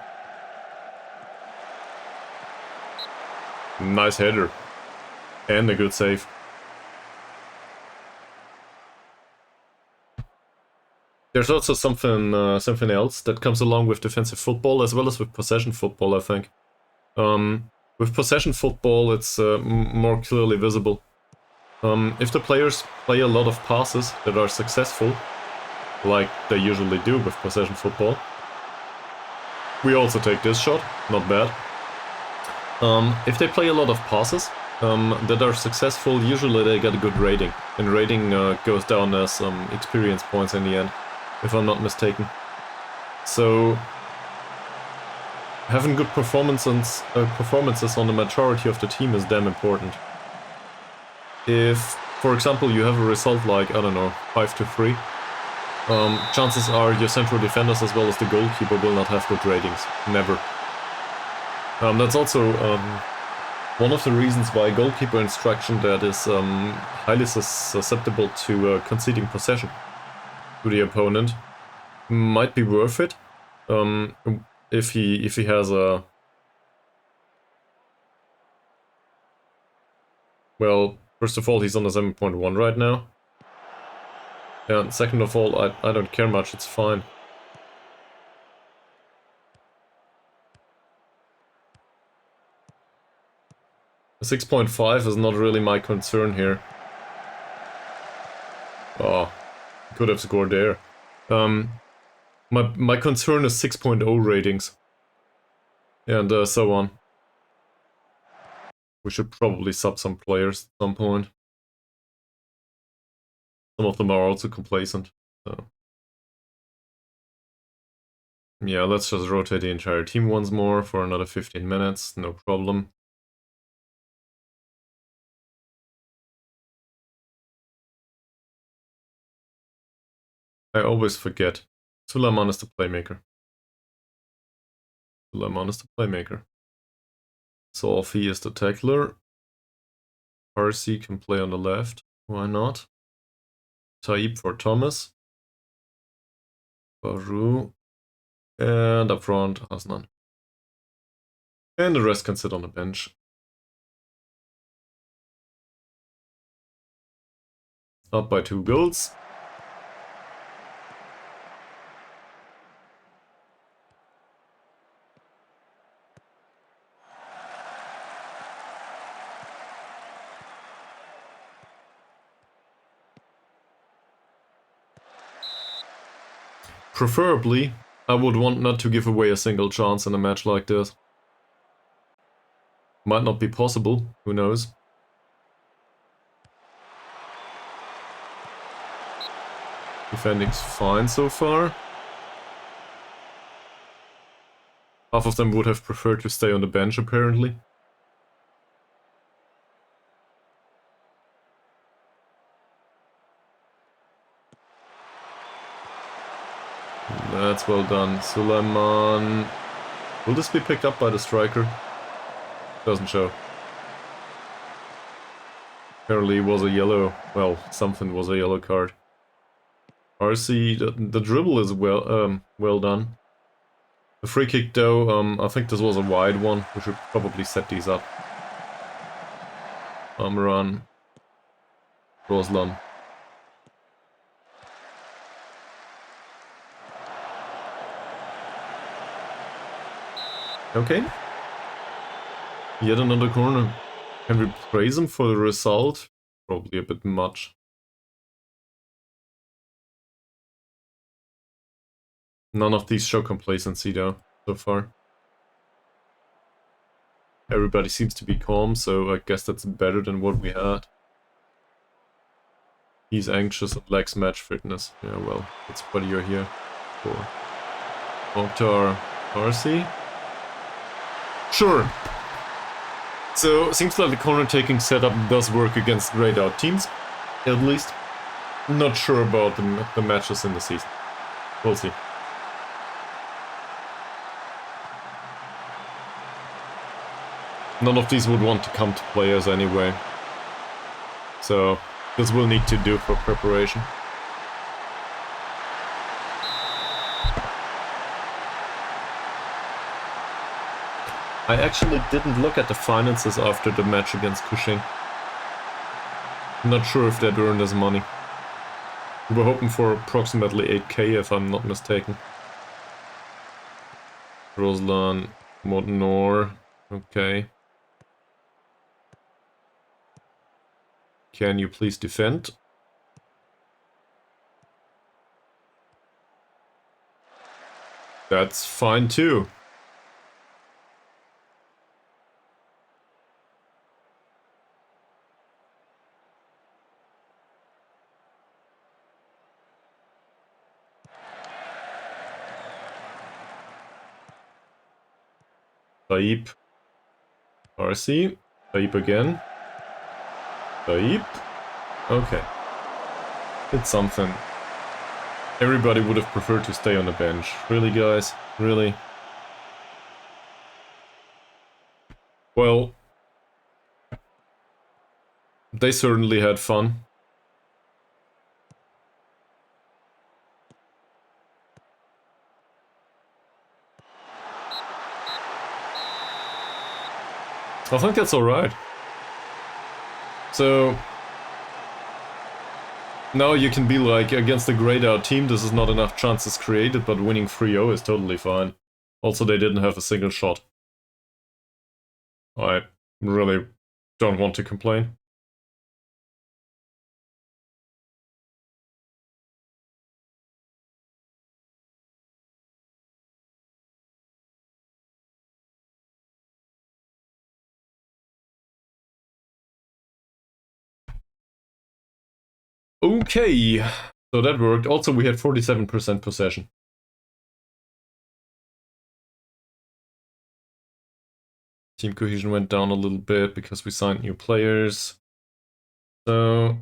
Nice header. And a good save. There's also something else that comes along with defensive football as well as with possession football, I think. With possession football, it's more clearly visible. If the players play a lot of passes that are successful, like they usually do with possession football, we also take this shot, not bad. If they play a lot of passes that are successful, usually they get a good rating. And rating goes down as experience points in the end, if I'm not mistaken. So having good performances on the majority of the team is damn important. If, for example, you have a result like, I don't know, 5-3, chances are your central defenders as well as the goalkeeper will not have good ratings. Never. That's also one of the reasons why goalkeeper instruction that is highly susceptible to conceding possession to the opponent might be worth it. If he has a, well, first of all, he's on a 7.1 right now. And second of all, I don't care much, it's fine. A 6.5 is not really my concern here. Oh, could have scored there. My concern is 6.0 ratings. And so on. We should probably sub some players at some point. Some of them are also complacent. So. Yeah, let's just rotate the entire team once more for another 15 minutes, no problem. I always forget. Suleiman is the playmaker. Suleiman is the playmaker. Sophie is the tackler. Parsi can play on the left. Why not? Taib for Thomas. Baru. And up front, Hasnan. And the rest can sit on the bench. Up by 2 goals. Preferably, I would want not to give away a single chance in a match like this. Might not be possible, who knows. Defending's fine so far. Half of them would have preferred to stay on the bench, apparently. That's well done. Suleiman. Will this be picked up by the striker? Doesn't show. Apparently it was a yellow. Well, something was a yellow card. RC, the dribble is well done. The free kick though, I think this was a wide one. We should probably set these up. Run. Roslan. Okay. Yet another corner. Can we praise him for the result? Probably a bit much. None of these show complacency though, so far. Everybody seems to be calm, so I guess that's better than what we had. He's anxious and lacks match fitness. Yeah, well, that's what you're here for. Mokhtar Farsi? Sure. So, seems like the corner taking setup does work against grayed out teams, at least. Not sure about the matches in the season. We'll see. None of these would want to come to players anyway. So, this will need to do for preparation. I actually didn't look at the finances after the match against Kushing. Not sure if they'd earned us money. We were hoping for approximately 8k if I'm not mistaken. Roslan, Modnor, okay. Can you please defend? That's fine too. Taib. RC. Taib again. Taib. Okay. It's something. Everybody would have preferred to stay on the bench. Really, guys? Really? Well, they certainly had fun. I think that's alright. So, now you can be like, against a grayed out team, this is not enough chances created, but winning 3-0 is totally fine. Also, they didn't have a single shot. I really don't want to complain. Okay, so that worked. Also, we had 47% possession. Team cohesion went down a little bit because we signed new players. So,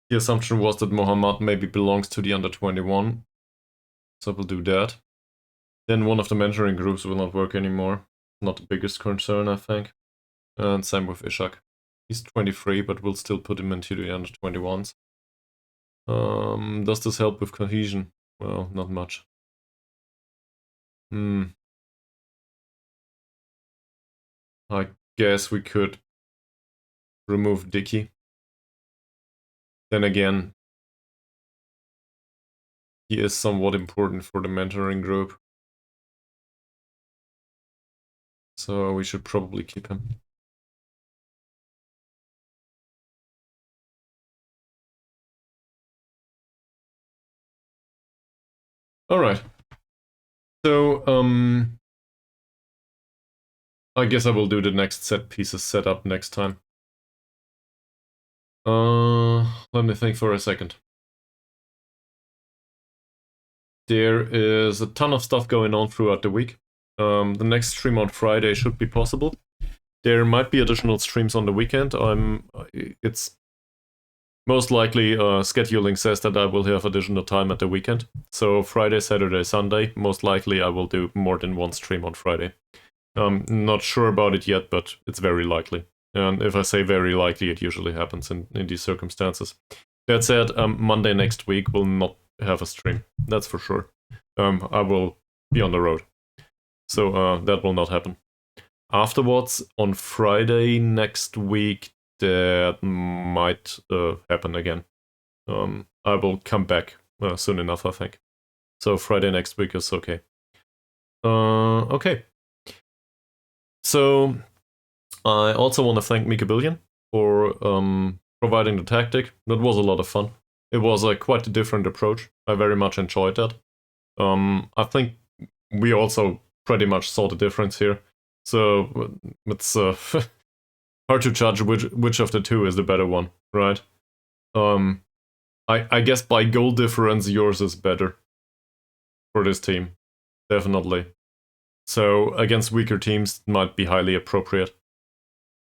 the assumption was that Mohammad maybe belongs to the under-21. So we'll do that. Then one of the mentoring groups will not work anymore. Not the biggest concern, I think. And same with Ishak. He's 23, but we'll still put him into the under-21s. Does this help with cohesion? Well, not much. I guess we could remove Dicky. Then again, he is somewhat important for the mentoring group. So we should probably keep him. Alright. So, I guess I will do the next set pieces setup next time. Let me think for a second. There is a ton of stuff going on throughout the week. The next stream on Friday should be possible. There might be additional streams on the weekend. It's most likely scheduling says that I will have additional time at the weekend. So Friday, Saturday, Sunday, most likely I will do more than one stream on Friday. Not sure about it yet, but it's very likely. And if I say very likely, it usually happens in these circumstances. That said, Monday next week will not have a stream. That's for sure. I will be on the road. So that will not happen. Afterwards, on Friday next week, that might happen again. I will come back soon enough, I think. So Friday next week is okay. Okay. So I also want to thank Mika Billion for providing the tactic. That was a lot of fun. It was quite a different approach. I very much enjoyed that. I think we also pretty much saw the difference here. So it's hard to judge which of the two is the better one, right? I guess by goal difference, yours is better for this team, definitely. So against weaker teams, it might be highly appropriate.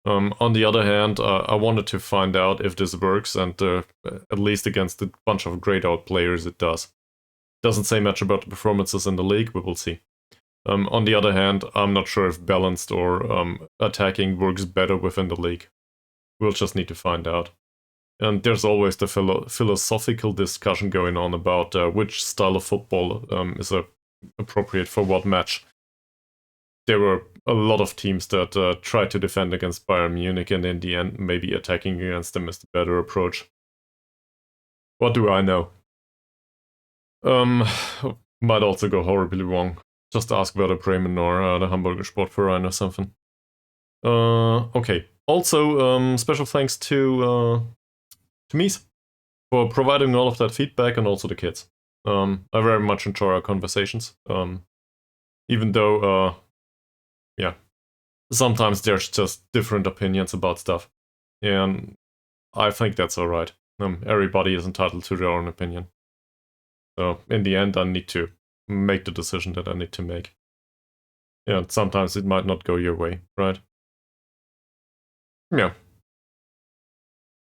On the other hand, I wanted to find out if this works, and at least against a bunch of grayed out players, it does. Doesn't say much about the performances in the league, we will see. On the other hand, I'm not sure if balanced or attacking works better within the league. We'll just need to find out. And there's always the philosophical discussion going on about which style of football is appropriate for what match. There were a lot of teams that tried to defend against Bayern Munich, and in the end, maybe attacking against them is the better approach. What do I know? Might also go horribly wrong. Just ask Werder Bremen or the Hamburger Sportverein or something. Okay. Also, special thanks to Mies for providing all of that feedback, and also the kids. I very much enjoy our conversations. Even though, yeah, sometimes there's just different opinions about stuff. And I think that's alright. Everybody is entitled to their own opinion. So in the end, I need to make the decision that I need to make. Yeah, sometimes it might not go your way, right? Yeah.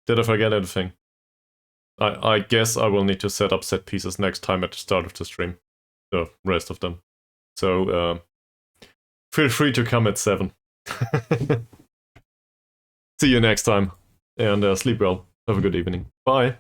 Did I forget anything? I guess I will need to set up set pieces next time at the start of the stream. The rest of them. So, feel free to come at 7. See you next time. And sleep well. Have a good evening. Bye.